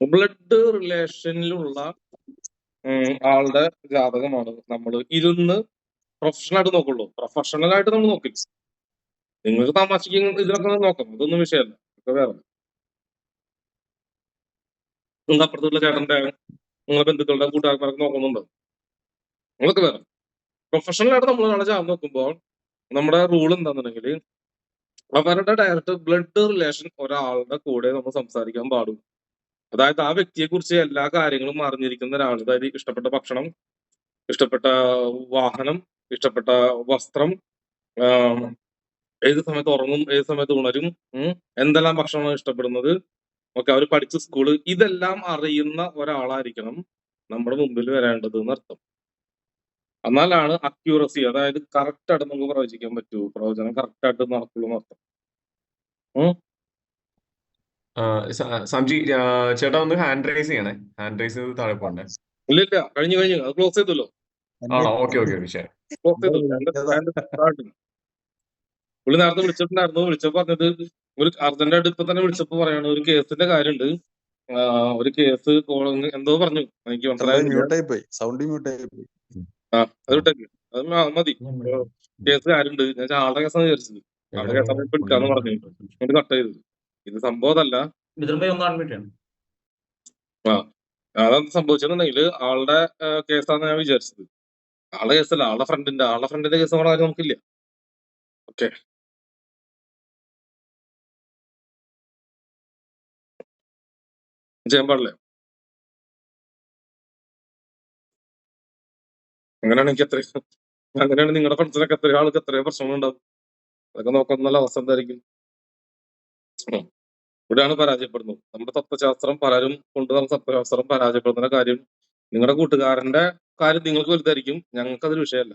Blood റിലേഷനിലുള്ള ആളുടെ ജാതകമാണ് നമ്മൾ ഇരുന്ന് പ്രൊഫഷണൽ ആയിട്ട് നോക്കുള്ളൂ. പ്രൊഫഷണൽ ആയിട്ട് നമ്മൾ നോക്കില്ല. നിങ്ങൾക്ക് തമാശക്ക് ഇതിനൊക്കെ നോക്കാം, ഇതൊന്നും വിഷയമല്ല. ഇതൊക്കെ വേറെ നിങ്ങൾക്ക് അപ്പുറത്തുള്ള ചേട്ടന്റെ നിങ്ങളെ ബന്ധുക്കളുടെ കൂട്ടുകാർമാരൊക്കെ നോക്കുന്നുണ്ടോ? നിങ്ങളൊക്കെ വേറെ പ്രൊഫഷണൽ ആയിട്ട് നമ്മൾ ഒരാളെ ജാതകം നോക്കുമ്പോൾ നമ്മുടെ റൂൾ എന്താണെന്നുണ്ടെങ്കിൽ അവരുടെ ഡയറക്റ്റ് ബ്ലഡ് റിലേഷൻ ഒരാളുടെ കൂടെ നമ്മൾ സംസാരിക്കാൻ പാടും. അതായത് ആ വ്യക്തിയെ കുറിച്ച് എല്ലാ കാര്യങ്ങളും അറിഞ്ഞിരിക്കുന്ന ഒരാൾ, അതായത് ഇഷ്ടപ്പെട്ട ഭക്ഷണം, ഇഷ്ടപ്പെട്ട വാഹനം, ഇഷ്ടപ്പെട്ട വസ്ത്രം, ഏത് സമയത്ത് ഉറങ്ങും, ഏത് സമയത്ത് ഉണരും, എന്തെല്ലാം ഭക്ഷണമാണ് ഇഷ്ടപ്പെടുന്നത്, ഒക്കെ അവർ പഠിച്ച സ്കൂള്, ഇതെല്ലാം അറിയുന്ന ഒരാളായിരിക്കണം നമ്മുടെ മുമ്പിൽ വരേണ്ടത് എന്നർത്ഥം. എന്നാലാണ് അക്യൂറസി, അതായത് കറക്റ്റ് ആയിട്ട് നമുക്ക് പ്രവചിക്കാൻ പറ്റൂ, പ്രവചനം കറക്റ്റ് ആയിട്ട് നടക്കുള്ളൂ എന്നർത്ഥം. സംജി ചേട്ടാ ഒന്ന് ഹാൻഡ് റൈസ് ചെയ്യണേ. ഹാൻഡ് റൈസ് ചെയ്ത് താഴെ പോണ്ടേ. ഇല്ല കഴിഞ്ഞു അത് ക്ലോസ് ചെയ്തല്ലോ. ആണോ? ഓക്കെ ശരി. ക്ലോസ് ചെയ്തു. പുള്ളി നേരത്തെ വിളിച്ചിട്ടുണ്ടായിരുന്നു. വിളിച്ചപ്പോ പറഞ്ഞത് ഒരു അർജന്റായിട്ട് ഇപ്പൊ തന്നെ വിളിച്ചപ്പോ പറയാണ് ഒരു കേസിന്റെ കാര്യമുണ്ട്, ഒരു കേസ് എന്തോ പറഞ്ഞു, എനിക്ക് മനസ്സിലായില്ല. അത് വിട്ടേക്ക്, അത് മതി. കേസ് കാര്യമുണ്ട്. ഞാൻ ആളുടെ കേസാണ് വിചാരിച്ചത്. ആളുടെ കേസാണ് ഇപ്പൊ എടുക്കാന്ന് പറഞ്ഞു. എന്നിട്ട് കട്ട് ചെയ്തത്. ഇത് സംഭവം അതല്ല. അതെന്ത് സംഭവിച്ചെന്നുണ്ടെങ്കിൽ ആളുടെ കേസാന്ന് ഞാൻ വിചാരിച്ചത്. ആളുടെ കേസല്ല, ആളുടെ ഫ്രണ്ടിന്റെ കേസ് നമ്മുടെ കാര്യം നമുക്കില്ല. ഓക്കെ, ചെയ്യാൻ പാടില്ലേ? അങ്ങനെയാണെങ്കിൽ അങ്ങനെയാണ് നിങ്ങളുടെ ഫ്രണ്ട്സിനൊക്കെ എത്രയോ ആൾക്ക് എത്രയോ പ്രശ്നങ്ങളുണ്ടാവും. അതൊക്കെ നോക്കുന്ന അവസ്ഥ എന്തായിരിക്കും? ഇവിടെയാണ് പരാജയപ്പെടുന്നത് നമ്മുടെ തത്വശാസ്ത്രം. പലരും കൊണ്ട് നമുക്ക് തത്വശാസ്ത്രം പരാജയപ്പെടുന്ന കാര്യം, നിങ്ങളുടെ കൂട്ടുകാരന്റെ കാര്യം നിങ്ങൾക്ക് വലുതായിരിക്കും, ഞങ്ങൾക്ക് അതൊരു വിഷയമല്ല.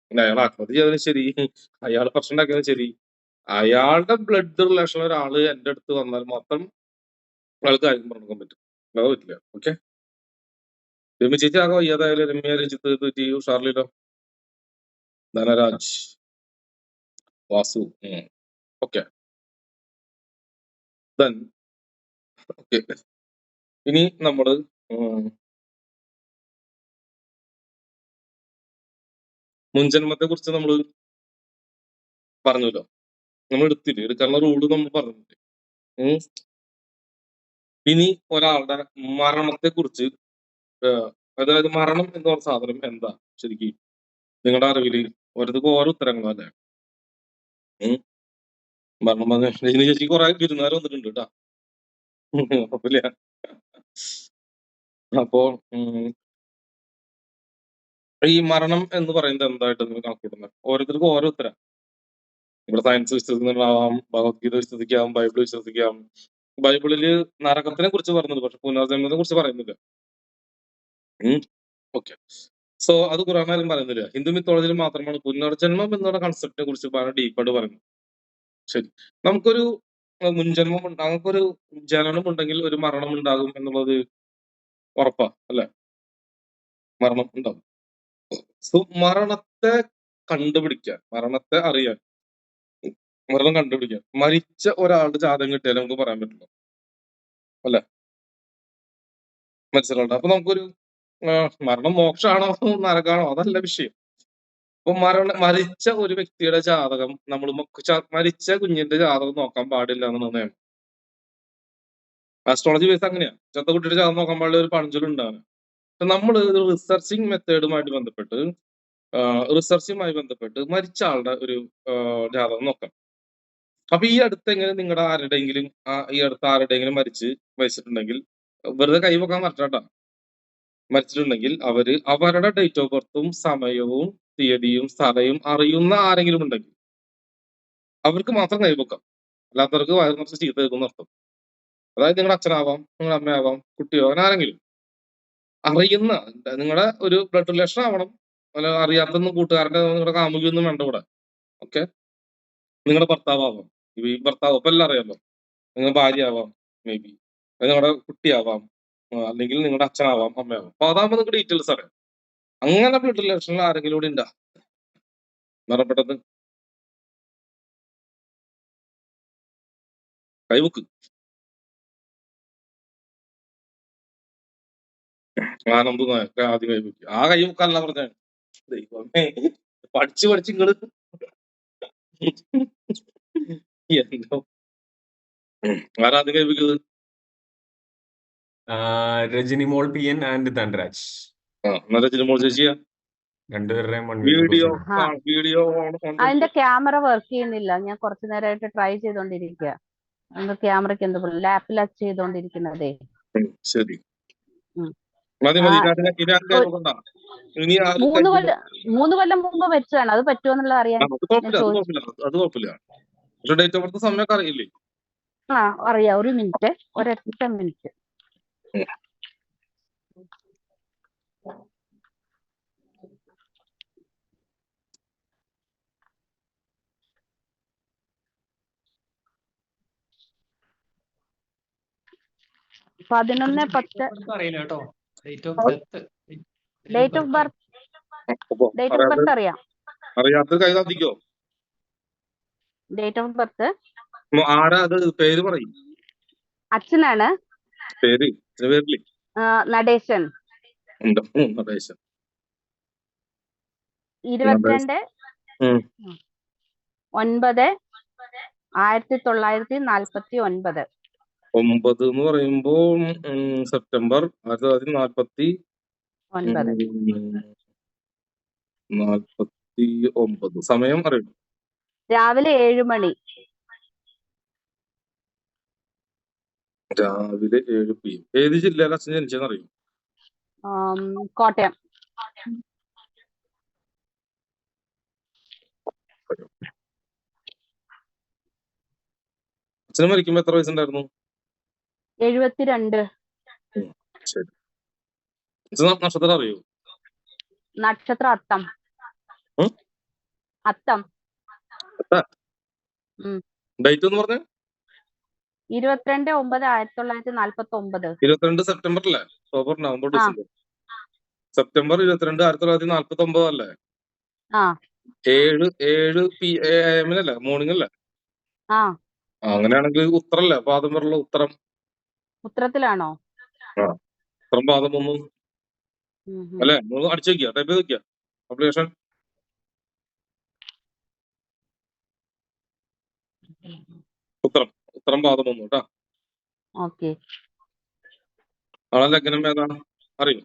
പിന്നെ അയാൾ ആത്മഹത്യ ചെയ്തതിന് ശരി, അയാൾ പ്രശ്നം ഉണ്ടാക്കിയതിന് ശരി, അയാളുടെ ബ്ലഡ് റിലേഷൻ ഒരാള് എന്റെ അടുത്ത് വന്നാൽ മാത്രം അയാൾക്ക് കാര്യം പറഞ്ഞു പറ്റും, അല്ലാതെ പറ്റില്ല. ഓക്കെ, രമ്യ ചേച്ചി ആകെ വയ്യാതായാലും രമ്യ, രഞ്ജിത്ത്, ഷാർലിലോ, Dhanaraj, Vasu, okay then okay. ഇനി നമ്മള് മുൻജന്മത്തെ കുറിച്ച് നമ്മൾ പറഞ്ഞല്ലോ, നമ്മൾ എടുക്കാനുള്ള റൂള് നമ്മൾ പറഞ്ഞില്ലേ. ഇനി ഒരാളുടെ മരണത്തെ കുറിച്ച്, അതായത് മരണം എന്ന് പറഞ്ഞ സാധനം എന്താ ശരിക്കും നിങ്ങളുടെ അറിവില്? ഓരോരുത്തർക്കും ഓരോ ഉത്തരങ്ങളല്ലേ. മരണം രജനി ചേച്ചി കുറെ വിരുന്നുകാർ വന്നിട്ടുണ്ട് കേട്ടാ. കുഴപ്പമില്ല. അപ്പോ ഈ മരണം എന്ന് പറയുന്നത് എന്തായിട്ട് നിങ്ങൾ കണക്കൂട്ടുന്നത്? ഓരോരുത്തർക്കും ഓരോ ഉത്തരം. ഇവിടെ സയൻസ് വിശ്വസിക്കുന്നതാവാം, ഭഗവത്ഗീത വിശ്വസിക്കാം, ബൈബിൾ വിശ്വസിക്കാം. ബൈബിളില് നരകത്തിനെ കുറിച്ച് പറഞ്ഞത്, പക്ഷെ പുനർജന്മത്തെ കുറിച്ച് പറയുന്നില്ല. ഓക്കെ, സോ അത് ഖുറാനിലും പറയുന്നില്ല. ഹിന്ദു മിത്തോളജിയിൽ മാത്രമാണ് പുനർജന്മം എന്നുള്ള കൺസെപ്റ്റിനെ കുറിച്ച് വളരെ ഡീപ്പായിട്ട് പറയുന്നത്. ശരി, നമുക്കൊരു മുൻജന്മം നമുക്കൊരു ജനനം ഉണ്ടെങ്കിൽ ഒരു മരണം ഉണ്ടാകും എന്നുള്ളത് ഉറപ്പാ അല്ലെ? മരണം ഉണ്ടാകും. സോ മരണത്തെ കണ്ടുപിടിക്കാൻ, മരണത്തെ അറിയാൻ, മരണം കണ്ടുപിടിക്കാൻ മരിച്ച ഒരാളുടെ ജാതകം കിട്ടിയാൽ നമുക്ക് പറയാൻ പറ്റില്ല അല്ലെ? മരിച്ച അപ്പൊ നമുക്കൊരു മരണം മോക്ഷമാണോ നരകാണോ അതല്ല വിഷയം. അപ്പൊ മരിച്ച ഒരു വ്യക്തിയുടെ ജാതകം നമ്മൾ മരിച്ച കുഞ്ഞിന്റെ ജാതകം നോക്കാൻ പാടില്ല എന്നാണ് നിയമം. ആസ്ട്രോളജി ബേസ് അങ്ങനെയാ. ചത്ത കുട്ടിയുടെ ജാതകം നോക്കാൻ പാടില്ല ഒരു പഴഞ്ചൊല്ലുണ്ടാണ്. നമ്മൾ റിസർച്ചിങ് മെത്തേഡുമായിട്ട് ബന്ധപ്പെട്ട് മരിച്ച ആളുടെ ഒരു ജാതകം നോക്കാം. അപ്പൊ ഈ അടുത്ത് എങ്ങനെ നിങ്ങളുടെ ആരുടെയെങ്കിലും മരിച്ചിട്ടുണ്ടെങ്കിൽ വെറുതെ കൈവക്കാൻ പറ്റാട്ടാ. മരിച്ചിട്ടുണ്ടെങ്കിൽ അവരുടെ ഡേറ്റ് ഓഫ് ബർത്തും സമയവും തീയതിയും സ്ഥലവും അറിയുന്ന ആരെങ്കിലും ഉണ്ടെങ്കിൽ അവർക്ക് മാത്രം കൈവക്കാം. അല്ലാത്തവർക്ക് വയറ് നിറച്ച് ചീത്ത കേൾക്കുന്ന അർത്ഥം. അതായത് നിങ്ങളുടെ അച്ഛനാവാം, നിങ്ങളുടെ അമ്മയാവാം, കുട്ടിയോ അങ്ങനെ ആരെങ്കിലും അറിയുന്ന, നിങ്ങളുടെ ഒരു ബ്ലഡ് റിലേഷൻ ആവണം. അല്ല അറിയാത്തൊന്നും കൂട്ടുകാരന്റെ നിങ്ങളുടെ കാമുകിയൊന്നും വേണ്ട ഇവിടെ. ഓക്കെ, നിങ്ങളുടെ ഭർത്താവാം, ഈ ഭർത്താവ് ഇപ്പൊ എല്ലാം അറിയാമല്ലോ. നിങ്ങളുടെ ഭാര്യ ആവാം, മേ ബി നിങ്ങളുടെ കുട്ടിയാവാം, അല്ലെങ്കിൽ നിങ്ങളുടെ അച്ഛനാവാം, അമ്മയാവാം. അപ്പൊ അതാകുമ്പോൾ നിങ്ങൾക്ക് ഡീറ്റെയിൽസ് അറിയാം. അങ്ങനെ ബ്ലഡ് റിലേഷനിൽ ആരെങ്കിലും കൂടി ഉണ്ടാ മരണപ്പെട്ടത്? കൈവക്ക്. ആനന്ദ് നായർ ആദ്യം കൈവയ്ക്കുക. ആ കൈവക്കല്ല പറഞ്ഞ ദൈവമേ, പഠിച്ച് ഇങ്ങള് എന്തോ ആരാദ്യം കൈവയ്ക്കുന്നത്? രജനി മോൾ PN ആൻഡ് ധൻരാജ്. എന്നാ രജനിമോൾ ചേച്ചിയാ? രണ്ടുപേരുടെയും 1 minute വീഡിയോ question. വീഡിയോ അതിന്റെ ക്യാമറ വർക്ക് ചെയ്യുന്നില്ല. ഞാൻ കുറച്ചു നേരമായിട്ട് ട്രൈ ചെയ്തോണ്ടിരിക്കുക. ക്യാമറയ്ക്ക് എന്ത് ലാപ്പിൽ ചെയ്തോണ്ടിരിക്കുന്നതേ. ശരി, ഉം. മതി ആ, ഇനി ആരും കൈവക്കണ്ട. ഇനി ആരും 3 കൊല്ലം മുമ്പ് വെച്ചതാണ്. അത് പറ്റുമെന്നുള്ളത് അറിയാൻ അത് കുഴപ്പമില്ല. പക്ഷെ ഡേറ്റ് ഓഫ് ബർത്ത് സമയമൊക്കെ അറിയില്ലേ? അറിയാം. ഒരു മിനിറ്റ്, ഒരൊറ്റ മിനിറ്റ്. അറിയില്ല 11/10 കേട്ടോ. ഡേറ്റ് ഓഫ് ബർത്ത് അറിയാം. അറിയാത്ത കൈ സാധിക്കോ? ഡേറ്റ് ഓഫ് ബർത്ത് ആരാ അത്? പേര് പറയും. അച്ഛനാണ്. പേരില്ലേ? നടേശൻ. ഉണ്ട്. നടേശൻ. 22/9/1949. 9 എന്ന് പറയുമ്പോ സെപ്റ്റംബർ 1949. സമയം അറിയും. രാവിലെ 7 മണി. രാവിലെ 7 PM. ഏത് ജില്ലയിലെ അച്ഛൻ ജനിച്ചെന്ന് അറിയും? കോട്ടയം. അച്ഛന് മരിക്കുമ്പോ എത്ര വയസ്സുണ്ടായിരുന്നു? 72. ശരി. നക്ഷത്രം അറിയോ? നക്ഷത്രം അത്തം. അത്തം. ഡേറ്റ് എന്ന് പറഞ്ഞ 22/9/1949. 22 സെപ്റ്റംബർ അല്ലേ? October, November, December. സെപ്റ്റംബർ 22, 1949 അല്ലേ? 7 PM അല്ലേ? മോർണിംഗ് അല്ലേ? അങ്ങനെയാണെങ്കിൽ ഉത്തരല്ലേ? പാദം വരെയുള്ള ഉത്തരം. ഉത്തരത്തിലാണോ? ഉത്തരം പാദം 1 അല്ലേ? അടിച്ചു വെക്കുക, ടൈപ്പ് ചെയ്ത് വെക്കുക. അപ്ലിക്കേഷൻ ഉത്തരം പാദം 1 കേട്ടാ. ഓക്കെ. ആളെ ലഗ്നം ഏതാണ് അറിയോ?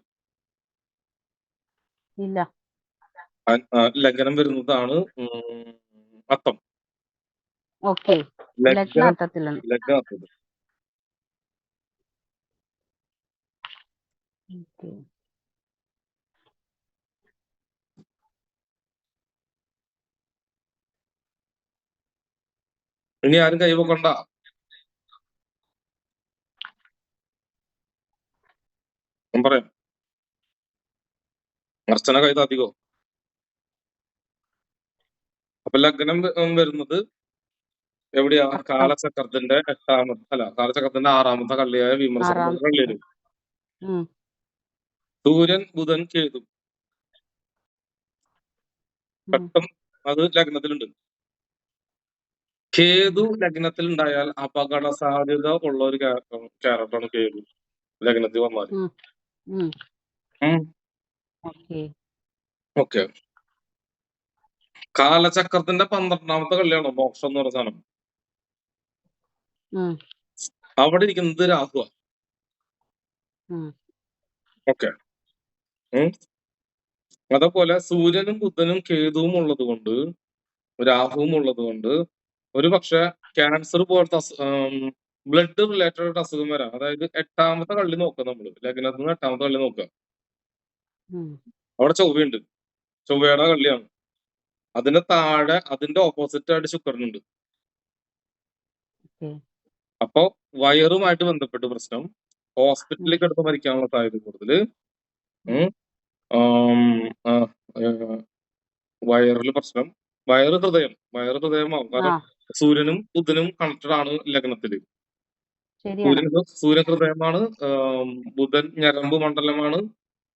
ഇല്ല. ലഗ്നം വരുന്നതാണ് അത്തം. ഓക്കെ. ലഗ്നം അത്തത്തിലാണ്. ഇനി ആരും കൈവക്കണ്ട. ഞാൻ പറയാം. അർച്ചന കൈ താത്തിക്കോ. അപ്പൊ ലഗ്നം വരുന്നത് എവിടെയാ? കാലചക്രത്തിന്റെ 6ാമത്തെ കള്ളിയായ വിമർശന കള്ളിയിലും. സൂര്യൻ, ബുധൻ, കേതു ഘട്ടം അത് ലഗ്നത്തിലുണ്ട്. കേതു ലഗ്നത്തിൽ ഉണ്ടായാൽ അപകട സാധ്യത ഉള്ള ഒരു ക്യാരക്ടറാണ് കേതു ലഗ്നത്തിൽ വന്നാൽ. ഓക്കെ. കാലചക്രത്തിന്റെ 12ാമത്തെ കള്ളിയാണോ മോക്ഷം എന്ന് പറഞ്ഞ സാധനം? അവിടെ ഇരിക്കുന്നത് രാഹുവ. ഓക്കെ. അതേപോലെ സൂര്യനും ബുധനും കേതുവും ഉള്ളത് കൊണ്ട്, രാഹുവും ഉള്ളത് കൊണ്ട് ഒരു പക്ഷെ ക്യാൻസർ പോലത്തെ ബ്ലഡ് റിലേറ്റഡ് അസുഖം വരാം. അതായത് 8ാമത്തെ കള്ളി നോക്കുക നമ്മള്. ലഗ്നത്തിൽ നിന്ന് 8ാമത്തെ കള്ളി നോക്കുക. അവിടെ ചൊവ്വയുണ്ട്. ചൊവ്വയുടെ കള്ളിയാണ്. അതിന്റെ താഴെ അതിന്റെ ഓപ്പോസിറ്റ് ആയിട്ട് ശുക്രനുണ്ട്. അപ്പൊ വയറുമായിട്ട് ബന്ധപ്പെട്ട് പ്രശ്നം, ഹോസ്പിറ്റലിൽ കിടന്ന് മരിക്കാനുള്ള സാധ്യത കൂടുതല്. വയറിൽ പ്രശ്നം, ഹൃദയമാവും. കാരണം സൂര്യനും ബുധനും കണക്റ്റഡ് ആണ് ലഗ്നത്തില്. സൂര്യൻ ഹൃദയമാണ്, ബുധൻ ഞരമ്പ് മണ്ഡലമാണ്,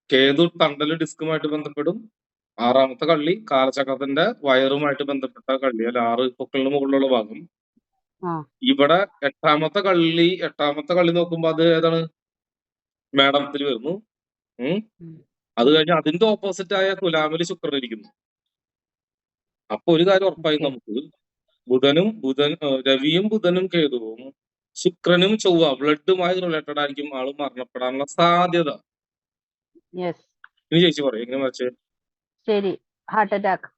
കേതു തണ്ടല് ഡിസ്കുമായിട്ട് ബന്ധപ്പെടും. 6ാമത്തെ കള്ളി കാലചക്രത്തിന്റെ വയറുമായിട്ട് ബന്ധപ്പെട്ട കള്ളി, അല്ല 6 പൊക്കളിന് മുകളിലുള്ള ഭാഗം. ഇവിടെ 8ാമത്തെ കള്ളി നോക്കുമ്പോ അത് ഏതാണ്? മേടത്തിൽ വരുന്നു. ഉം ഉം. അത് കഴിഞ്ഞ് അതിന്റെ ഓപ്പോസിറ്റ് ആയ തുലാമിൽ ശുക്രൻ ഇരിക്കുന്നു. അപ്പൊ ഒരു കാര്യം ഉറപ്പായി ഓക്കെ. നമുക്ക് രവിയും ബുധനും കേതുവും ശുക്രനും ചൊവ്വ ബ്ലഡുമായി റിലേറ്റഡ് ആയിരിക്കും ആള് മരണപ്പെടാനുള്ള സാധ്യത. യെസ്. ഇനി ചേച്ചി പറയും എങ്ങനെ വെച്ച് ശരി. Heart attack.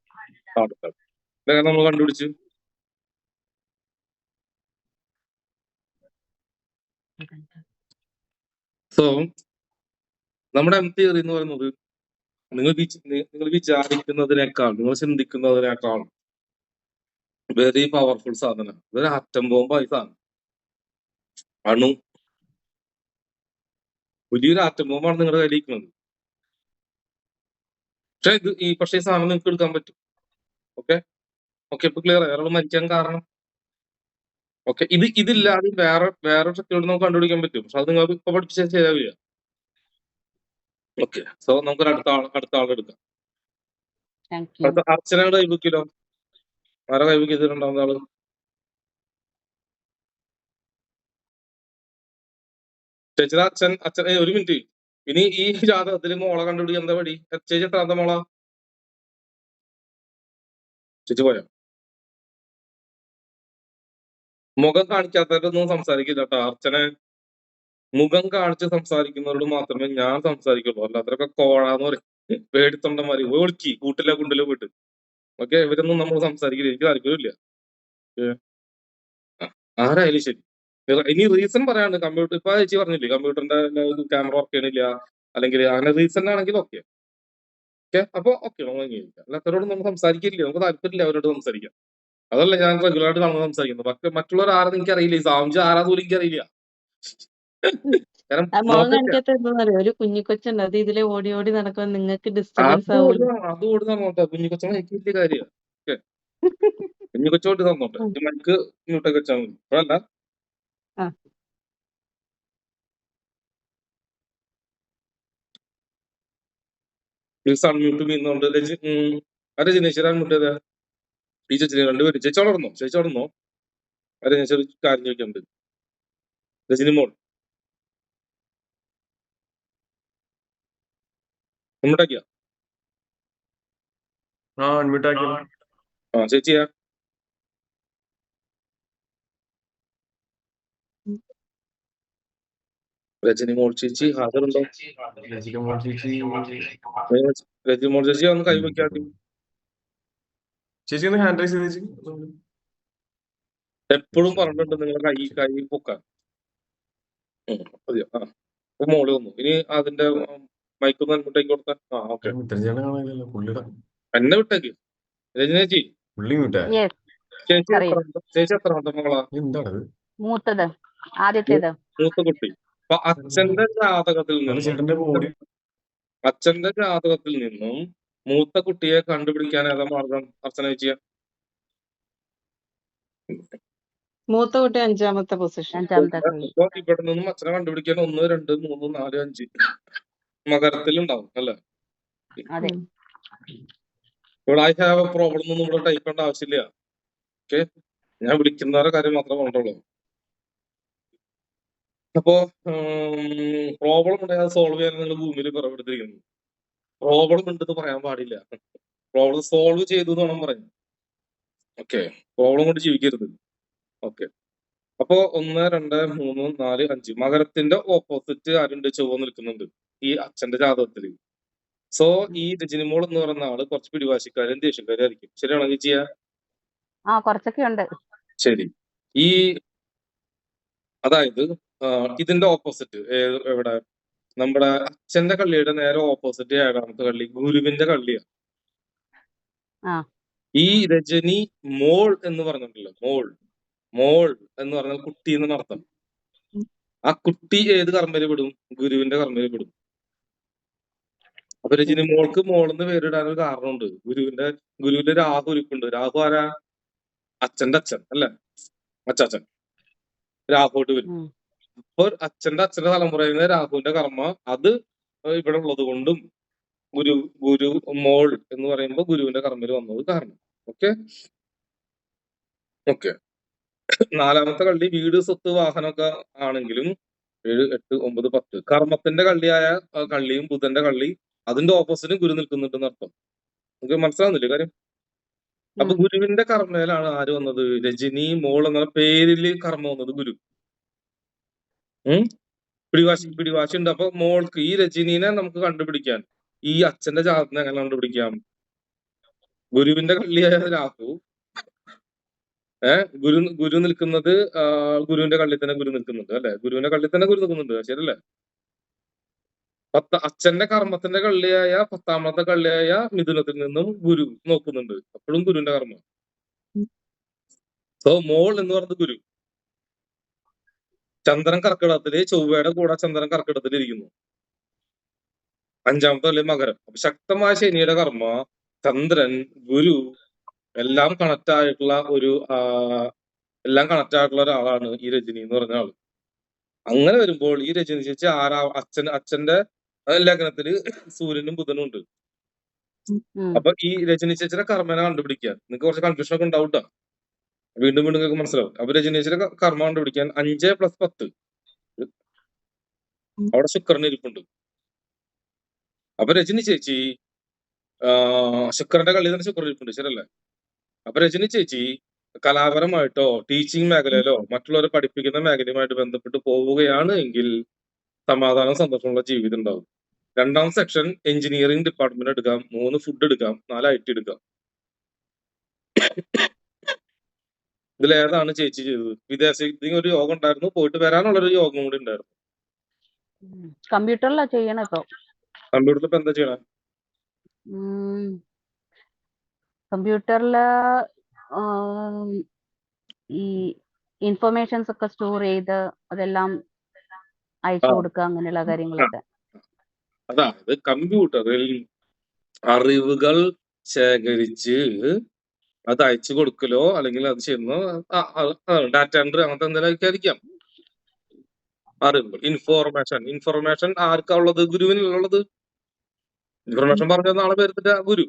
ഇതൊക്കെ നമ്മൾ കണ്ടുപിടിച്ച്. സോ നമ്മുടെ എം തിയറി എന്ന് പറയുന്നത് നിങ്ങൾ വിചാരിക്കുന്നതിനേക്കാൾ, നിങ്ങൾ ചിന്തിക്കുന്നതിനേക്കാൾ വെരി പവർഫുൾ സാധനം. ഇതൊരു ആറ്റം ബോംബായി സാധനം. അണു വലിയൊരു ആറ്റം ബോംബാണ് നിങ്ങളുടെ കയ്യിലിരിക്കുന്നത്. പക്ഷേ ഈ സാധനം നിങ്ങൾക്ക് എടുക്കാൻ പറ്റും. ഓക്കെ ഓക്കെ ഇപ്പൊ ക്ലിയർ ആയി. ഒരാൾ മരിക്കാൻ കാരണം ഓക്കെ ഇതില്ലാതെ വേറെ ശക്തിയോട് നമുക്ക് കണ്ടുപിടിക്കാൻ പറ്റും. പക്ഷെ അത് നിങ്ങൾക്ക് ഇപ്പൊ പഠിപ്പിച്ചാൽ ശരിയാവില്ല. ഓക്കെ സോ നമുക്ക് അടുത്ത ആളെടുക്കാം. Thank you. അടുത്ത അർച്ചനയുടെ കൈബുക്കിലോ ആരെ കൈബുക്ക് ചെയ്തിട്ടുണ്ടാവുന്ന ആള്? ചേച്ചിയുടെ അച്ഛൻ ഒരു മിനിറ്റ്. ഇനി ഈ ജാതകത്തിൽ മോളെ കണ്ടുപിടിക്കാൻ എന്താ വഴി? ചേച്ചി എത്രാമത്തെ മോളാ? ചേച്ചി പോയോ? മുഖം കാണിക്കാത്തവരൊന്നും സംസാരിക്കില്ല കേട്ടോ. അർച്ചനെ മുഖം കാണിച്ച് സംസാരിക്കുന്നവരോട് മാത്രമേ ഞാൻ സംസാരിക്കുള്ളൂ. അല്ലാത്തവരൊക്കെ കോഴാന്ന് പറയും, പേടിത്തൊണ്ടന്മാര് ഒളിക്കി കൂട്ടിലെ കുണ്ടില് പോയിട്ട്. ഓക്കെ ഇവരൊന്നും നമ്മൾ സംസാരിക്കില്ല. എനിക്ക് താല്പര്യമില്ല. ആരായാലും ശരി. ഇനി റീസൺ പറയാണ്ട് കമ്പ്യൂട്ടർ ഇപ്പൊ ചേച്ചി പറഞ്ഞില്ലേ കമ്പ്യൂട്ടറിന്റെ ക്യാമറ വർക്ക് ചെയ്യണില്ല, അല്ലെങ്കിൽ അങ്ങനെ റീസൺ ആണെങ്കിൽ ഓക്കെ അപ്പൊ ഓക്കെ നമ്മൾ അംഗീകരിക്കാം. അല്ലാത്തവരോട് നമ്മൾ സംസാരിക്കില്ല. നമുക്ക് താല്പര്യമില്ല അവരോട് സംസാരിക്കാം. അതല്ല ഞാൻ റെഗുലർ ആയിട്ട് നമ്മൾ സംസാരിക്കുന്നത്. പക്ഷെ മറ്റുള്ളവർ ആരെന്ന് എനിക്ക് അറിയില്ല. ഈ സാംജി ആരാ പോലും എനിക്ക് അറിയില്ല. കാരണം ആ മുഖം കാണിക്കാത്ത എന്താന്നറിയോ? ഒരു കുഞ്ഞിക്കൊച്ചുണ്ട്. അത് ഇതിലെ ഓടി ഓടി നടക്കുമ്പോ നിങ്ങൾക്ക് ഡിസ്റ്റർബൻസ് ആവൂല. അത് ഓടി തന്നോട്ടെ. കുഞ്ഞിക്കൊച്ചാണ് എനിക്ക് വലിയ കാര്യം. ഓക്കെ കുഞ്ഞിക്കൊച്ചോട്ട് തന്നോട്ടെ. ഈ മൈക്ക് മ്യൂട്ടൊക്കെ വെച്ചാൽ മതി. അപ്പോഴല്ല ആ. പ്ലീസ് അൺമ്യൂട്ട് ചെയ്യുന്നുണ്ട്. രജനീശ്വര അൺമ്യൂട്ട് ചെയ്തേ. ഈ ചേച്ചി രണ്ടുപേരും ചേച്ചി വളർന്നോ? രജനീശ്വര ഒരു കാര്യം ചോദിക്കുന്നുണ്ട്. രജനി മോൾ അൺമ്യൂട്ടാക്കിയാ? അൺമ്യൂട്ട് ആക്കിയോ? ചേച്ചിയാ? രജനി മോൾ ചേച്ചി ഹാജറുണ്ടോ? രജിക മോൾ ചേച്ചി രജനി മോൾ ചേച്ചി ഒന്ന് കൈവയ്ക്കാതി. ചേച്ചി ഒന്ന് ഹാൻഡ് റൈസ് ചെയ്ത് ചേച്ചി. എപ്പോഴും പറഞ്ഞിട്ടുണ്ട് നിങ്ങളെ കൈ പൊക്കാൻ. മതിയോ? അപ്പൊ മോള് വന്നു. ഇനി അതിന്റെ മൈക്കൊന്ന് അൺമ്യൂട്ടാക്കി കൊടുത്ത. ഓക്കെ മിത്രഞ്ചേട്ടനെ കാണാനില്ലല്ലോ. പുള്ളിയുടെ എന്നെ വിട്ടേക്ക്. രജനി ചേച്ചി പുള്ളി മ്യൂട്ടാ. യെസ്. ചേച്ചി എത്രാമത്തെ മകളാ? എന്താണത്? മൂത്തത്. ആദ്യത്തേത്. മൂത്ത കുട്ടി. അപ്പൊ അച്ഛന്റെ ജാതകത്തിൽ ചേട്ടന്റെ ബോഡി നിന്നും മൂത്ത കുട്ടിയെ കണ്ടുപിടിക്കാൻ ഏതാ മാർഗം അർച്ചന ചേച്ചിയ? മൂത്ത കുട്ടി 5ാമത്തെ പൊസിഷൻ. 5ാമത്തെ. ഇപ്പൊ ഇവിടെ നിന്നും അച്ഛനെ കണ്ടുപിടിക്കാൻ 1, 2, 3, 4, 5 മകരത്തിലുണ്ടാവും അല്ലെ? അതെ. ഇവിടെ ഐ ഹാവ് എ പ്രോബ്ലം ഒന്നും ഇവിടെ ടൈപ്പ് ചെയ്യേണ്ട ആവശ്യമില്ല. ഓക്കെ ഞാൻ വിളിക്കുന്നവരുടെ കാര്യം മാത്രമേ പറഞ്ഞിട്ടുള്ളൂ. അപ്പോ പ്രോബ്ലം ഉണ്ടെങ്കിൽ അത് സോൾവ് ചെയ്യാൻ നിങ്ങൾ ഭൂമിയിൽ പിറവെടുത്തിരിക്കുന്നു. പ്രോബ്ലം ഉണ്ടെന്ന് പറയാൻ പാടില്ല. പ്രോബ്ലം സോൾവ് ചെയ്തു എന്ന് വേണം പറയാൻ. ഓക്കെ പ്രോബ്ലം കൊണ്ട് ജീവിക്കരുത്. ഓക്കെ അപ്പോ 1, 2, 3, 4, 5 മകരത്തിന്റെ ഓപ്പോസിറ്റ് ആരുണ്ട്? ചൊവ്വ നിൽക്കുന്നുണ്ട് ഈ അച്ഛന്റെ ജാതകത്തില്. സോ ഈ രജനിമോൾ എന്ന് പറയുന്ന ആള് കുറച്ച് പിടിവാശിക്കാരും ദേഷ്യക്കാരും ആയിരിക്കും. ശരിയാണോ ചേച്ചിയ? കുറച്ചൊക്കെ ഉണ്ട്. ശരി. ഈ അതായത് ഇതിന്റെ ഓപ്പോസിറ്റ് എവിടെ? നമ്മുടെ അച്ഛന്റെ കള്ളിയുടെ നേരെ ഓപ്പോസിറ്റ് 7ാമത്തെ കള്ളി ഗുരുവിന്റെ കള്ളിയാണ്. ഈ രജനി മോൾ എന്ന് പറഞ്ഞിട്ടുണ്ടല്ലോ, മോൾ എന്ന് പറഞ്ഞാൽ കുട്ടി എന്ന് അർത്ഥം. ആ കുട്ടി ഏത് കർമ്മയിൽ പെടും? ഗുരുവിന്റെ കർമ്മയിൽ പെടും. അപ്പൊ രജനി മോൾക്ക് മോളെന്ന് പേരിടാനൊരു കാരണമുണ്ട്. ഗുരുവിന്റെ രാഹു ഇരിപ്പുണ്ട്. രാഹു ആരാ? അച്ഛന്റെ അച്ഛൻ അല്ലെ? അച്ഛൻ രാഹുട്ട് വരും. അപ്പൊ അച്ഛന്റെ തലമുറയിൽ നിന്ന് രാഹുവിന്റെ കർമ്മ അത് ഇവിടെ ഉള്ളത് കൊണ്ടും ഗുരു മോൾ എന്ന് പറയുമ്പോ ഗുരുവിന്റെ കർമ്മയിൽ വന്നത് കാരണം. ഓക്കെ 4ാമത്തെ കള്ളി വീട്, സ്വത്ത്, വാഹനമൊക്കെ ആണെങ്കിലും 7, 8, 9, 10. കർമ്മത്തിന്റെ കള്ളിയായ കള്ളിയും ബുധന്റെ കള്ളി അതിന്റെ ഓപ്പോസിറ്റും ഗുരു നിൽക്കുന്നുണ്ടെന്ന് അർത്ഥം. നിങ്ങൾക്ക് മനസ്സിലാവുന്നില്ലേ കാര്യം? അപ്പൊ ഉം. ഗുരുവിന്റെ കർമ്മയിലാണ് ആര് വന്നത്? രജനി മോൾ എന്ന പേരില് കർമ്മ വന്നത് ഗുരു. പിടിവാശി ഉണ്ട്. അപ്പൊ മോൾക്ക് ഈ രജനീനെ നമുക്ക് കണ്ടുപിടിക്കാൻ ഈ അച്ഛന്റെ ജാതകത്തിനെ എങ്ങനെ കണ്ടുപിടിക്കാം? ഗുരുവിന്റെ കള്ളിയായ രാഹു ഗുരു നിൽക്കുന്നത് ഗുരുവിന്റെ കള്ളി തന്നെ ഗുരു നിൽക്കുന്നുണ്ട് അല്ലെ? ഗുരുവിന്റെ കള്ളി തന്നെ ഗുരു നിൽക്കുന്നുണ്ട്, ശരിയല്ലേ? അച്ഛന്റെ കർമ്മത്തിന്റെ കള്ളിയായ 10ാമത്തെ കള്ളിയായ മിഥുനത്തിൽ നിന്നും ഗുരു നോക്കുന്നുണ്ട്, അപ്പോഴും ഗുരുവിന്റെ കർമ്മം. സോ മോൾ എന്ന് പറയുന്നത് ഗുരു. ചന്ദ്രൻ കർക്കിടകത്തില്, ചൊവ്വയുടെ കൂടെ ചന്ദ്രൻ കർക്കിടകത്തിൽ ഇരിക്കുന്നു. 5ാമത്തെ കള്ളി മകരം. അപ്പൊ ശക്തമായ ശനിയുടെ കർമ്മ, ചന്ദ്രൻ, ഗുരു എല്ലാം കണക്ട് ആയിട്ടുള്ള ഒരാളാണ് ഈ രജനി എന്ന് പറഞ്ഞ ആള്. അങ്ങനെ വരുമ്പോൾ ഈ രജനി ചേച്ചി അച്ഛന്റെ ലഗ്നത്തില് സൂര്യനും ബുധനും ഉണ്ട്. അപ്പൊ ഈ രജനി ചേച്ചിയുടെ കർമ്മനെ കണ്ടുപിടിക്കാൻ നിങ്ങൾക്ക് കുറച്ച് കൺഫ്യൂഷൻ ഒക്കെ ഉണ്ടാവും ട്ടോ. വീണ്ടും നിങ്ങൾക്ക് മനസ്സിലാവും. അപ്പൊ രജനി ചേച്ചിയുടെ കർമ്മ കണ്ടുപിടിക്കാൻ 5 + 10 അവിടെ ശുക്രൻ ഇരിപ്പുണ്ട്. അപ്പൊ രജനി ചേച്ചി ശുക്രന്റെ കള്ളി തന്നെ ശുക്രൻ ഇരിപ്പുണ്ട്, ശരിയല്ലേ? അപ്പൊ രജനി ചേച്ചി കലാപരമായിട്ടോ ടീച്ചിങ് മേഖലയിലോ മറ്റുള്ളവരെ പഠിപ്പിക്കുന്ന മേഖലയുമായിട്ട് ബന്ധപ്പെട്ട് പോവുകയാണ് എങ്കിൽ സമാധാനം സന്തോഷമുള്ള ജീവിതം ഉണ്ടാവും. 2ാം സെക്ഷൻ എഞ്ചിനീയറിംഗ് ഡിപ്പാർട്ട്മെന്റ് എടുക്കാം, 3 ഫുഡ് എടുക്കാം, 4 IT എടുക്കാം. ഇതിലേതാണ് ചേച്ചി ചെയ്തത്? വിദേശത്തേക്ക് ഒരു യോഗം ഉണ്ടായിരുന്നു, പോയിട്ട് വരാനുള്ളൊരു യോഗം കൂടി ഉണ്ടായിരുന്നു. കമ്പ്യൂട്ടറിലാ ചെയ്യണം ഇപ്പൊ. കമ്പ്യൂട്ടറിൽ ഇപ്പൊ എന്താ ചെയ്യണേ? കമ്പ്യൂട്ടറില് ഈ ഇൻഫർമേഷൻസ് ഒക്കെ സ്റ്റോർ ചെയ്ത് അതെല്ലാം അയച്ചു കൊടുക്കുക, അങ്ങനെയുള്ള കാര്യങ്ങളൊക്കെ. അതായത് കമ്പ്യൂട്ടറിൽ അറിവുകൾ ശേഖരിച്ച് അത് അയച്ചു കൊടുക്കലോ അല്ലെങ്കിൽ അത് ചെയ്യുന്നോ ഡാറ്റ എൻട്രി അങ്ങനത്തെ എന്തെങ്കിലും ആയിരിക്കാം. അറിവുകൾ, ഇൻഫർമേഷൻ ആർക്കാ ഉള്ളത്? ഗുരുവിനുള്ളത്. ഇൻഫർമേഷൻ പറഞ്ഞ നാളെ പേരുത്തിട്ട ഗുരു.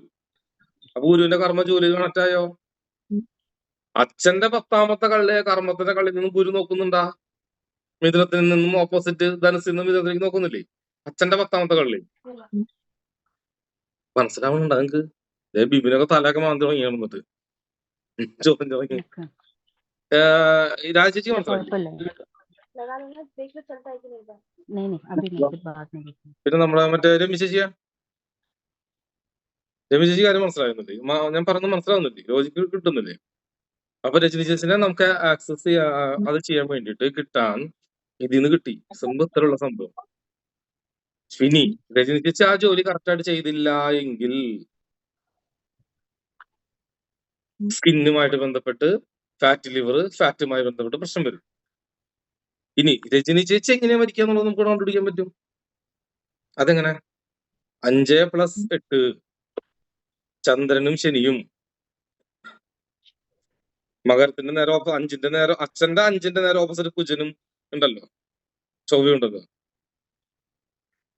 അപ്പൊ ഗുരുവിന്റെ കർമ്മ ജോലി കണക്ട് ആയോ? അച്ഛന്റെ 10ാമത്തെ കള്ളിയെ കർമ്മത്തിന്റെ കള്ളിയിൽ നിന്നും ഗുരു നോക്കുന്നുണ്ടാ? മിഥുനത്തിൽ നിന്നും ഓപ്പോസിറ്റ് ധനുസിൽ നിന്നും മിഥുനത്തിലേക്ക് നോക്കുന്നില്ലേ? അച്ഛന്റെ 10ാമത്തെ കള്ളി. മനസ്സിലാവുന്നുണ്ടോ നിങ്ങക്ക്? ബിബിനൊക്കെ തലയൊക്കെ മാന്തി തുടങ്ങി വന്നിട്ട് ചോദ്യം തുടങ്ങി. രാജേച്ചി മനസ്സിലായി? പിന്നെ നമ്മുടെ മറ്റേ രമി ചേച്ചിയാ? രമി ചേച്ചി കാര്യം മനസ്സിലാകുന്നില്ലേ? ഞാൻ പറയുന്നത് മനസ്സിലാവുന്നില്ലേ? ലോജിക്ക് കിട്ടുന്നില്ലേ? അപ്പൊ രജനി ചേച്ചിനെ നമുക്ക് ആക്സസ് അത് ചെയ്യാൻ വേണ്ടിട്ട് കിട്ടാൻ ഇതിന്ന് കിട്ടി ഇത്തരമുള്ള സംഭവം. ഇനി രജനി ചേച്ചി ആ ജോലി കറക്റ്റായിട്ട് ചെയ്തില്ല എങ്കിൽ സ്കിന്നുമായിട്ട് ബന്ധപ്പെട്ട് ഫാറ്റ് ലിവർ, ഫാറ്റുമായി ബന്ധപ്പെട്ട് പ്രശ്നം വരും. ഇനി രജനി ചേച്ചി എങ്ങനെയാ മരിക്കുക എന്നുള്ളത് നമുക്ക് കണ്ടുപിടിക്കാൻ പറ്റും. അതെങ്ങനെ? 5 + 8 ചന്ദ്രനും ശനിയും, മകരത്തിന്റെ നേരെ 5ന്റെ നേരെ അച്ഛന്റെ 5ന്റെ നേരെ ഓപ്പോസിറ്റ് കുജനും ഉണ്ടല്ലോ, ചൊവ്വയുണ്ടല്ലോ.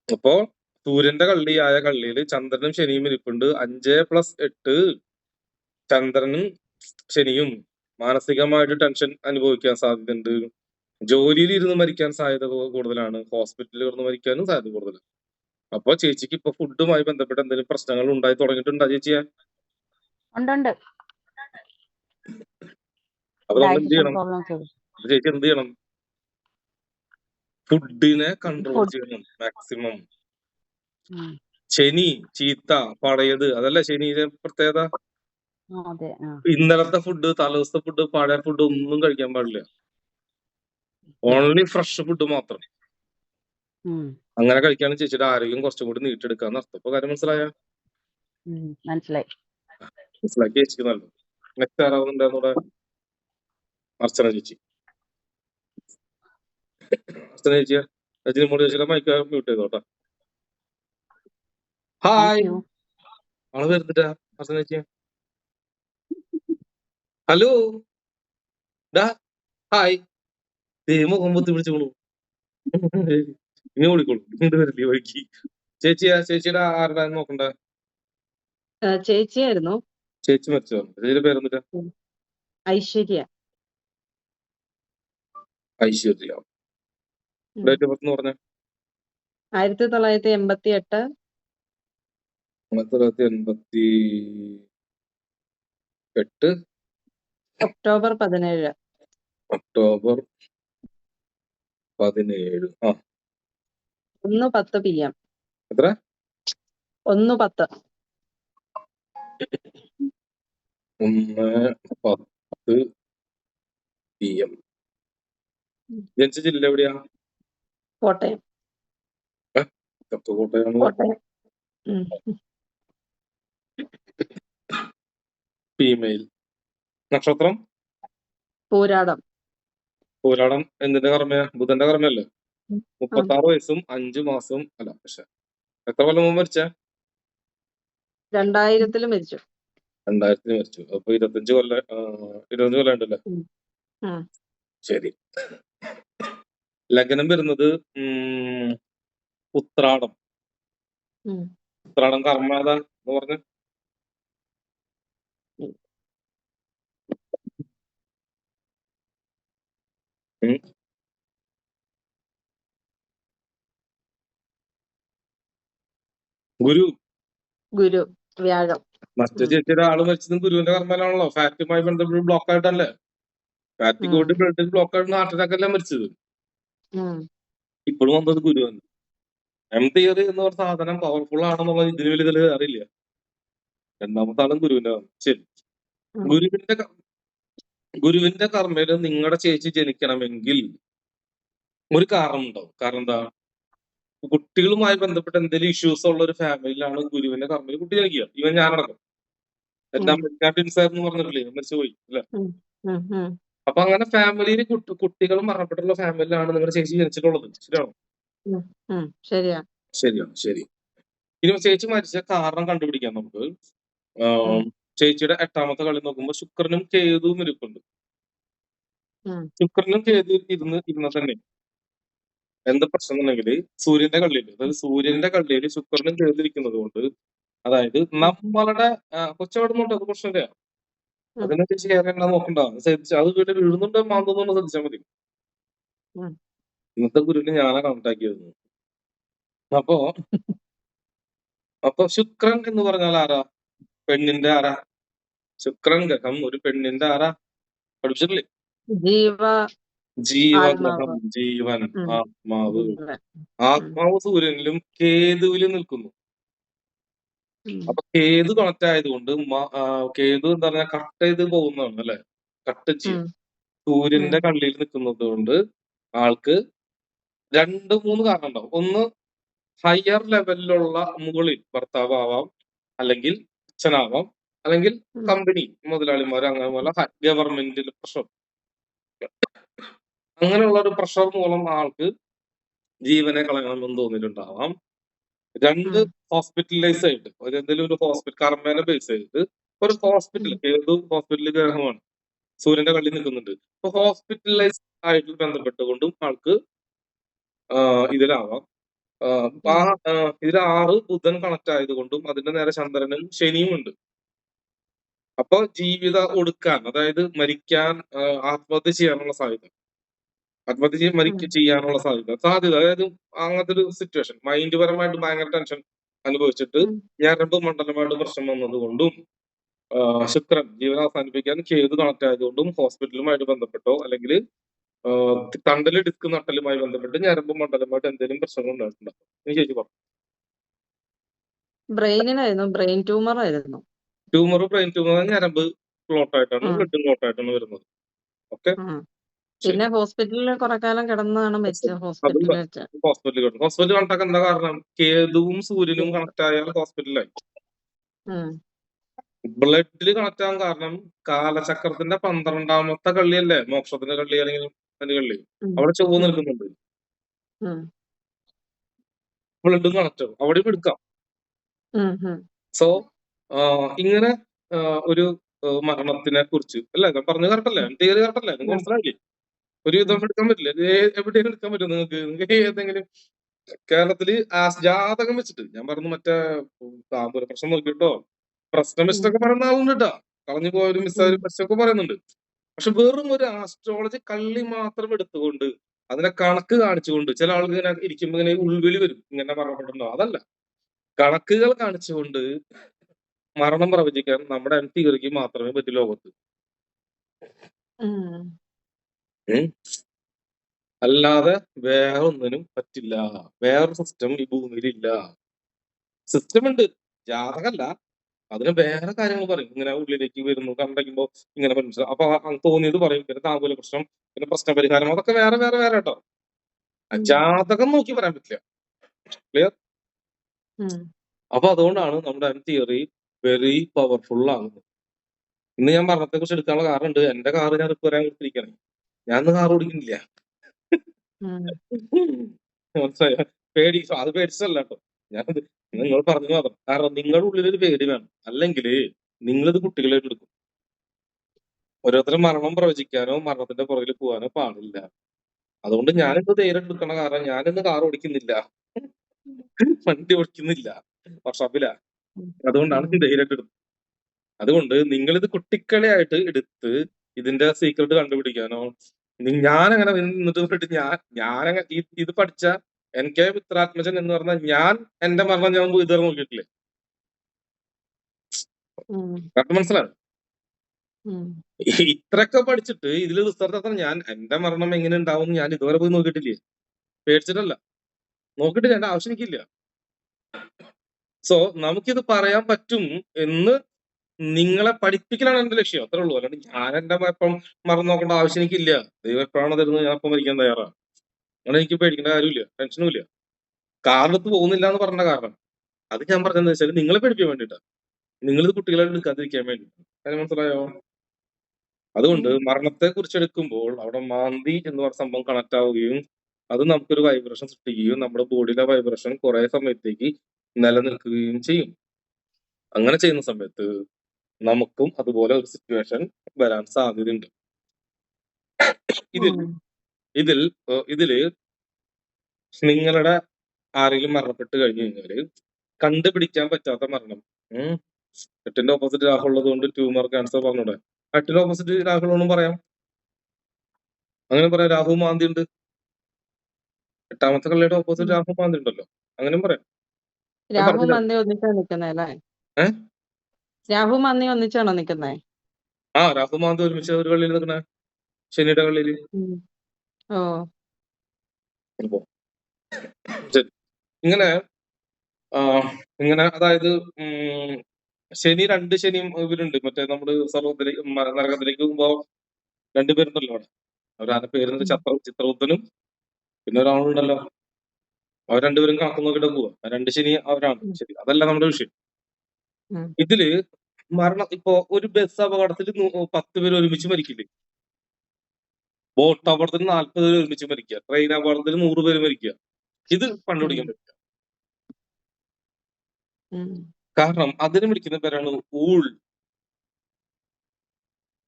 അപ്പോ സൂര്യന്റെ കള്ളിയായ കള്ളിയിൽ ചന്ദ്രനും ശനിയും ഇരിപ്പുണ്ട്. 5 + 8 ചന്ദ്രനും ശനിയും മാനസികമായിട്ട് ടെൻഷൻ അനുഭവിക്കാൻ സാധ്യതയുണ്ട്. ജോലിയിൽ ഇരുന്ന് മരിക്കാൻ സാധ്യത കൂടുതലാണ്. ഹോസ്പിറ്റലിൽ ഇരുന്ന് മരിക്കാനും സാധ്യത കൂടുതലാണ്. അപ്പൊ ചേച്ചിക്ക് ഇപ്പൊ ഫുഡുമായി ബന്ധപ്പെട്ട് എന്തെങ്കിലും പ്രശ്നങ്ങൾ ഉണ്ടായി തുടങ്ങിയിട്ടുണ്ടോ ചേച്ചിയെ? ഉണ്ട്. അപ്പൊ നമ്മൾ എന്ത് ചെയ്യണം? ചേച്ചി എന്ത് ചെയ്യണം? ഫുഡിനെ കൺട്രോൾ ചെയ്യണം മാക്സിമം. ശനി ചീത്ത പഴയത് അതല്ല ശനിയുടെ പ്രത്യേകത. ഇന്നലത്തെ ഫുഡ്, തലേദിവസത്തെ ഫുഡ്, പഴയ ഫുഡ് ഒന്നും കഴിക്കാൻ പാടില്ല. ഓൺലി ഫ്രഷ് ഫുഡ് മാത്രം. അങ്ങനെ കഴിക്കാണ് ചേച്ചിയുടെ ആരോഗ്യം കുറച്ചും കൂടി നീട്ടിയെടുക്കാന്ന് അർത്ഥം. ഇപ്പൊ കാര്യം മനസ്സിലായോ? മനസ്സിലായി. ചേച്ചിക്ക് നല്ലത്. നെക്സ്റ്റ് ആരാവുന്നുണ്ടായിരുന്നൂടെ? അർച്ചന ചേച്ചി. അർച്ചന ചേച്ചിയാ? രജനി മോളി ചേച്ചിയുടെ മൈക്ക് മ്യൂട്ട് ചെയ്തോട്ടാ. ഹായ്, ആള് വരുന്നിട്ടാ അർച്ചന ചേച്ചിയാ? ഹലോ ഡാ, ഹായ്. മുഖം പൊത്തി പിടിച്ചോളൂ. ഇനി ഓടിക്കോളൂ, ഇങ്ങോട്ട് വരില്ലേ വഴിക്ക്. ചേച്ചിയാ? ചേച്ചിയുടെ ആരുടെ നോക്കണ്ടേ? ചേച്ചിയായിരുന്നു. ചേച്ചി മരിച്ചോ? ചേച്ചിയുടെ പേരെന്നിട്ടാ? ഐശ്വര്യ. ഐശ്വര്യ. ഉം. ഡേറ്റ് ഓഫ് ബർത്ത് എന്ന് പറഞ്ഞ 1988 1988 ഒക്ടോബർ 17. ഒക്ടോബർ 17. 1:10 PM. എത്ര? 1:10. 1:10 PM. ഉം. ജനിച്ച ജില്ല എവിടെയാ? കോട്ടയം. കോട്ടയം. കോട്ടയം. ഉം. ഫീമെയിൽ. നക്ഷത്രം പൂരാടം. പോരാടം എന്തിന്റെ കർമ്മയാ? ബുധന്റെ കർമ്മയല്ലേ? ഉം. 36 വയസ്സും 5 മാസവും അല്ല, പക്ഷെ എത്ര കൊല്ലം മുമ്പ് മരിച്ച? 2000 മരിച്ചു. 2000 മരിച്ചു. അപ്പൊ 25 കൊല്ലം ഉണ്ടല്ലേ? ഉം. ഉം. ശരി. ലഗ്നം വരുന്നത് ഉത്രാടം. ഉം. ഉത്രാടം കർമ്മ ഏതാ എന്ന് പറഞ്ഞ്? ഉം. ഗുരു. ഗുരു. വ്യാഴം. മറ്റു ഉം. ചേച്ചിയുടെ ആള് മരിച്ചതും ഗുരുവിന്റെ കർമ്മയിലാണല്ലോ. ഫാറ്റുമായി ബന്ധപ്പെട്ട് ബ്ലോക്ക് ആയിട്ടല്ലേ? ഫാറ്റ് ഉം. കൂടി ബ്ലഡിൽ ബ്ലോക്ക് ആയിട്ട് ഹാർട്ട് അറ്റാക്ക് അല്ലേ മരിച്ചത്. ഉം. ഇപ്പോഴും വന്നത് ഗുരു തന്നെ. എം തിയറി എന്ന് പറഞ്ഞ സാധനം പവർഫുൾ ആണെന്നുള്ളത് ഇതിന് വലിയ അറിയില്ല. രണ്ടാമത്തെ ആളും ഗുരുവിന്റെ കർമ്മം. ശരി. ഉം. ഗുരുവിന്റെ കർമ്മയില് നിങ്ങളുടെ ചേച്ചി ജനിക്കണമെങ്കിൽ ഒരു കാരണം ഉണ്ടാവും. കാരണം എന്താ? കുട്ടികളുമായി ബന്ധപ്പെട്ട എന്തെങ്കിലും ഇഷ്യൂസ് ഉള്ള ഒരു ഫാമിലിയിലാണ് ഗുരുവിന്റെ കർമ്മയിൽ കുട്ടി ജനിക്കുക. ഇവൻ ഞാനടക്കം. എന്റെ ഉം. അമ്മ ടിൻസായിരുന്നു പറഞ്ഞിട്ടില്ലേ? മരിച്ചുപോയി അല്ലെ? ഉം. ഉം. ഉം. അപ്പൊ അങ്ങനെ ഫാമിലിയിൽ കുട്ടികൾ മരണപ്പെട്ടുള്ള ഫാമിലിയിലാണ് നിങ്ങളുടെ ചേച്ചി ജനിച്ചിട്ടുള്ളത്. ശരിയാണോ? ഉം. ഉം. ശരിയാ. ശരിയാണ്. ശരി. ഇനി ചേച്ചി മരിച്ച കാരണം കണ്ടുപിടിക്കാം നമുക്ക്. ഉം. ചേച്ചിയുടെ 8ാമത്തെ കളി നോക്കുമ്പോൾ ശുക്രനും കേതുവും ഇരിപ്പുണ്ട്. ഉം. ശുക്രനും കേതു ഇരുന്ന തന്നെ എന്താ പ്രശ്നം എന്നുണ്ടെങ്കിൽ സൂര്യന്റെ കള്ളിയിൽ, അതായത് സൂര്യന്റെ കള്ളിയിൽ ശുക്രനും കേതു ഇരിക്കുന്നത് കൊണ്ട്, അതായത് നമ്മളുടെ കൊച്ചവിടുന്നുണ്ട്, അത് പ്രശ്നമില്ല. ഉം. അതിനെ ചേച്ചി കയറി നോക്കണ്ടാവും. ശ്രദ്ധിച്ചാൽ അത് വീട്ടിൽ വീഴുന്നുണ്ടോ മാന്തോന്നുണ്ടോ ശ്രദ്ധിച്ചാൽ മതി. ഉം. ഇന്നത്തെ ഗുരുവിനെ ഞാനാ കണക്ടാക്കിയത്. അപ്പൊ ശുക്രൻ എന്ന് പറഞ്ഞാൽ ആരാ? പെണ്ണിന്റെ ആരാ? ശുക്രൻ ഗ്രഹം ഒരു പെണ്ണിന്റെ ആരാ? പഠിപ്പിച്ചിട്ടില്ലേ? ജീവഗ്രഹം, ആത്മാവ്. ജീവൻ, ഉം. ആത്മാവ്. ജീവൻ. ആത്മാവ് സൂര്യനിലും കേതുവിലും നിൽക്കുന്നു. ഉം. അപ്പൊ കേതു കണക്ട് ആയതുകൊണ്ട് കേതു എന്താ പറഞ്ഞാൽ കട്ട് ചെയ്ത് പോകുന്നതാണ് അല്ലെ? കട്ട് ചെയ്യാം. ഉം. സൂര്യന്റെ കള്ളിയിൽ നിൽക്കുന്നത് കൊണ്ട് ആൾക്ക് 2-3 കാരണം ഉണ്ടാവും. ഒന്ന്, ഹയർ ലെവലിലുള്ള മുകളിൽ ഭർത്താവ് ആവാം, അല്ലെങ്കിൽ അച്ഛനാവാം, അല്ലെങ്കിൽ ഉം. കമ്പനി മുതലാളിമാർ, അങ്ങനെ പോലെ ഗവൺമെന്റിൽ പ്രഷർ, അങ്ങനെയുള്ള ഒരു പ്രഷർ മൂലം ആൾക്ക് ജീവനെ കളയണമെന്ന് തോന്നിയിട്ടുണ്ടാവാം. 2, ഉം. ഹോസ്പിറ്റലൈസ് ആയിട്ട് എന്തെങ്കിലും ഒരു ഹോസ്പിറ്റൽ കർമ്മേനെ ബേസ് ചെയ്ത് ഒരു ഹോസ്പിറ്റൽ, ഏത് ഹോസ്പിറ്റൽ ഗ്രഹമാണ് സൂര്യന്റെ കള്ളി നിൽക്കുന്നുണ്ട്. അപ്പൊ ഹോസ്പിറ്റലൈസ് ആയിട്ട് ബന്ധപ്പെട്ടുകൊണ്ടും ആൾക്ക് ഇതിലാവാം. ഇതിൽ 6 ബുധൻ കണക്ട് ആയതുകൊണ്ടും അതിന്റെ നേരെ ചന്ദ്രനും ശനിയും ഉണ്ട്. അപ്പൊ ജീവിത ഒടുക്കാൻ, അതായത് മരിക്കാൻ, ആത്മഹത്യ ചെയ്യാനുള്ള സാധ്യത, ചെയ്യാനുള്ള സാധ്യത, അതായത് അങ്ങനത്തെ ഒരു സിറ്റുവേഷൻ, മൈൻഡ് പരമായിട്ട് ഭയങ്കര ടെൻഷൻ അനുഭവിച്ചിട്ട് ഞരമ്പ് മണ്ഡലമായിട്ട് പ്രശ്നം വന്നത് കൊണ്ടും, ശുക്രൻ ജീവൻ അവസാനിപ്പിക്കാൻ കേതു കണക്ട് ആയതുകൊണ്ടും ഹോസ്പിറ്റലുമായിട്ട് ബന്ധപ്പെട്ടോ അല്ലെങ്കിൽ തണ്ടല് ഡിസ്ക് നട്ടലുമായി ബന്ധപ്പെട്ട് ഞരമ്പ് മണ്ഡലമായിട്ട് എന്തെങ്കിലും പ്രശ്നങ്ങൾ ഉണ്ടായിട്ടുണ്ടാവും. ചേച്ചി പറഞ്ഞു. ബ്രെയിനിനായിരുന്നു, ബ്രെയിൻ ട്യൂമർ ആയിരുന്നു. ബ്രെയിൻ ട്യൂമർ ഞരമ്പ് ക്ലോട്ട് ആയിട്ടാണ്, ബ്ലഡ് ക്ലോട്ട് ആയിട്ടാണ് വരുന്നത്. ഓക്കെ. പിന്നെ ഹോസ്പിറ്റലിൽ കുറെ കാലം കിടന്നാണ് മരിച്ചത്. ഹോസ്പിറ്റലിൽ വെച്ച്. ഹോസ്പിറ്റൽ കണക്ട് എന്താ കാരണം? കേതുവും സൂര്യനും കണക്ട് ആയാൽ ഹോസ്പിറ്റലായി. ബ്ലഡിൽ കണക്ട് ആകാൻ കാരണം കാലചക്രത്തിന്റെ 12ാമത്തെ കള്ളിയല്ലേ മോക്ഷത്തിന്റെ കള്ളി, അല്ലെങ്കിൽ അതിന്റെ കള്ളി അവിടെ ചൊവ്വ നിൽക്കുന്നുണ്ട്. ബ്ലഡും കണക്ട് ആവും, അവിടെയും എടുക്കാം. സോ ഇങ്ങനെ ഒരു മരണത്തിനെ കുറിച്ച് അല്ലേ ഞാൻ പറഞ്ഞു? കറക്റ്റല്ലേ? തിയറി കറക്റ്റല്ലേ? നിങ്ങൾക്ക് മനസ്സിലായില്ലേ? ഒരു വിധം എടുക്കാൻ പറ്റില്ല, എവിടെയും എടുക്കാൻ പറ്റും നിങ്ങൾക്ക് ഏതെങ്കിലും കേരളത്തില് ജാതകം വെച്ചിട്ട് ഞാൻ പറഞ്ഞു. മറ്റേ താമ്പൂര പ്രശ്നം നോക്കിട്ടോ, പ്രശ്നമിസ്റ്റൊക്കെ പറയുന്ന ആളുണ്ട് കേട്ടാ, കളഞ്ഞു പോയൊരു മിസ്സായൊരു പ്രശ്നമൊക്കെ പറയുന്നുണ്ട്. പക്ഷെ വെറും ഒരു ആസ്ട്രോളജി കള്ളി മാത്രം എടുത്തുകൊണ്ട് അതിനെ കണക്ക് കാണിച്ചുകൊണ്ട് ചില ആളുകൾ ഇങ്ങനെ ഇരിക്കുമ്പോ ഇങ്ങനെ ഉൾവിളി വരും, ഇങ്ങനെ മരണപ്പെട്ടുണ്ടോ. അതല്ല, കണക്കുകൾ കാണിച്ചുകൊണ്ട് മരണം പ്രവചിക്കാൻ നമ്മുടെ തിയറിക്ക് മാത്രമേ പറ്റൂ ലോകത്ത്. ഉം. ഉം. അല്ലാതെ വേറെ ഒന്നിനും പറ്റില്ല. വേറൊരു സിസ്റ്റം ഈ ഭൂമിയിൽ ഇല്ല. സിസ്റ്റം ഉണ്ട്, ജാതകല്ല. അതിന് വേറെ കാര്യങ്ങൾ പറയും. ഇങ്ങനെ ഉള്ളിലേക്ക് വരുന്നു, കണ്ടയ്ക്കുമ്പോ ഇങ്ങനെ മനസ്സിലാവും. അപ്പൊ തോന്നിയത് പറയും. പിന്നെ താമ്പൂല പ്രശ്നം, പിന്നെ പ്രശ്നപരിഹാരം, അതൊക്കെ വേറെ വേറെ വേറെ കേട്ടോ. ജാതകം നോക്കി പറയാൻ പറ്റില്ല. ക്ലിയർ? ഉം. അപ്പൊ അതുകൊണ്ടാണ് നമ്മുടെ തിയറി വെരി പവർഫുൾ ആകുന്നത്. ഇന്ന് ഞാൻ മരണത്തെ കുറിച്ച് എടുക്കാനുള്ള കാരണം ഉണ്ട്. എന്റെ കാറ് ഞാൻ റിപ്പയർ ചെയ്യാൻ കൊടുത്തിരിക്കണേ. ഞാൻ ഇന്ന് കാർ ഓടിക്കുന്നില്ല. ഉം. മനസ്സിലായോ? അത് പേടിച്ചല്ല കേട്ടോ. ഞാനത് നിങ്ങൾ പറഞ്ഞു മാത്രം. കാരണം നിങ്ങളുടെ ഉള്ളിലൊരു പേടി വേണം. അല്ലെങ്കിൽ നിങ്ങളിത് കുട്ടികളായിട്ട് എടുക്കും. ഓരോരുത്തരും മരണം പ്രവചിക്കാനോ മരണത്തിന്റെ പുറകിൽ പോകാനോ പാടില്ല. അതുകൊണ്ട് ഞാനിത് ധൈര്യം എടുക്കണ കാരണം ഞാനിന്ന് കാർ ഓടിക്കുന്നില്ല, വണ്ടി ഓടിക്കുന്നില്ല, വർഷാപ്പില്ല. അതുകൊണ്ടാണ് ധൈര്യമായിട്ട് എടുത്തത്. അതുകൊണ്ട് നിങ്ങളിത് കുട്ടിക്കളിയായിട്ട് എടുത്ത് ഇതിന്റെ സീക്രട്ട് കണ്ടുപിടിക്കാനോ ഞാനങ്ങനെ നിന്നിട്ട് ഞാനങ്ങനെ ഇത് പഠിച്ച എനിക്ക് മിത്രാത്മജൻ എന്ന് പറഞ്ഞാൽ ഞാൻ എന്റെ മരണം ഞാൻ ഇതുവരെ നോക്കിയിട്ടില്ലേ. കാരണം മനസ്സിലാവും. ഇത്രയൊക്കെ പഠിച്ചിട്ട് ഇതിൽ റിസർച്ച് അത്ര ഞാൻ എന്റെ മരണം എങ്ങനെ ഉണ്ടാവും ഞാൻ ഇതുവരെ പോയി നോക്കിയിട്ടില്ലേ. പേടിച്ചിട്ടല്ല, നോക്കിയിട്ടില്ല, എന്റെ ആവശ്യം എനിക്കില്ല. സോ നമുക്കിത് പറയാൻ പറ്റും എന്ന് നിങ്ങളെ പഠിപ്പിക്കലാണ് എന്റെ ലക്ഷ്യം. അത്രേ ഉള്ളൂ. അല്ലാണ്ട് ഞാൻ എന്റെ ഇപ്പം മറന്നു നോക്കേണ്ട ആവശ്യം എനിക്കില്ല. ദൈവം എപ്പോഴാണ് തരുന്നത് ഞാൻ അപ്പം മരിക്കാൻ തയ്യാറാണ്. അങ്ങനെ എനിക്ക് പേടിക്കേണ്ട കാര്യമില്ല, ടെൻഷനും ഇല്ല. കാറിലെടുത്ത് പോകുന്നില്ല എന്ന് പറഞ്ഞ കാരണം അത് ഞാൻ പറഞ്ഞതെന്ന് വെച്ചാൽ നിങ്ങളെ പേടിപ്പിക്കാൻ വേണ്ടിയിട്ടാണ്. നിങ്ങളിത് കുട്ടികളെ എടുക്കാതിരിക്കാൻ വേണ്ടിയിട്ട്. കാര്യം മനസ്സിലായോ? അതുകൊണ്ട് മരണത്തെ കുറിച്ച് എടുക്കുമ്പോൾ അവിടെ മാന്തി എന്ന് പറഞ്ഞ സംഭവം കണക്ട് ആവുകയും അത് നമുക്കൊരു വൈബ്രേഷൻ സൃഷ്ടിക്കുകയും നമ്മുടെ ബോഡിയിലെ വൈബ്രേഷൻ കുറെ സമയത്തേക്ക് നിലനിൽക്കുകയും ചെയ്യും. അങ്ങനെ ചെയ്യുന്ന സമയത്ത് നമുക്കും അതുപോലെ ഒരു സിറ്റുവേഷൻ വരാൻ സാധ്യതയുണ്ട്. ഇതില് നിങ്ങളുടെ ആരെങ്കിലും മരണപ്പെട്ട് കഴിഞ്ഞു കഴിഞ്ഞാല് കണ്ടുപിടിക്കാൻ പറ്റാത്ത മരണം, 8ന്റെ ഓപ്പോസിറ്റ് രാഹു ഉള്ളത് കൊണ്ട് ട്യൂമർ ക്യാൻസർ പറഞ്ഞൂടെ? 8ന്റെ ഓപ്പോസിറ്റ് രാഹു ഒന്നും പറയാം, അങ്ങനെ പറയാം. രാഹു മാന്തി ഉണ്ട്. 8ാമത്തെ കള്ളിയുടെ ഓപ്പോസിറ്റ് രാഹു മാന്തി ഉണ്ടല്ലോ, അങ്ങനെയും പറയാം. രാഹു മന്ദി ഒന്നിച്ചാണ് നിക്കുന്നേ അല്ലേ? രാഹു മന്ദി ഒന്നിച്ചാണോ നിക്കുന്നേ? ആ, രാഹു മാന്തി ഒരുമിച്ച് ഒരു കള്ളിയിൽ നിൽക്കണേ, ശനിയുടെ കള്ളിയില്. ഓ, ശരി. ഇങ്ങനെ അതായത് ശനി 2 ശനിയും ഇവരുണ്ട്. മറ്റേ നമ്മള് സർവത്തിലേക്ക് നരകത്തിലേക്ക് പോകുമ്പോ 2 പേരുണ്ടല്ലോ അവിടെ. അവരാരുടെ പേര് ചിത്രബുദ്ധനും പിന്നെ ഒരാളുണ്ടല്ലോ. അവർ 2 പേരും കണക്ക് നോക്കിയിട്ട് പോവാ. 2 ശനി അവരാണ്. ശരി, അതല്ല നമ്മുടെ വിഷയം. ഇതില് മരണം ഇപ്പോ ഒരു ബസ് അപകടത്തിൽ 10 പേര് ഒരുമിച്ച് മരിക്കില്ലേ? ബോട്ട് അപകടത്തിൽ 40 പേര് ഒരുമിച്ച് മരിക്കുക, ട്രെയിൻ അപകടത്തിൽ 100 പേര് മരിക്കുക. ഇത് കണ്ടുപിടിക്കാൻ പറ്റില്ല. കാരണം അതിന് വിളിക്കുന്ന പേരാണ് ഊൾ.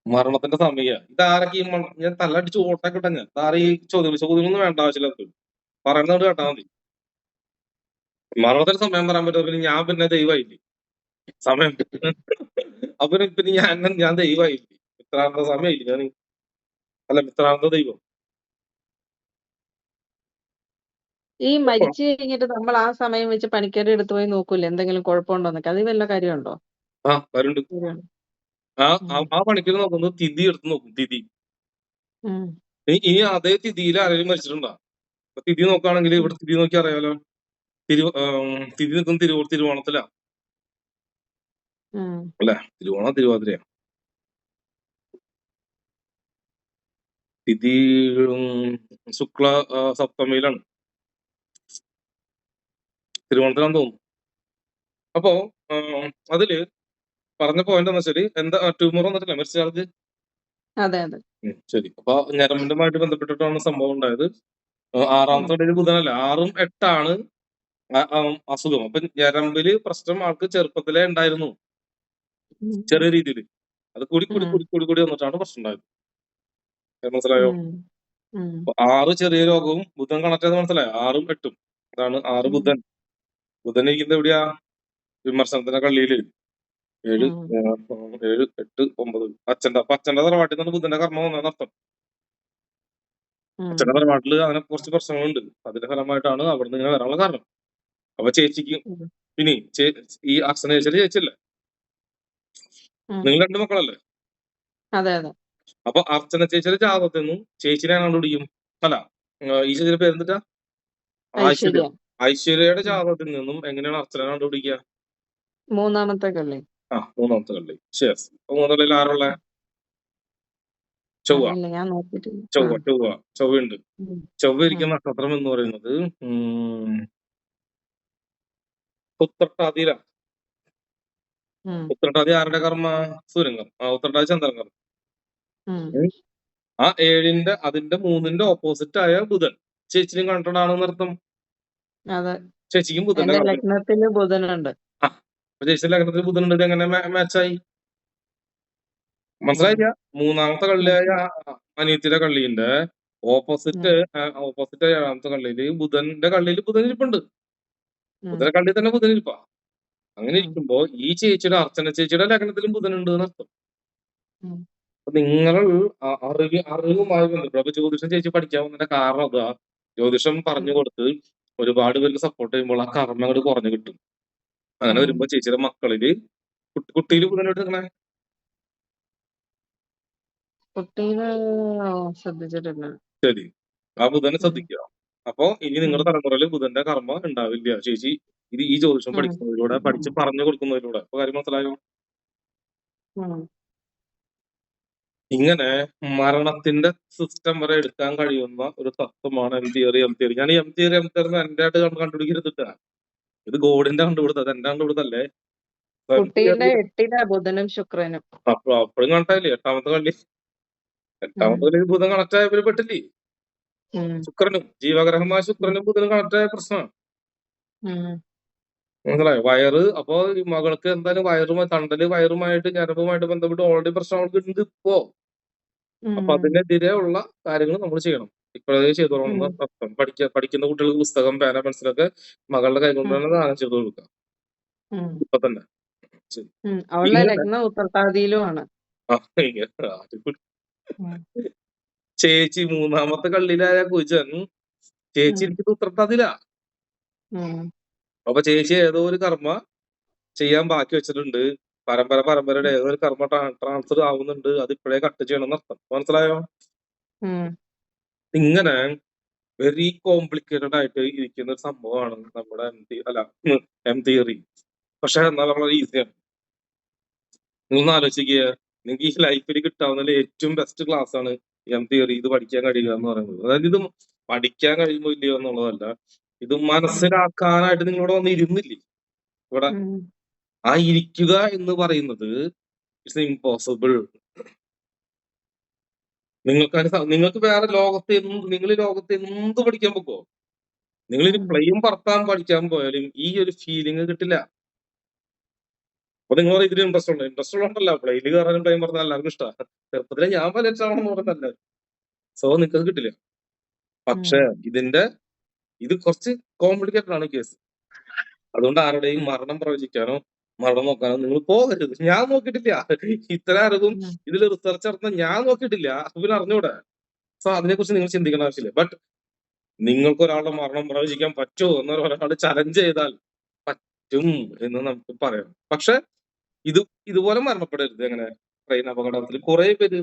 മരണത്തിന്റെ സമയ ഇതാരൊക്കെ ഞാൻ തല്ലടിച്ച് ഓട്ടൊക്കെ ഇട്ട ഞാൻ ഇതാരെ ഈ ചോദ്യമൊന്നും വേണ്ട ആവശ്യമില്ലാത്ത പറയുന്നത് കേട്ടാ മതി. മരണത്തിന്റെ സമയം പറയാൻ പറ്റും. പിന്നെ ഞാൻ പിന്നെ ദൈവമായില്ലേ സമയം അപ്പൊ പിന്നെ ഞാൻ ദൈവമായില്ലേ? മിത്രാനന്ദ സമയമായില്ലേ ഞാൻ? അല്ല, മിത്രാനന്ദ ദൈവം. ഈ മരിച്ചു കഴിഞ്ഞിട്ട് നമ്മൾ ആ സമയം വെച്ച് പണിക്കാരുടെ അടുത്ത് പോയി നോക്കൂല്ലേ എന്തെങ്കിലും കുഴപ്പമുണ്ടോന്നൊക്കെ? അത് വല്ല കാര്യമുണ്ടോ? ആ, കാര്യമുണ്ട്. ആ പണിക്കർ നോക്കുന്നത് തിഥി എടുത്ത് നോക്കും. തിഥി ഈ അതേ തിഥിയിൽ ആരെങ്കിലും മരിച്ചിട്ടുണ്ടോ? തിഥി നോക്കുകയാണെങ്കിൽ ഇവിടെ തിഥി നോക്കി അറിയാലോ. തിഥി നിൽക്കുന്ന തിരുവോണത്തിലാ അല്ലെ? തിരുവോണ തിരുവാതിരയാ തിഥി. ശുക്ല സപ്തമിയിലാണ്, തിരുവോണത്തിലാന്ന് തോന്നുന്നു. അപ്പോ അതില് പറഞ്ഞ പോയിന്റ് എന്ന് വെച്ചാല് എന്താ ട്യൂമർ വന്നിട്ടില്ല മരിച്ച ആൾക്ക്. ശരി. അപ്പൊ ഞരമ്പിന്റുമായിട്ട് ബന്ധപ്പെട്ടിട്ടാണ് സംഭവം ഉണ്ടായത്. 6ാമത്തെ ഇടയിൽ ബുധനല്ല, 6ഉം 8ആണ് അസുഖം. അപ്പൊ ഞരമ്പില് പ്രശ്നം ആൾക്ക് ചെറുപ്പത്തിലേ ഉണ്ടായിരുന്നു, ചെറിയ രീതിയിൽ. അത് കൂടി വന്നിട്ടാണ് പ്രശ്നം ഉണ്ടായത്. മനസ്സിലായോ? 6 ചെറിയ രോഗവും ബുധൻ കണക്ട് ചെയ്ത് മനസ്സിലായോ? 6ഉം 8ഉം അതാണ് 6 ബുധൻ. ബുധൻ ഇരിക്കുന്നത് എവിടെയാ? വിമർശനത്തിന്റെ കള്ളിയില്. 7, 8, 9 അച്ഛന്റെ തറവാട്ടിൽ നിന്നാണ് ബുധന്റെ കർമ്മം വന്നതെന്ന് അർത്ഥം. ഉം. അച്ഛന്റെ തറവാട്ടില് അങ്ങനെ കുറച്ച് പ്രശ്നങ്ങളുണ്ട്. അതിന്റെ ഫലമായിട്ടാണ് അവിടെ നിന്ന് ഇങ്ങനെ വരാനുള്ള കാരണം. അപ്പൊ ചേച്ചിക്ക് ഉം. പിന്നെ ഈ അർച്ചന ചേച്ചിയുടെ ചേച്ചിയല്ലേ, ഉം. നിങ്ങൾ 2 മക്കളല്ലേ? അതെ അതെ. അപ്പൊ അർച്ചന ചേച്ചിയുടെ ജാതകത്തിൽ നിന്നും ചേച്ചിനെ കണ്ടുപിടിക്കും. അല്ല, ഈ ചേച്ചിയുടെ പേരെന്തിട്ടാ? ഐശ്വര്യ. ഐശ്വര്യ. ഐശ്വര്യയുടെ ഉം. ജാതകത്തിൽ നിന്നും എങ്ങനെയാണ് അർച്ചന കണ്ടുപിടിക്കുക? 3-ാമത്തെ കള്ളി. 3-ാമത്തെ കള്ളി. ശരി. 3 കള്ളിയിൽ ആരുള്ള? ചൊവ്വ. അറിയില്ല, ഞാൻ നോക്കിയിട്ടില്ല. ആ. ചൊവ്വയുണ്ട്. ഉം. ചൊവ്വ ഉം. ഇരിക്കുന്ന നക്ഷത്രം എന്ന് പറയുന്നത് ഉത്രട്ടാതിയില. ഉം. ഉത്രട്ടാതി ആരുടെ കർമ്മ? സൂര്യൻ. ഉത്രട്ടാതി ചന്ദ്രൻ കർമ്മ. ഉം. ഉം. ആ 7ന്റെ അതിന്റെ 3ന്റെ ഓപ്പോസിറ്റ് ആയ ബുധൻ ചേച്ചിനും കണക്റ്റഡ് ആണെന്ന് അർത്ഥം. അതെ. ചേച്ചിക്കും ബുധന്റെ എന്റെ കർമ്മം. ലഗ്നത്തില് ബുധനുണ്ട്. അപ്പൊ ചേച്ചിയുടെ ലഗ്നത്തിൽ ബുധൻ ഉണ്ട്. ഇത് എങ്ങനെ മാച്ചായി? ഉം. മനസ്സിലായില്ല? 3-ാമത്തെ ഉം. കള്ളിയായ അനിയത്തിയുടെ കള്ളിന്റെ ഓപ്പോസിറ്റ് ഉം. ഓപ്പോസിറ്റ് 7-ാമത്തെ കള്ളിയില് ബുധന്റെ കള്ളിയിൽ ബുധൻ ഇരിപ്പുണ്ട്. ഉം. ബുധന്റെ കള്ളിയിൽ തന്നെ ബുധൻ ഇരിപ്പാ. അങ്ങനെ ഉം. ഇരിക്കുമ്പോ ഈ ചേച്ചിയുടെ അർച്ചന ചേച്ചിയുടെ ലഗ്നത്തിലും ബുധൻ ഉണ്ട് എന്നർത്ഥം. ഉം. അപ്പൊ നിങ്ങൾ അറിവുമായി ബന്ധപ്പെട്ട അപ്പൊ ജ്യോതിഷം ചേച്ചി പഠിക്കാൻ വന്നതിന്റെ കാരണം അതാ. ജ്യോതിഷം പറഞ്ഞു കൊടുത്ത് ഒരുപാട് പേർക്ക് സപ്പോർട്ട് ചെയ്യുമ്പോൾ ആ കർമ്മ അങ്ങോട്ട് കുറഞ്ഞു കിട്ടും. അങ്ങനെ ഉം. വരുമ്പോ ചേച്ചിയുടെ മക്കളില് കുട്ടിയിൽ ഉം. ബുധനായിട്ട് നിൽക്കണേ. കുട്ടീനെ ശ്രദ്ധിച്ചിട്ടില്ല. ശരി, ആ ബുധനെ ഉം. ശ്രദ്ധിക്കുക. അപ്പൊ ഇനി ഉം. നിങ്ങളുടെ തലമുറയിൽ ബുധന്റെ കർമ്മ ഉണ്ടാവില്ല. ചേച്ചി ഇത് ഈ ജ്യോതിഷം ഉം. പഠിക്കുന്നതിലൂടെ പഠിച്ച് പറഞ്ഞു കൊടുക്കുന്നതിലൂടെ അപ്പൊ കാര്യം മനസ്സിലായോ? ഉം. ഇങ്ങനെ മരണത്തിന്റെ സിസ്റ്റം വരെ എടുക്കാൻ കഴിയുന്ന ഒരു തത്വമാണ് എം തിയറി. ഞാൻ ഈ എം തിയറി എന്റെ ആയിട്ട് കണ്ടുപിടിക്കരുതിട്ടാ. ഇത് ഗോഡിന്റെ കണ്ടുപിടുത്തത്, എന്റെ കണ്ടുപിടുത്തല്ലേ. കുട്ടീന്റെ 8-ലാ ബുധനും ശുക്രനും. അപ്പൊ അപ്പോഴും കണക്റ്റായില്ലേ? 8-ാമത്തെ കള്ളി. ഉം. 8-ാമത്തെ കള്ളി ബുധൻ കണക്ട് ആയവര് പെട്ടില്ലേ? ഉം. ശുക്രനും ജീവഗ്രഹമായ ശുക്രനും ബുധനും കണക്ട് ആയ പ്രശ്നമാണ്. ഉം. മനസ്സിലായോ? വയറ് അപ്പൊ ഈ മകൾക്ക് എന്തായാലും വയറുമായിട്ട് ഞരമ്പുമായിട്ട് ബന്ധപ്പെട്ട് ഓൾറെഡി പ്രശ്നം അവൾക്ക് ഉണ്ട് ഇപ്പോ. അപ്പൊ ഉം. അതിനെതിരെ ഉള്ള കാര്യങ്ങൾ നമ്മൾ ചെയ്യണം. ഇപ്പോഴേ ചെയ്തോളണം ഉം. അർത്ഥം. പഠിക്കുന്ന കുട്ടികൾക്ക് പുസ്തകം, പേന, പെൻസിലൊക്കെ മകളുടെ കൈ കൊണ്ട് ഉം. തന്നെ ദാനം ചെയ്ത് കൊടുക്കാം ഉം. ഇപ്പൊ തന്നെ. ശരി. ഉം. അവളുടെ ഇങ്ങനെ ലഗ്നം ഉത്രട്ടാതിയിലുമാണ്. അടിപൊളി. ഉം. ചേച്ചി 3-ാമത്തെ കള്ളിയിലായ കുജൻ ചേച്ചി ഉം. ഇരിക്കുന്നത് ഉത്രട്ടാതിയില. ഉം. അപ്പൊ ചേച്ചി ഏതോ ഒരു കർമ്മ ചെയ്യാൻ ബാക്കി വെച്ചിട്ടുണ്ട്. പരമ്പരയുടെ ഏതോ ഒരു കർമ്മ ട്രാൻസ്ഫർ ആവുന്നുണ്ട്. അത് ഇപ്പോഴേ കട്ട് ചെയ്യണം എന്നർത്ഥം. മനസ്സിലായോ? ഉം. ഇങ്ങനെ വെരി കോംപ്ലിക്കേറ്റഡ് ആയിട്ട് ഇരിക്കുന്ന ഒരു സംഭവമാണ് നമ്മുടെ എം തിയറി. പക്ഷെ എന്നാൽ വളരെ ഈസിയാണ്. നിങ്ങൾ ആലോചിക്കുക, നിങ്ങൾക്ക് ഈ ലൈഫിൽ കിട്ടാവുന്ന ഏറ്റവും ബെസ്റ്റ് ക്ലാസ് ആണ് എം തിയറി. ഇത് പഠിക്കാൻ കഴിയുക എന്ന് പറയുന്നത്. അതായത് ഇത് പഠിക്കാൻ കഴിയുമോ ഇല്ലയോ എന്നുള്ളതല്ല, ഇത് മനസ്സിലാക്കാനായിട്ട് നിങ്ങളോട് വന്ന് ഇരുന്നില്ലേ ഇവിടെ. ഉം. ആ ഇരിക്കുക എന്ന് പറയുന്നത് ഇറ്റ്സ് ഇമ്പോസിബിൾ. നിങ്ങൾക്ക് വേറെ നിങ്ങൾ ഈ ലോകത്ത് എന്ത് പഠിക്കാൻ പോക്കോ, നിങ്ങൾ ഇനി ഉം. പ്ലെയിൻ പറത്താൻ പഠിക്കാൻ പോയാലും ഈ ഒരു ഫീലിംഗ് കിട്ടില്ല. അപ്പൊ നിങ്ങൾ ഇതിന് ഇൻട്രസ്റ്റ് ഉള്ളതല്ല. പ്ലെയിനിൽ കയറാനും പ്ലെയിൻ പറഞ്ഞാൽ എല്ലാവർക്കും ഇഷ്ടമാണ്. ചെറുപ്പത്തിലെ ഞാൻ പൈലറ്റ് ആവണമെന്ന് പറയുന്നല്ല. സോ നിങ്ങൾക്ക് കിട്ടില്ല. പക്ഷെ ഇത് കുറച്ച് കോംപ്ലിക്കേറ്റഡ് ആണ് കേസ്. അതുകൊണ്ട് ആരുടെയും മരണം പ്രവചിക്കാനോ മരണം നോക്കാനോ നിങ്ങൾ പോകരുത്. ഞാൻ നോക്കിയിട്ടില്ല. ഇത്ര അറിവും ഉം. ഇതിൽ റിസർച്ച് നടത്തുന്ന ഞാൻ നോക്കിയിട്ടില്ല. അപ്പൊ പിന്നെ അറിഞ്ഞൂടെ. സോ അതിനെക്കുറിച്ച് നിങ്ങൾ ചിന്തിക്കേണ്ട ആവശ്യമില്ല. ബട്ട് നിങ്ങൾക്ക് ഒരാളുടെ മരണം പ്രവചിക്കാൻ പറ്റുമോ എന്ന് ഒരാൾ ചലഞ്ച് ചെയ്താൽ പറ്റും എന്ന് നമുക്ക് പറയാം. പക്ഷെ ഇതുപോലെ മരണപ്പെടരുത്. എങ്ങനെ? ട്രെയിൻ അപകടത്തിൽ കുറെ പേര്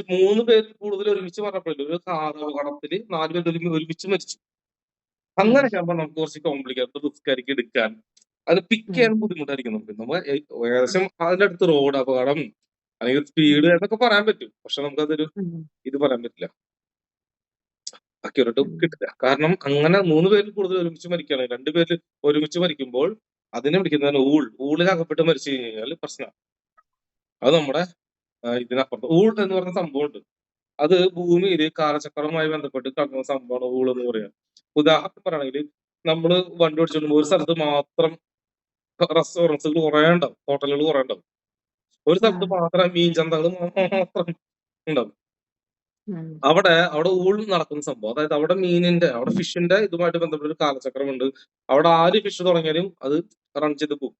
3 പേരിൽ കൂടുതൽ ഒരുമിച്ച് മരണപ്പെടില്ല. ഒരു കാർ അപകടത്തിൽ 4 പേര് ഒരുമിച്ച് മരിച്ചു. അങ്ങനെയൊക്കെ ആകുമ്പോൾ നമുക്ക് കുറച്ച് കോംപ്ലിക്കേറ്റഡ് റിസ്ക് ആയിരിക്കും എടുക്കാൻ. അത് പിക്ക് ചെയ്യാൻ ബുദ്ധിമുട്ടായിരിക്കും നമുക്ക്. നമ്മൾ ഏകദേശം അതിന്റെ അടുത്ത് റോഡ് അപകടം അല്ലെങ്കിൽ സ്പീഡ് എന്നൊക്കെ പറയാൻ പറ്റും. പക്ഷെ നമുക്കതൊരു ഇത് പറയാൻ പറ്റില്ല, അക്യൂറേറ്റ് കിട്ടില്ല. കാരണം അങ്ങനെ 3 പേരിൽ കൂടുതൽ ഒരുമിച്ച് മരിക്കുകയാണ്. 2 പേര് ഒരുമിച്ച് മരിക്കുമ്പോൾ അതിനെ വിളിക്കുന്നതാണ് ഊളിൽ അകപ്പെട്ട് മരിച്ചു കഴിഞ്ഞാൽ പ്രശ്നമാണ്. അത് നമ്മുടെ ഇതിനപ്പുറത്ത് എന്ന് പറയുന്ന സംഭവമുണ്ട്. അത് ഭൂമിയിൽ കാലചക്രവുമായി ബന്ധപ്പെട്ട് കിടക്കുന്ന സംഭവമാണ് ഊൾ എന്ന് പറയുന്നത്. ഉദാഹരണം പറയുകയാണെങ്കിൽ നമ്മള് വണ്ടി ഓടിച്ചുകൊണ്ടുമ്പോൾ ഒരു സ്ഥലത്ത് മാത്രം റെസ്റ്റോറൻറ്റ്സുകൾ കുറെ ഉണ്ടാവും, ഹോട്ടലുകൾ കുറെ ഉണ്ടാവും. ഒരു സ്ഥലത്ത് മാത്രം മീൻ ചന്തകൾ മാത്രം ഉണ്ടാവും. അവിടെ ഊൾ നടക്കുന്ന സംഭവം, അതായത് അവിടെ അവിടെ ഫിഷിന്റെ ഇതുമായിട്ട് ബന്ധപ്പെട്ട ഒരു കാലചക്രമുണ്ട്. അവിടെ ആര് ഫിഷ് തുടങ്ങിയാലും അത് റൺ ചെയ്ത് പോകും.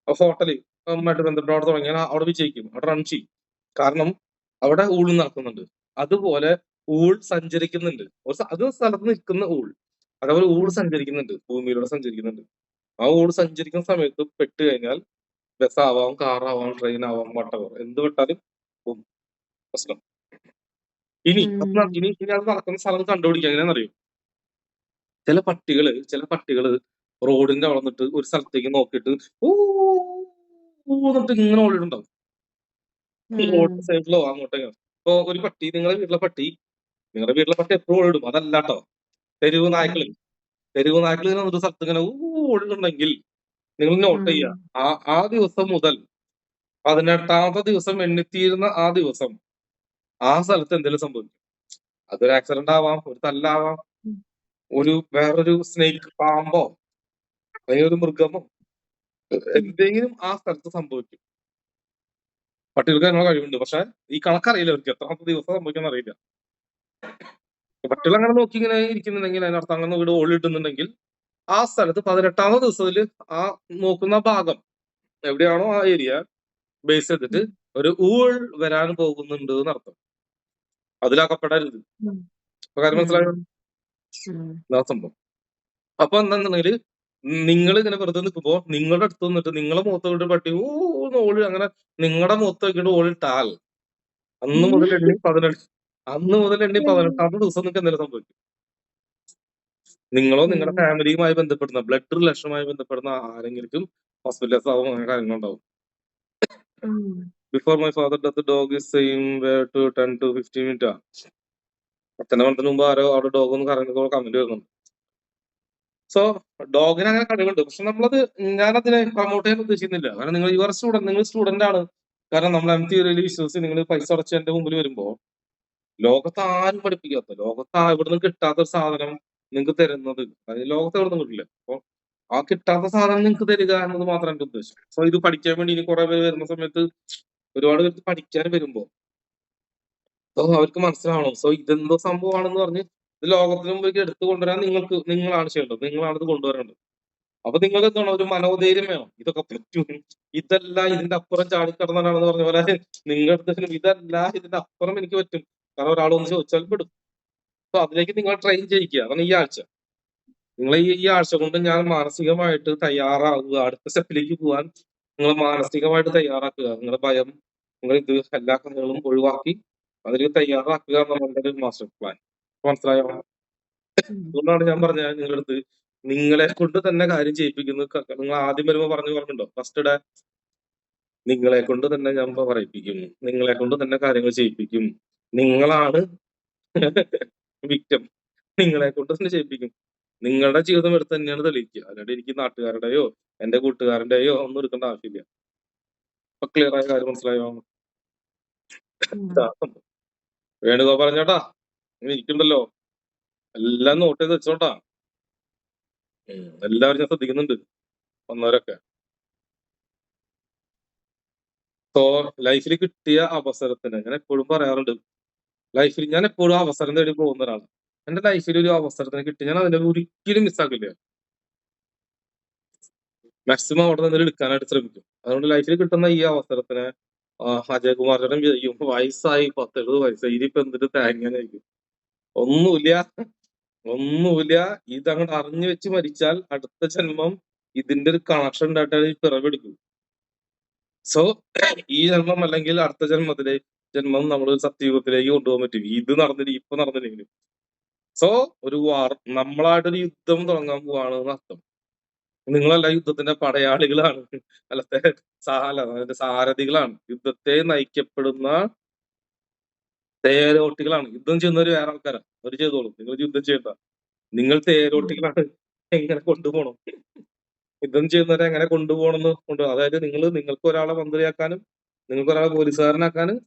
ഹോട്ടലുമായിട്ട് ബന്ധപ്പെട്ട് അവിടെ തുടങ്ങിയാൽ അവിടെ വിജയിക്കും, അവിടെ റൺ ചെയ്യും. കാരണം അവിടെ ഊൾ നടക്കുന്നുണ്ട്. അതുപോലെ ഊൾ സഞ്ചരിക്കുന്നുണ്ട്. അത് സ്ഥലത്ത് നിൽക്കുന്ന ഊൾ. അതേപോലെ ഊൾ ഉം. സഞ്ചരിക്കുന്നുണ്ട്, ഭൂമിയിലൂടെ സഞ്ചരിക്കുന്നുണ്ട്. ആ ഊൾ സഞ്ചരിക്കുന്ന സമയത്ത് പെട്ട് കഴിഞ്ഞാൽ ബസ്സാവാം, കാറാവാം, ട്രെയിൻ ആവാം, വട്ടവർ എന്ത് വിട്ടാലും പോകും. പ്രശ്നം. ഇനി ഉം. ഇനി അത് നടക്കുന്ന സ്ഥലം കണ്ടുപിടിക്കുക എങ്ങനെയാണെന്നറിയോ? ചില പട്ടികള് റോഡിന്റെ അവിടെ നിന്നിട്ട് ഒരു സ്ഥലത്തേക്ക് നോക്കിയിട്ട് ഊ എന്നിട്ട് ഇങ്ങനെ ഓടിയിട്ടുണ്ടാവും. ഉം. റോഡ് സൈഡിലോ അങ്ങോട്ടേക്കോ. ഇപ്പൊ ഒരു പട്ടി, നിങ്ങളുടെ വീട്ടിലെ പട്ടി എപ്പോഴും ഓടിടും. അതല്ലാട്ടോ, തെരുവ് നായ്ക്കള് ഇങ്ങനെ വന്നിട്ട് സ്ഥലത്ത് ഇങ്ങനെ ഓടുന്നുണ്ടെങ്കിൽ നിങ്ങൾ നോട്ട് ചെയ്യുക. ഉം. ആ ദിവസം മുതൽ 18ാമത്തെ ദിവസം എണ്ണിത്തീരുന്ന ആ ദിവസം ആ സ്ഥലത്ത് എന്തെങ്കിലും സംഭവിക്കും. അതൊരു ആക്സിഡന്റ് ആവാം, ഒരു തല്ലാവാം, ഉം. വേറൊരു സ്നേക്ക്, പാമ്പോ അല്ലെങ്കിൽ ഒരു മൃഗമോ ഉം. എന്തെങ്കിലും ആ സ്ഥലത്ത് സംഭവിക്കും. പട്ടികൾക്ക് അതിനുള്ള കഴിവുണ്ട്. പക്ഷെ ഈ കണക്കറിയില്ല അവർക്ക് എത്രാമത്തെ ദിവസം സംഭവിക്കാൻ അറിയില്ല. പട്ടികൾ അങ്ങനെ നോക്കി ഇങ്ങനെ ഇരിക്കുന്നുണ്ടെങ്കിൽ അതിനർത്ഥം അങ്ങനെ വീട് ഓളിട്ടുന്നുണ്ടെങ്കിൽ ആ സ്ഥലത്ത് 18ാമത്തെ ദിവസത്തില് ആ നോക്കുന്ന ഭാഗം എവിടെയാണോ ആ ഏരിയ ബേസ് ചെയ്തിട്ട് ഉം. ഒരു ഊൾ വരാൻ പോകുന്നുണ്ട് എന്നർത്ഥം. അതിലകപ്പെടരുത്. ഉം. ഇപ്പൊ കാര്യം മനസ്സിലായോ? ഉം. ഇതാ സംഭവം. അപ്പൊ എന്താണെന്നുണ്ടെങ്കിൽ നിങ്ങൾ ഇങ്ങനെ വെറുതെ നിൽക്കുമ്പോ നിങ്ങളുടെ അടുത്ത് നിന്നിട്ട് നിങ്ങളെ മുഖത്ത് നോക്കിയിട്ട് പട്ടി ഓള് അങ്ങനെ നിങ്ങളുടെ മുഖത്ത് നോക്കിയിട്ട് ഓളിട്ടാൽ അന്ന് മുതൽ എണ്ണി 18ാമത്തെ ദിവസം നിങ്ങൾക്ക് എന്തെങ്കിലും സംഭവിക്കും. നിങ്ങളോ നിങ്ങളുടെ ഉം. ഫാമിലിയുമായി ബന്ധപ്പെടുന്ന ബ്ലഡ് റിലേഷനുമായി ബന്ധപ്പെടുന്ന ആരെങ്കിലും ഹോസ്പിറ്റലൈസ് ആവും, അങ്ങനെ കാര്യങ്ങളുണ്ടാവും. ഉം. Before my father death dog is same way to 10 to 15 minute. അച്ഛനെ മരണത്തിന് മുമ്പ് ആരോ അവിടെ ഡോഗ് ഒന്ന് കറങ്ങുമ്പോൾ കമന്റ് വരുന്നുണ്ട്. സോ ഡോഗിന് അങ്ങനെ കഴിവുണ്ട്. പക്ഷെ ഞാനതിനെ പ്രൊമോട്ട് ചെയ്യാൻ ഉദ്ദേശിക്കുന്നില്ല. കാരണം നിങ്ങൾ സ്റ്റുഡന്റ് ആണ്. കാരണം നമ്മൾ തിയറിയിൽ വിശ്വസിച്ച് നിങ്ങൾ പൈസ അടച്ച് എന്റെ മുമ്പിൽ വരുമ്പോ ലോകത്ത് ആരും പഠിപ്പിക്കാത്ത, ലോകത്ത് ഇവിടുന്ന് കിട്ടാത്ത ഒരു സാധനം നിങ്ങൾക്ക് തരുന്നത്, അതായത് ലോകത്ത് എവിടെ നിന്ന് കിട്ടില്ല. അപ്പൊ ആ കിട്ടാത്ത സാധനം നിങ്ങൾക്ക് തരിക എന്നത് മാത്രമാണ് എന്റെ ഉദ്ദേശം. സോ ഇത് പഠിക്കാൻ വേണ്ടി ഇനി കുറെ പേര് വരുന്ന സമയത്ത് ഒരുപാട് പേർക്ക് പഠിക്കാൻ വരുമ്പോ അവർക്ക് മനസ്സിലാവണം. സോ ഇതെന്തോ സംഭവമാണെന്ന് പറഞ്ഞ് ഇത് ലോകത്തിന് മുമ്പേക്ക് എടുത്തു കൊണ്ടുവരാൻ നിങ്ങളാണ് ചെയ്യേണ്ടത്. നിങ്ങളാണ് ഇത് കൊണ്ടുവരേണ്ടത്. അപ്പൊ നിങ്ങൾക്ക് എന്താണ് ഒരു മനോധൈര്യം വേണം. ഇതൊക്കെ പറ്റും, ഇതല്ല ഇതിന്റെ അപ്പുറം ചാടിക്കടന്നാണെന്ന് പറഞ്ഞ പോലെ നിങ്ങളുടെ ഇതല്ല ഇതിന്റെ അപ്പുറം എനിക്ക് പറ്റും. കാരണം ഒരാളൊന്ന് ചോദിച്ചാൽ പെടും. അപ്പൊ അതിലേക്ക് നിങ്ങൾ ട്രെയിൻ ചെയ്യിക്കുക. അതാണ് ഈ ആഴ്ച. നിങ്ങൾ ഈ ആഴ്ച കൊണ്ട് ഞാൻ മാനസികമായിട്ട് തയ്യാറാകുക, അടുത്ത സ്റ്റെപ്പിലേക്ക് പോകാൻ നിങ്ങൾ മാനസികമായിട്ട് തയ്യാറാക്കുക. നിങ്ങളുടെ ഭയം, നിങ്ങൾ ഇത് എല്ലാ കാര്യങ്ങളും ഒഴിവാക്കി അതിൽ തയ്യാറാക്കുക എന്നുള്ളത് ഒരു മാസ്റ്റർ പ്ലാൻ. മനസ്സിലായോ? അതുകൊണ്ടാണ് ഞാൻ പറഞ്ഞത് നിങ്ങളുടെ അടുത്ത് നിങ്ങളെ കൊണ്ട് തന്നെ കാര്യം ചെയ്യിപ്പിക്കുന്നു. നിങ്ങൾ ആദ്യം വരുമ്പോ പറഞ്ഞിട്ടുണ്ടോ ഫസ്റ്റ് ഡേ, നിങ്ങളെ കൊണ്ട് തന്നെ ഞാൻ പറയിപ്പിക്കും, നിങ്ങളെ കൊണ്ട് തന്നെ കാര്യങ്ങൾ ചെയ്യിപ്പിക്കും, നിങ്ങളാണ് വിക്റ്റം, നിങ്ങളെ കൊണ്ട് തന്നെ ചെയ്യിപ്പിക്കും. നിങ്ങളുടെ ജീവിതം എടുത്ത് തന്നെയാണ് തെളിയിക്കുക. അല്ലാണ്ട് എനിക്ക് നാട്ടുകാരുടെയോ എന്റെ കൂട്ടുകാരന്റെയോ ഒന്നും എടുക്കേണ്ട ആവശ്യമില്ല. ഇപ്പൊ ക്ലിയർ ആയ കാര്യം മനസ്സിലായോ? വേണുഗോപാൽ ചേട്ടാ ഇരിക്കണ്ടല്ലോ, എല്ലാം നോട്ട് ചെയ്ത് വെച്ചോട്ടാ. എല്ലാവരും ഞാൻ ശ്രദ്ധിക്കുന്നുണ്ട്, വന്നവരൊക്കെ. സോ ലൈഫിൽ കിട്ടിയ അവസരത്തിന് ഞാൻ എപ്പോഴും പറയാറുണ്ട്, ലൈഫിൽ ഞാൻ എപ്പോഴും അവസരം തേടി പോകുന്ന ഒരാളാണ്. എന്റെ ലൈഫിൽ ഒരു അവസരത്തിന് കിട്ടി, ഞാൻ അതിനെ ഒരിക്കലും മിസ്സാക്കില്ല. മാക്സിമം അവിടെ നിന്ന് എടുക്കാനായിട്ട് ശ്രമിക്കും. അതുകൊണ്ട് ലൈഫിൽ കിട്ടുന്ന ഈ അവസരത്തിന് അജയകുമാർ ചേട്ടൻ വിചാരിക്കും വയസ്സായി 10-70 വയസ്സായി ഇതിപ്പോ എന്തിട്ട് തേങ്ങാനായിരിക്കും. ഒന്നുമില്ല. ഇതങ്ങോട്ട് അറിഞ്ഞു വെച്ച് മരിച്ചാൽ അടുത്ത ജന്മം ഇതിന്റെ ഒരു കണക്ഷൻ ഉണ്ടായിട്ടാണ് ഈ പിറവെടുക്കും. സോ ഈ ജന്മം അല്ലെങ്കിൽ അടുത്ത ജന്മം നമ്മൾ സത്യയുഗത്തിലേക്ക് കൊണ്ടുപോകാൻ പറ്റും. ഇത് ഇപ്പൊ നടന്നില്ലെങ്കിലും. സോ ഒരു നമ്മളായിട്ടൊരു യുദ്ധം തുടങ്ങാൻ പോവാണ് എന്നർത്ഥം. നിങ്ങളല്ല യുദ്ധത്തിന്റെ പടയാളികളാണ്, അതിന്റെ സാരഥികളാണ്, യുദ്ധത്തെ നയിക്കപ്പെടുന്ന തേരോട്ടികളാണ്. യുദ്ധം ചെയ്യുന്നവര് വേറെ ആൾക്കാരാണ്, അവർ ചെയ്തോളും. നിങ്ങൾ യുദ്ധം ചെയ്യണ്ട. നിങ്ങൾ തേരോട്ടികളാണ്. എങ്ങനെ കൊണ്ടുപോകണം, യുദ്ധം ചെയ്യുന്നവരെ എങ്ങനെ കൊണ്ടുപോകണം അതായത് നിങ്ങൾക്ക് ഒരാളെ മന്ത്രിയാക്കാനും, നിങ്ങൾക്ക് ഒരാളെ പോലീസുകാരനാക്കാനും,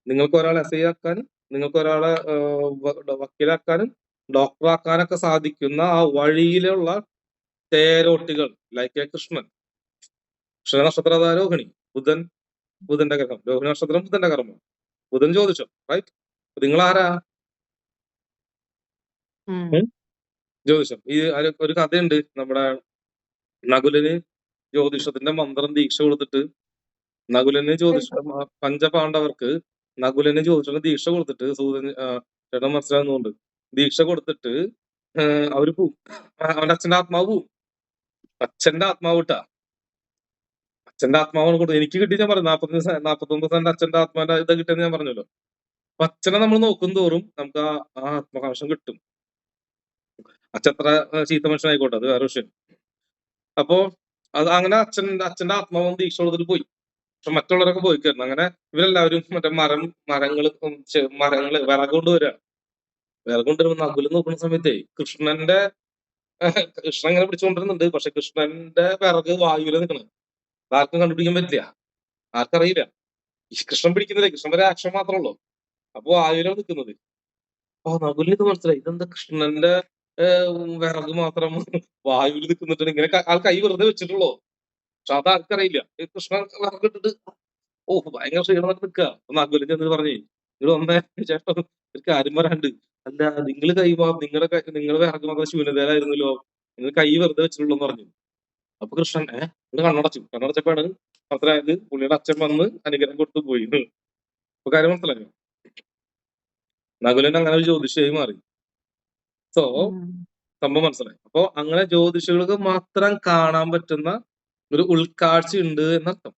നിങ്ങൾക്ക് ഒരാളെ എസ് ഐ ആക്കാനും, നിങ്ങൾക്ക് ഒരാളെ വക്കീലാക്കാനും ഡോക്ടറാക്കാനൊക്കെ സാധിക്കുന്ന ആ വഴിയിലുള്ള തേരോട്ടികൾ, ലൈക്ക് എ കൃഷ്ണൻ നക്ഷത്ര രോഹിണി, ബുധന്റെ ഗ്രഹം, രോഹിണി നക്ഷത്രം ബുധന്റെ കർമ്മം, ബുധൻ ജ്യോതിഷം, റൈറ്റ്? നിങ്ങൾ ആരാ? ജ്യോതിഷം. ഈ ഒരു കഥയുണ്ട്, നമ്മുടെ നകുലന് ജ്യോതിഷത്തിന്റെ മന്ത്രം ദീക്ഷ കൊടുത്തിട്ട് പഞ്ചപാണ്ഡവർക്ക് നകുലന് ജ്യോതിഷത്തിന് ദീക്ഷ കൊടുത്തിട്ട് ചേട്ടൻ മനസ്സിലാകുന്നുണ്ട്. ദീക്ഷ കൊടുത്തിട്ട് അവര് പോവും. അവന്റെ അച്ഛന്റെ ആത്മാവ് പോവും. അച്ഛന്റെ ആത്മാവ് ഇട്ടാ അച്ഛന്റെ ആത്മാവാണ് കൊടുത്തത്. എനിക്ക് കിട്ടി, ഞാൻ പറഞ്ഞു 49% അച്ഛന്റെ ആത്മാവിന്റെ ഇത് കിട്ടിയെന്ന് ഞാൻ പറഞ്ഞല്ലോ. അപ്പൊ അച്ഛനെ നമ്മൾ നോക്കും തോറും നമുക്ക് ആ ആത്മകാംക്ഷം കിട്ടും. അച്ഛത്ര ചീത്ത മനുഷ്യനായിക്കോട്ടെ, അത് വേറെ വിഷയം. അപ്പോ അത് അങ്ങനെ അച്ഛന്റെ ആത്മാവും ദീക്ഷ കൊടുത്തിട്ട് പോയി. പക്ഷെ മറ്റുള്ളവരൊക്കെ പോയിക്കായിരുന്നു. അങ്ങനെ ഇവരെല്ലാവരും മറ്റേ മരങ്ങള് വിറക് കൊണ്ടുവരിക. വിറക് കൊണ്ടുവരുമ്പോ നകുല് നോക്കുന്ന സമയത്തേ കൃഷ്ണൻ ഇങ്ങനെ പിടിച്ചുകൊണ്ടിരുന്നുണ്ട്. പക്ഷെ കൃഷ്ണന്റെ വിറക് വായുവിൽ നിൽക്കണം. ആർക്കും കണ്ടുപിടിക്കാൻ പറ്റില്ല, ആർക്കറിയില്ല. ഈ കൃഷ്ണൻ പിടിക്കുന്നില്ല, കൃഷ്ണന്റെ ആക്ഷൻ മാത്രമല്ലോ. അപ്പൊ വായുവിലാണ് നിൽക്കുന്നത്. അപ്പൊ നകുലിന് ഇത് മനസ്സിലായി, ഇതെന്താ കൃഷ്ണന്റെ വിറക് മാത്രം വായുവിൽ നിൽക്കുന്നിട്ട് ഇങ്ങനെ ആൾ കൈ വെറുതെ വെച്ചിട്ടുള്ളൂ. പക്ഷെ അത് ആർക്കറിയില്ല. ഈ കൃഷ്ണൻ വിറക് ഇട്ടിട്ട് ഭയങ്കര ക്ഷീണമായിട്ട് നിൽക്കുക. അപ്പൊ നകുലിന് എന്ന് പറഞ്ഞേ, നിങ്ങൾ വന്നേ ചേട്ടാ, ഒരു കാര്യം പറയാണ്ട്. അല്ല, നിങ്ങൾ നിങ്ങളുടെ വിറക് മാത്രം ശൂന്യതയിലായിരുന്നല്ലോ, നിങ്ങൾ കൈ വെറുതെ വെച്ചിട്ടുള്ളൂ എന്ന് പറഞ്ഞു. അപ്പൊ കൃഷ്ണൻ കണ്ണടച്ചപ്പോഴാണ് മനസ്സിലായത് പുള്ളിയുടെ അച്ഛൻ വന്ന് അനുഗ്രഹം കൊടുത്തു പോയി. അപ്പൊ കാര്യം മനസ്സിലായോ? നകുലൻ അങ്ങനെ ഒരു ജ്യോതിഷിയായി മാറി. സോ സംഭവം മനസ്സിലായി. അപ്പൊ അങ്ങനെ ജ്യോതിഷികൾക്ക് മാത്രം കാണാൻ പറ്റുന്ന ഒരു ഉൾക്കാഴ്ച ഉണ്ട് എന്നർത്ഥം.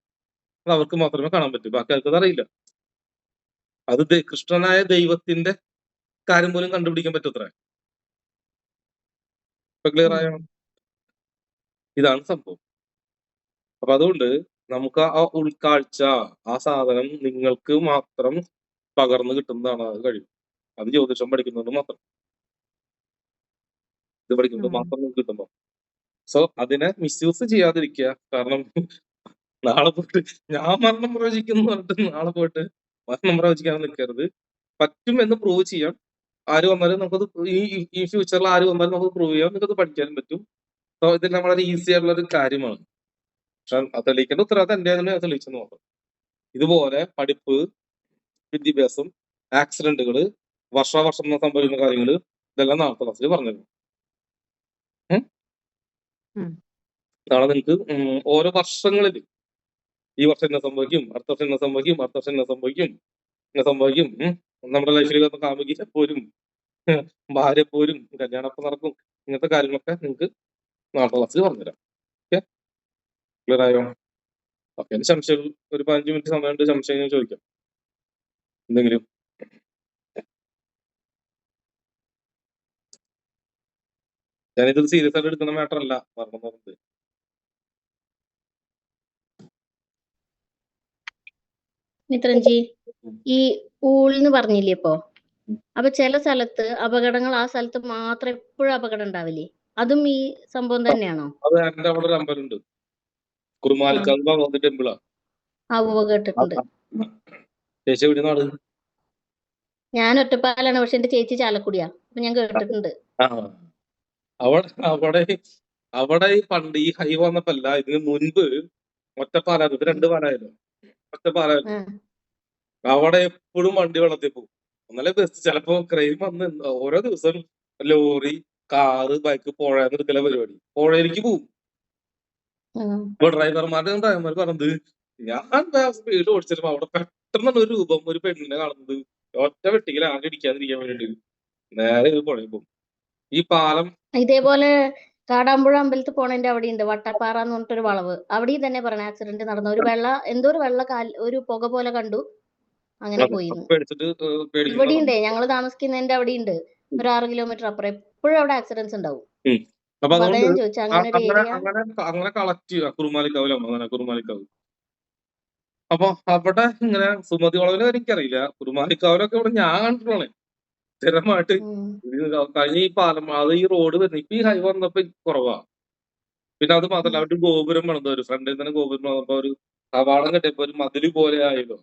അത് അവർക്ക് മാത്രമേ കാണാൻ പറ്റൂ, ബാക്കി ആർക്കത് അറിയില്ല. അത് കൃഷ്ണനായ ദൈവത്തിന്റെ കാര്യം പോലും കണ്ടുപിടിക്കാൻ പറ്റത്ര. ഇപ്പൊ ക്ലിയർ ആയോ? ഇതാണ് സംഭവം. അപ്പൊ അതുകൊണ്ട് നമുക്ക് ആ ഉൾക്കാഴ്ച, ആ സാധനം നിങ്ങൾക്ക് മാത്രം പകർന്നു കിട്ടുന്നതാണ്. അത് കഴിയും. അത് ജ്യോതിഷം പഠിക്കുന്നത് മാത്രം, ഇത് പഠിക്കുന്നത് മാത്രം നിങ്ങൾക്ക് കിട്ടുമ്പോ. സോ അതിനെ മിസ്യൂസ് ചെയ്യാതിരിക്കുക. കാരണം നാളെ പോയിട്ട് ഞാൻ മരണം പ്രവചിക്കുന്നു പറഞ്ഞിട്ട് നാളെ പോയിട്ട് മരണം പ്രവചിക്കാൻ നിൽക്കരുത്. പറ്റും എന്ന് പ്രൂവ് ചെയ്യാം. ആര് വന്നാലും നമുക്കത് ഈ ഫ്യൂച്ചറിൽ ആര് വന്നാലും നമുക്ക് പ്രൂവ് ചെയ്യാം, നിങ്ങൾക്കത് പഠിക്കാനും പറ്റും. സോ ഇതെല്ലാം വളരെ ഈസി ആയിട്ടുള്ള ഒരു കാര്യമാണ്. പക്ഷെ തെളിയിക്കേണ്ട ഉത്തരവാദിത്തം എന്റെ തന്നെ തെളിയിച്ചെന്ന് നോക്കാം. ഇതുപോലെ പഠിപ്പ്, വിദ്യാഭ്യാസം, ആക്സിഡന്റുകള്, വർഷാവർഷം സംഭവിക്കുന്ന കാര്യങ്ങള്, ഇതെല്ലാം നാളത്തെ ക്ലാസ്സിൽ പറഞ്ഞിരുന്നു. നാളെ നിങ്ങൾക്ക് ഓരോ വർഷങ്ങളിൽ ഈ വർഷം എന്നെ സംഭവിക്കും, അടുത്ത വർഷം എന്നെ സംഭവിക്കും, അടുത്ത വർഷം എന്നെ സംഭവിക്കും, എന്നെ സംഭവിക്കും. നമ്മുടെ ലൈഫിൽ കാമുകിയെ പോരും, ഭാര്യ പോരും, കല്യാണമൊക്കെ നടക്കും. ഇങ്ങനത്തെ കാര്യങ്ങളൊക്കെ നിങ്ങൾക്ക് നാളത്തെ ക്ലാസ്സിൽ പറഞ്ഞുതരാം. ഓക്കെ, ക്ലിയർ ആയോ? ഓക്കെ, എന്റെ സംശയം ഒരു 15 മിനിറ്റ് സമയമുണ്ട്. സംശയം ഞാൻ ചോദിക്കാം എന്തെങ്കിലും. ഞാനിതൊരു സീരിയസ് ആയിട്ട് എടുക്കുന്ന മാറ്റർ അല്ല പറഞ്ഞത്. മിത്രൻജി, ഈ ഊളെന്ന് പറഞ്ഞില്ലേ ഇപ്പൊ, അപ്പൊ ചില സ്ഥലത്ത് അപകടങ്ങൾ ആ സ്ഥലത്ത് മാത്രം എപ്പോഴും അപകടം ഉണ്ടാവില്ലേ? അതും ഈ സംഭവം തന്നെയാണോ? അത് എന്റെ അവിടെ ഒരു അമ്പലമുണ്ട്, കുറുമാലിക്കാവ് ഭഗവതി ടെമ്പിളാ. കേട്ടിട്ടുണ്ട്. ചേച്ചി എവിടെ നാട്? ഞാൻ ഒറ്റപ്പാലാണ്, പക്ഷെ എന്റെ ചേച്ചി ചാലക്കുടിയാ. അപ്പൊ ഞാൻ കേട്ടിട്ടുണ്ട്. അവിടെ ഈ പണ്ട് ഈ ഹൈ വന്നപ്പല്ല, ഇതിന് മുൻപ് ഒറ്റപ്പാലായിരുന്നു. ഇത് 2 പാലായല്ലോ, ഒറ്റപ്പാലായിരുന്നു. അവിടെ എപ്പോഴും വണ്ടി വെള്ളത്തിൽ പോകും. ഒന്നല്ലേ ബസ്, ചിലപ്പോ ക്രെയിൻ വന്ന് ഓരോ ദിവസം ലോറി, കാറ്, ബൈക്ക് പുഴയെന്ന് എടുക്കല പരിപാടി. പുഴയിലേക്ക് പോകും. ഇപ്പൊ ഡ്രൈവർമാർ പറഞ്ഞത്, ഞാൻ സ്പീഡ് ഓടിച്ചിരുമ്പോ അവിടെ പെട്ടെന്നാണ് ഒരു രൂപം, ഒരു പെണ്ണിനെ കാണുന്നത്. ഒറ്റ വെട്ടിക്കൽ ആകെ ഇടിക്കാതിരിക്കാൻ വേണ്ടിട്ട് നേരെ ഇത് പുഴയിൽ പോകും. ഈ പാലം ഇതേപോലെ കാടാമ്പുഴ അമ്പലത്തിൽ പോണതിന്റെ അവിടെ ഉണ്ട് വട്ടപ്പാറ എന്ന് പറഞ്ഞിട്ടൊരു വളവ്. അവിടെയും തന്നെ പറഞ്ഞ ആക്സിഡന്റ് നടന്ന ഒരു വെള്ള ഒരു പുക പോലെ കണ്ടു, അങ്ങനെ പോയി. ഇവിടെ ഉണ്ട്, ഞങ്ങള് താമസിക്കുന്നതിന്റെ അവിടെ ഉണ്ട്, ഒരു 6 കിലോമീറ്റർ അപ്പുറം. എപ്പോഴും അവിടെ ആക്സിഡൻസ് ഉണ്ടാവും. അതാ ഞാൻ ചോദിച്ചു, അങ്ങനെ ഒരു ഏരിയ അങ്ങനെ കളക്ട് ചെയ്യുക കുറുമാലിക്കാവ്. അപ്പൊ അവിടെ ഇങ്ങനെ സുമതി വളവിനെ എനിക്കറിയില്ല, കുറുമാലിക്കാവിലൊക്കെ ഇവിടെ ഞാൻ കണ്ടിട്ടുള്ളേ സ്ഥിരമായിട്ട്. കഴിഞ്ഞ ഈ പാലം, അത് ഈ റോഡ് വരുന്നത് ഇപ്പൊ ഈ ഹൈ വന്നപ്പോ കുറവാ. പിന്നെ അത് മാത്രല്ല, അവരുടെ ഗോപുരം പണിത, ഒരു ഫ്രണ്ടിൽ തന്നെ ഗോപുരം പണിതപ്പോ ഒരു കവാടം കെട്ടിയപ്പോ ഒരു മതില് പോലെ ആയല്ലോ.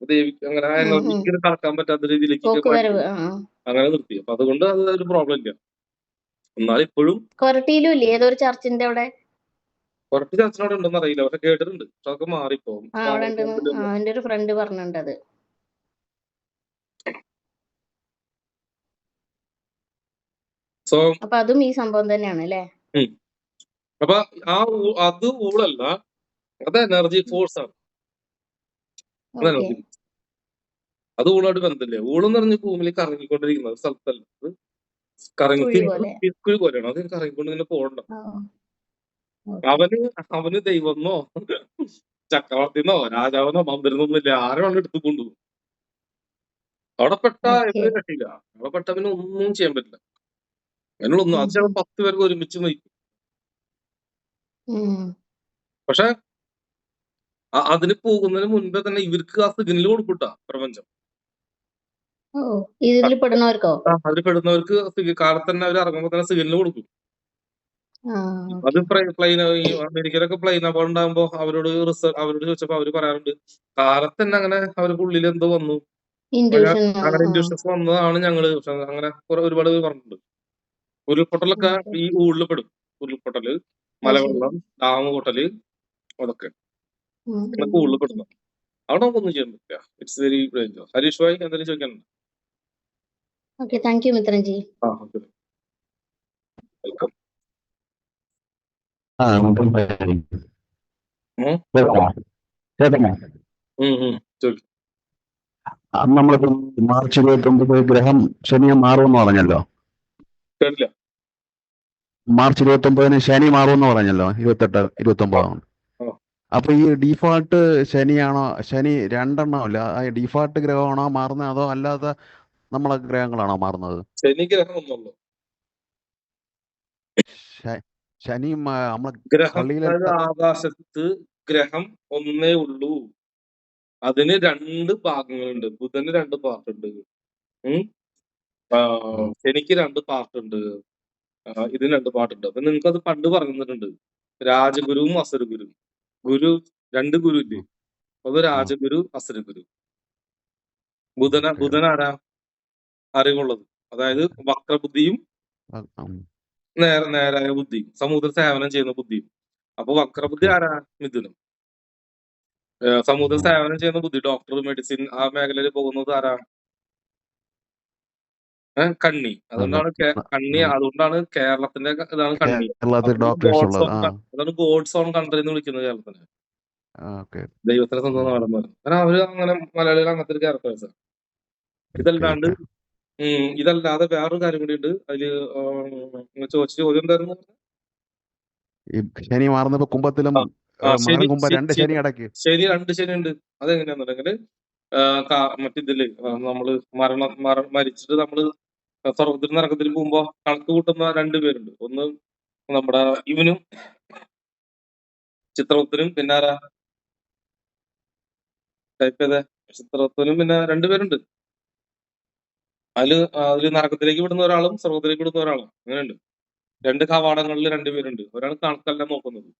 ദേവിക്ക് അങ്ങനെ എനർജിക്ക് കടക്കാൻ പറ്റാത്ത രീതിയിലേക്ക് അങ്ങനെ നിർത്തി. അപ്പൊ അതുകൊണ്ട് അത് ഒരു പ്രോബ്ലം ഇല്ല. എന്നാൽ ഇപ്പോഴും കൊരട്ടിയിലും ഇല്ലേ ഏതോ ഒരു ചർച്ചിന്റെ അവിടെ? കുറച്ച് ചർച്ചിനോട് ഉണ്ടെന്ന് അറിയില്ല, പക്ഷെ കേട്ടിട്ടുണ്ട്. പക്ഷെ അതൊക്കെ മാറിപ്പോ. എന്റെ ഒരു ഫ്രണ്ട് പറഞ്ഞിട്ടുണ്ട് അത്. സോ അപ്പൊ അതും ഈ സംഭവം തന്നെയാണ് അല്ലേ? അപ്പൊ അത് ഊളല്ല, അത് എനർജി ഫോഴ്സ് ആണ്. അത് ഊളായിട്ട് ബന്ധമില്ല. ഊളെന്ന് പറഞ്ഞ ഭൂമിയിൽ കറങ്ങിക്കൊണ്ടിരിക്കുന്ന ഒരു സ്ഥലത്തല്ല. അത് കറങ്ങി കുഴി പോലെ. തിക്കുഴി പോലെയാണ്. അത് കറങ്ങിക്കൊണ്ട് ഇങ്ങനെ പോകണ്ട. ഓ, ഓക്കെ. അവന് ദൈവമെന്നോ ചക്രവർത്തിന്നോ രാജാവെന്നോ മന്ത്രിന്നൊന്നുമില്ല. ആരും അവനെ എടുത്തു കൊണ്ടുപോകും. അവിടെ പെട്ട ഓക്കെ. എന്തൊരു രക്ഷയില്ല. അവിടെ പെട്ട പിന്നെ ഒന്നും ചെയ്യാൻ പറ്റില്ല. അതിനുള്ളൊന്നും അത് ചിലപ്പോൾ 10 പേർക്ക് ഒരുമിച്ച് നയിക്കും. പക്ഷെ അതിന് പോകുന്നതിന് മുൻപേ തന്നെ ഇവർക്ക് ആ സിഗ്നൽ കൊടുക്കൂട്ടാ പ്രപഞ്ചം. ഓ, ഇതിൽ പെടുന്നവർക്കോ? അതിൽ പെടുന്നവർക്ക് കാലത്ത് തന്നെ അവർ ഇറങ്ങുമ്പോൾ തന്നെ സിഗ്നൽ കൊടുക്കും. ആ, അത് ഓക്കെ. പ്ലെയിൻ ഈ അമേരിക്കയിലൊക്കെ പ്ലെയിൻ അപകടം ഉണ്ടാകുമ്പോ അവരോട് ചോദിച്ചപ്പോ അവര് പറയാറുണ്ട്, കാലത്ത് തന്നെ അങ്ങനെ അവർക്ക് ഉള്ളിൽ എന്തോ വന്നു, ഇൻഡ്യൂഷൻ. അങ്ങനെ ഇൻഡ്യൂഷൻസ് വന്നതാണ് ഞങ്ങള്. പക്ഷെ അങ്ങനെ ഒരുപാട് പേര് പറഞ്ഞിട്ടുണ്ട്. ഉരുൾപൊട്ടലൊക്കെ ഓക്കെ. ഈ ഊളിൽ പെടും. ഉരുൾപൊട്ടല്, അത് ശരി. മലവെള്ളം, ഡാം പൊട്ടല്, അതൊക്കെ അങ്ങനെ ഊളിൽ ഓക്കെ. പെടുന്നു. അവിടെ നമുക്കൊന്നും ചെയ്യാൻ പറ്റില്ല. It's very danger. ഹരീഷ് ഭായി എന്തെങ്കിലും ചോദിക്കാനുണ്ടോ? Okay, thank you Mithranji. Okay, welcome. ചോദിക്കും. നമ്മളിപ്പം മാർച്ച് 29 ഗ്രഹം ശനി മാറുമെന്ന് പറഞ്ഞല്ലോ. കേട്ടില്ല. മാർച്ച് 29 ശനി മാറുമെന്ന് പറഞ്ഞല്ലോ. 28, 29. അപ്പൊ ഈ ഡീഫാൾട്ട് ശനിയാണോ? ശനി 2 അല്ല, ഡീഫാൾട്ട് ഗ്രഹമാണോ മാറുന്നത്, അതോ അല്ലാതെ നമ്മളെ ഗ്രഹങ്ങളാണോ മാറുന്നത്? ശനി ഗ്രഹം ഒന്നുള്ളൂ. ശനി നമ്മളെ ഗ്രഹം പള്ളിയിലെ അതായത് ആകാശത്ത് ഗ്രഹം ഒന്നേ ഉള്ളൂ. അതിന് 2 ഭാഗങ്ങളുണ്ട്. ബുധന് 2 പാർട്ടുണ്ട്. ശനിക്ക് 2 പാർട്ടുണ്ട്. ഇതിന് 2 പാർട്ടുണ്ട്. അപ്പൊ നിങ്ങൾക്ക് അത് പണ്ട് പറഞ്ഞു തന്നിട്ടുണ്ട്. രാജഗുരുവും അസുരഗുരുവും. ഗുരു 2 ഗുരു ഇല്ലേ? അത് രാജഗുരു, അസുരഗുരു. ബുധൻ ആരാ? അറിവുള്ളത്. അതായത് വക്രബുദ്ധിയും നേരായ ബുദ്ധിയും, സമൂഹത്തിൽ സേവനം ചെയ്യുന്ന ബുദ്ധിയും. അപ്പൊ വക്രബുദ്ധി ആരാ? മിഥുനം. സമൂഹത്തിൽ സേവനം ചെയ്യുന്ന ബുദ്ധി, ഡോക്ടർ, മെഡിസിൻ, ആ മേഖലയിൽ പോകുന്നത് ആരാ? കണ്ണി. അതുകൊണ്ടാണ് അതുകൊണ്ടാണ് കേരളത്തിന്റെ ഇതാണ് കണ്ണി. അതാണ് ഗോഡ്സ് ഓൺ കൺട്രി എന്ന് വിളിക്കുന്നത് കേരളത്തിനെ. ദൈവത്തിന്റെ സ്വന്തം നാടെന്ന് പറയുന്നത്. കാരണം അവര് അങ്ങനെ മലയാളികൾ അങ്ങനത്തെ ഒരു ക്യാരക്ടേഴ്സാണ്. ഇതല്ലാതെ വേറൊരു കാര്യം കൂടി ഉണ്ട്. അതില് ചോദിച്ച ചോദ്യം എന്തായിരുന്നു? ശനി മാറുന്നപ്പോ കുംഭത്തിലും ശനി 2 ശനി അടക്കി. ശനി 2 ശനി ഉണ്ട്. അതെങ്ങനെയാന്നുണ്ടെങ്കിൽ മറ്റിതില് നമ്മള് മരിച്ചിട്ട് നമ്മള് സ്വർഗത്തിൽ നരകത്തിൽ പോകുമ്പോ കണക്ക് കൂട്ടുന്ന 2 പേരുണ്ട്. ഒന്ന് നമ്മുടെ ഇവനും ചിത്രവത്തിനും, പിന്നെ ആരാ ടൈപ്പ് ചെയ്ത ചിത്രവത്തിനും, പിന്നെ 2 പേരുണ്ട്. അതില് നരകത്തിലേക്ക് വിടുന്ന ഒരാളും സ്വർഗത്തിലേക്ക് വിടുന്ന ഒരാളും. അങ്ങനെയുണ്ട്. 2 കവാടങ്ങളിൽ 2 പേരുണ്ട്. ഒരാൾ കണക്കല്ല നോക്കുന്നത്,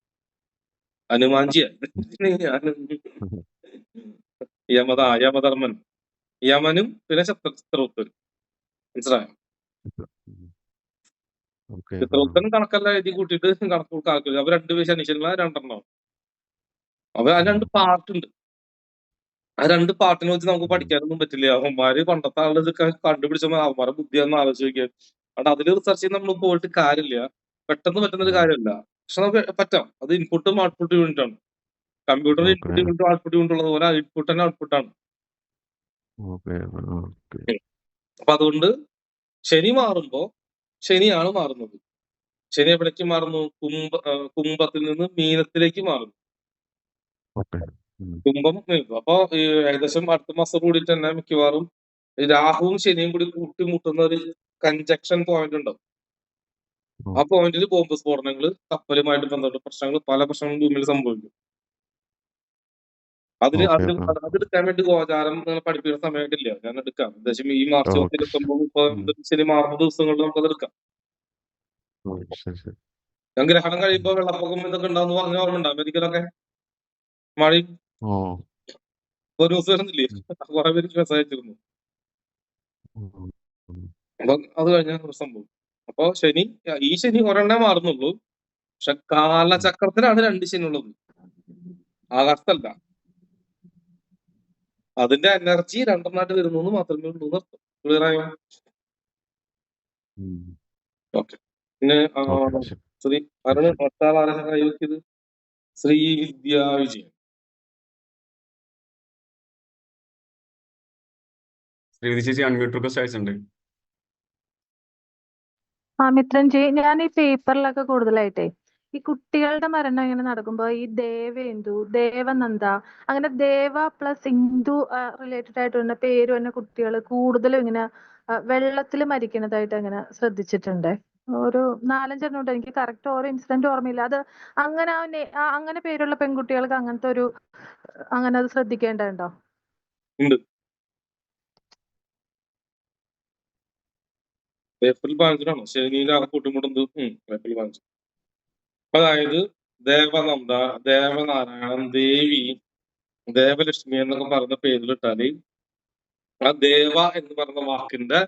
ഹനുമാൻജിയാണ്. യമധർമ്മൻ, യമനും പിന്നെ ചിത്രവത്തനും. മനസ്സിലായോ? ചിത്രവത്തനും കണക്കെല്ലാം എഴുതി കൂട്ടിയിട്ട് കണക്ക് കാൽക്കുലേറ്റ്. അവർ 2 ശനിശനികളാ 2 അപ്പൊ ആ 2 പാർട്ട് ഉണ്ട്. ആ 2 പാർട്ടിനെ വെച്ച് നമുക്ക് പഠിക്കാനൊന്നും പറ്റില്ല. അവന്മാര് പണ്ടത്തെ ആളുകൾ ഇതൊക്കെ കണ്ടുപിടിച്ചപ്പോ അവന്മാരെ ബുദ്ധിയാന്ന് ആലോചിക്കുക. അതുകൊണ്ട് അതിൽ റിസർച്ച് ചെയ്ത് നമ്മൾ പോയിട്ട് കാര്യമില്ല. പെട്ടെന്ന് പറ്റുന്നൊരു കാര്യമല്ല. പക്ഷെ നമുക്ക് പറ്റാം. അത് ഇൻപുട്ടും ഔട്ട്പുട്ട് യൂണിറ്റ് ആണ്. കമ്പ്യൂട്ടറിന് ഇൻപുട്ട് യൂണിറ്റും ഔട്ട്പുട്ട് യൂണിറ്റ് ഉള്ളത് പോലെ ഇൻപുട്ട് തന്നെ ഔട്ട്പുട്ടാണ്. അപ്പൊ അതുകൊണ്ട് ശനി മാറുമ്പോ ശനിയാണ് മാറുന്നത്. ശനി എവിടേക്ക് മാറുന്നു? കുംഭത്തിൽ നിന്ന് മീനത്തിലേക്ക് മാറുന്നു. കുംഭം. അപ്പൊ ഏകദേശം അടുത്ത മാസം കൂടിയിട്ട് തന്നെ മിക്കവാറും രാഹുവും ശനിയും കൂടി കൂട്ടിമുട്ടുന്ന ഒരു കൺജക്ഷൻ പോയിന്റ് ഉണ്ടാവും. ആ പോയിന്റിൽ ബോംബ് സ്ഫോടനങ്ങൾ, കപ്പലുമായിട്ട് ബന്ധപ്പെട്ട പ്രശ്നങ്ങൾ, പല പ്രശ്നങ്ങളും ഭൂമിയിൽ സംഭവിക്കും. അതെടുക്കാൻ വേണ്ടി ഗോചാരം പഠിപ്പിക്കുന്ന സമയമായിട്ടില്ല. ഞാൻ എടുക്കാം. ഏകദേശം ഈ മാർച്ച് 29 ശനി മാറുന്ന ദിവസങ്ങളിൽ നമുക്കത് എടുക്കാം. ഞാൻ ഗ്രഹണം കഴിയുമ്പോ വെള്ളപ്പൊക്കം ഇതൊക്കെ ഉണ്ടാവുന്ന പറഞ്ഞ ഓർമ്മയുണ്ടോ? അമേരിക്കയിലൊക്കെ മഴയും ഒരു ന്യൂസ് വരുന്നില്ലേ? കുറെ പേര് മെസ്സേജ് അയച്ചിരുന്നു. അപ്പൊ അത് കഴിഞ്ഞ സംഭവം. അപ്പൊ ഈ ശനി ഒരെണ്ണേ മാറുന്നുള്ളൂ. പക്ഷെ കാലചക്രത്തിലാണ് 2 ശനി ഉള്ളത്, ആകാശത്തല്ല. അതിന്റെ എനർജി 2 വരുന്നു മാത്രമേ ഉള്ളൂ എന്നർത്ഥം. ക്ലിയർ ആയോ? ഓക്കെ. പിന്നെ മറ്റാളാരെ കൈവക്കിയത്? ശ്രീ വിദ്യാ വിജയൻ. ശ്രീവിദ്യ ചേച്ചി അൺമ്യൂട്ട് റിക്വസ്റ്റ് അയച്ചിട്ടുണ്ട്. മിത്രൻജി, ഞാൻ ഈ പേപ്പറിലൊക്കെ കൂടുതലായിട്ടേ ഈ കുട്ടികളുടെ മരണം ഇങ്ങനെ നടക്കുമ്പോ ഈ ദേവേന്ദു, ദേവനന്ദ, അങ്ങനെ ദേവ പ്ലസ് ഇന്ദു റിലേറ്റഡ് ആയിട്ട് വരുന്ന പേര് വരുന്ന കുട്ടികൾ കൂടുതലും ഇങ്ങനെ വെള്ളത്തിൽ മരിക്കുന്നതായിട്ട് അങ്ങനെ ശ്രദ്ധിച്ചിട്ടുണ്ട്. ഒരു 4-5 ഉണ്ട്. എനിക്ക് കറക്റ്റ് ഓരോ ഇൻസിഡന്റ് ഓർമ്മയില്ല. അത് അങ്ങനെ അങ്ങനെ പേരുള്ള പെൺകുട്ടികൾക്ക് അങ്ങനത്തെ ഒരു അങ്ങനെ അത് ശ്രദ്ധിക്കേണ്ടതുണ്ടോ? ഉണ്ട്. ഏപ്രിൽ 15-നാണോ ശനിയിലെ ആ കൂട്ടുമുട്ടുന്നത്? ഏപ്രിൽ 15. അതായത് ദേവനന്ദ, ദേവനാരായണൻ, ദേവി, ദേവലക്ഷ്മി എന്നൊക്കെ പറയുന്ന പേരിലിട്ടാല് ആ ദേവ എന്ന് പറയുന്ന വാക്കിന്റെ,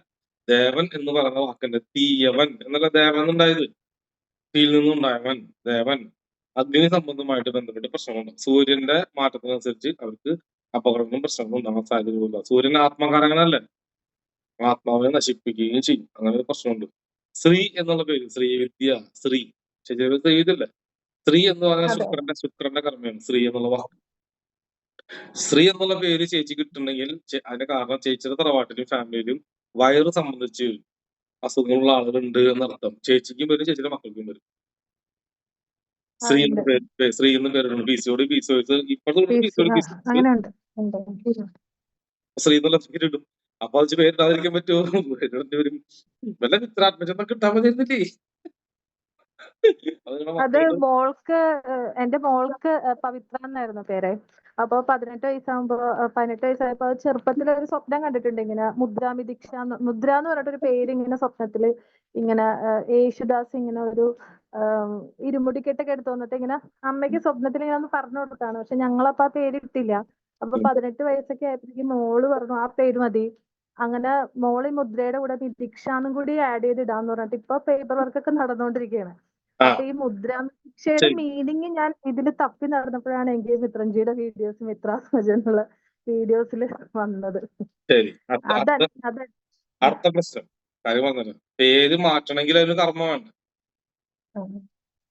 ദേവൻ എന്ന് പറയുന്ന വാക്കിന്റെ തീയവൻ എന്നല്ല ദേവൻ ഉണ്ടായത്, തീയിൽ നിന്നുണ്ടായവൻ ദേവൻ. അഗ്നി സംബന്ധമായിട്ട് ബന്ധപ്പെട്ട് പ്രശ്നങ്ങളുണ്ട്. സൂര്യന്റെ മാറ്റത്തിനനുസരിച്ച് അവർക്ക് അപകടങ്ങളും പ്രശ്നങ്ങളും ഉണ്ടാകാൻ സാധ്യതയില്ല. സൂര്യൻ ആത്മകാരകനല്ലേ, ആത്മാവിനെ നശിപ്പിക്കുകയും ചെയ്യും. അങ്ങനെ ഒരു പ്രശ്നമുണ്ട്. ശ്രീ എന്നുള്ള പേര്, ശ്രീവിദ്യ, ശ്രീ ശരി ശ്രീവിദ്യല്ലേ. ശ്രീ എന്ന് പറഞ്ഞാൽ ശുക്രന്റെ കർമ്മയാണ് ശ്രീ എന്നുള്ള വാക്ക്. ശ്രീ എന്നുള്ള പേര് ചേച്ചി കിട്ടുന്നെങ്കിൽ അതിന്റെ കാരണം ചേച്ചിയുടെ തറവാട്ടിലും ഫാമിലിയിലും വയറ് സംബന്ധിച്ച് അസുഖങ്ങളുള്ള ആളുകളുണ്ട് എന്നർത്ഥം. ചേച്ചിക്കും വരും, ചേച്ചിയുടെ മക്കൾക്കും വരും. ശ്രീ എന്ന പേര്, ശ്രീ എന്ന് പേരുണ്ട്. പിസിയോട് പിസിയോസ് ഇപ്പോഴത്തെ ശ്രീ എന്നുള്ള പേരിടും. അപ്പൊ അത് പേരിടാതിരിക്കാൻ പറ്റുമോ? പേരിടേണ്ടി വരും. വല്ല മിത്രാത്മജം കിട്ടാൻ മതിയിരുന്നില്ലേ? അത് എന്റെ മോൾക്ക് പവിത്ര എന്നായിരുന്നു പേര്. അപ്പൊ 18 വയസ്സായപ്പോ ചെറുപ്പത്തിൽ ഒരു സ്വപ്നം കണ്ടിട്ടുണ്ട്. ഇങ്ങനെ മുദ്ര എന്ന് പറഞ്ഞിട്ടൊരു പേര് ഇങ്ങനെ സ്വപ്നത്തില് ഇങ്ങനെ യേശുദാസ് ഇങ്ങനെ ഒരു ഇരുമുടിക്കെട്ടൊക്കെ എടുത്തു വന്നിട്ട് ഇങ്ങനെ അമ്മയ്ക്ക് സ്വപ്നത്തിൽ ഇങ്ങനെ ഒന്ന് പറഞ്ഞു കൊടുത്താണ്. പക്ഷെ ഞങ്ങളപ്പോ ആ പേര് ഇട്ടില്ല. അപ്പൊ 18 വയസ്സൊക്കെ ആയപ്പോഴേക്കും മോള് പറഞ്ഞു ആ പേര് മതി. അങ്ങനെ മോള് ഈ മുദ്രയുടെ കൂടെ ദിക്ഷാന്നും കൂടി ആഡ് ചെയ്ത് ഇടാന്ന് പറഞ്ഞിട്ട് ഇപ്പൊ പേപ്പർ വർക്കൊക്കെ നടന്നുകൊണ്ടിരിക്കുകയാണ്. അപ്പൊ ഈ മുദ്രാക്ഷയുടെ മീനിങ് ഞാൻ ഇതില് തപ്പി നടന്നപ്പോഴാണ് എനിക്ക് മിത്രൻജിയുടെ വീഡിയോസ്, മിത്രാത്മജനുള്ള വീഡിയോസിൽ വന്നത്. ശരി, അടുത്ത പ്രശ്നം കാര്യം പറഞ്ഞല്ലോ. പേര് മാറ്റണമെങ്കിൽ അതിന് കർമ്മ വേണ്ട.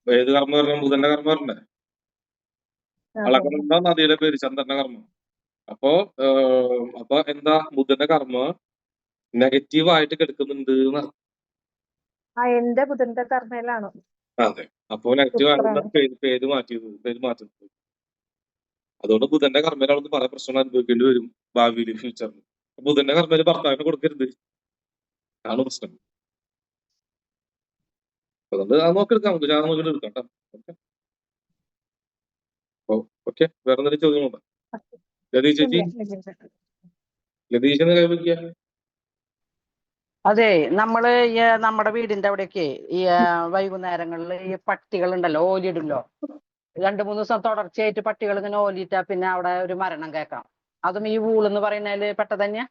ഏത് കർമ്മ വരണം? ബുധന്റെ കർമ്മ വരണ്ടേ? അളകനന്ദ നദിയുടെ പേര് ചന്ദ്രന്റെ കർമ്മം. അപ്പൊ എന്താ ബുധന്റെ കർമ്മ നെഗറ്റീവ് ആയിട്ട് കിടക്കുന്നുണ്ട് എന്നർത്ഥം. എന്റെ ബുധന്റെ കർമ്മയിലാണോ? അതെ. അപ്പൊ നെഗറ്റീവ് ആയിട്ടുള്ള പേര് മാറ്റുന്നത്. അതുകൊണ്ട് ബുധന്റെ കർമ്മയിലാണെന്ന് പല പ്രശ്നങ്ങൾ അനുഭവിക്കേണ്ടി വരും ഭാവിയിൽ, ഫ്യൂച്ചറിൽ. ബുധന്റെ കർമ്മയിൽ ഭർത്താവിനെ കൊടുക്കരുത്, ആണ് പ്രശ്നം. അതുകൊണ്ട് അത് നോക്കിയെടുക്കാം, നമുക്ക് ജാതകം നോക്കിയിട്ട് എടുക്കാം കേട്ടോ. ഓക്കെ, വേറെ എന്തെങ്കിലും ചോദ്യങ്ങളുണ്ടോ? ലതീഷ് ചേച്ചി, ലതീഷിനെ കൈവയ്ക്കുക. അതെ, നമ്മള് നമ്മുടെ വീടിന്റെ അവിടെയൊക്കെ ഈ വൈകുന്നേരങ്ങളിൽ ഈ പട്ടികൾ ഉണ്ടല്ലോ, ഓലിയിടുമല്ലോ. 2-3 ദിവസം തുടർച്ചയായിട്ട് പട്ടികൾ ഇങ്ങനെ ഓലിയിട്ടാ പിന്നെ അവിടെ ഒരു മരണം കേൾക്കാം. അതും ഈ വൂളെന്ന് പറയുന്നതില് പെട്ടത് തന്നെയാ?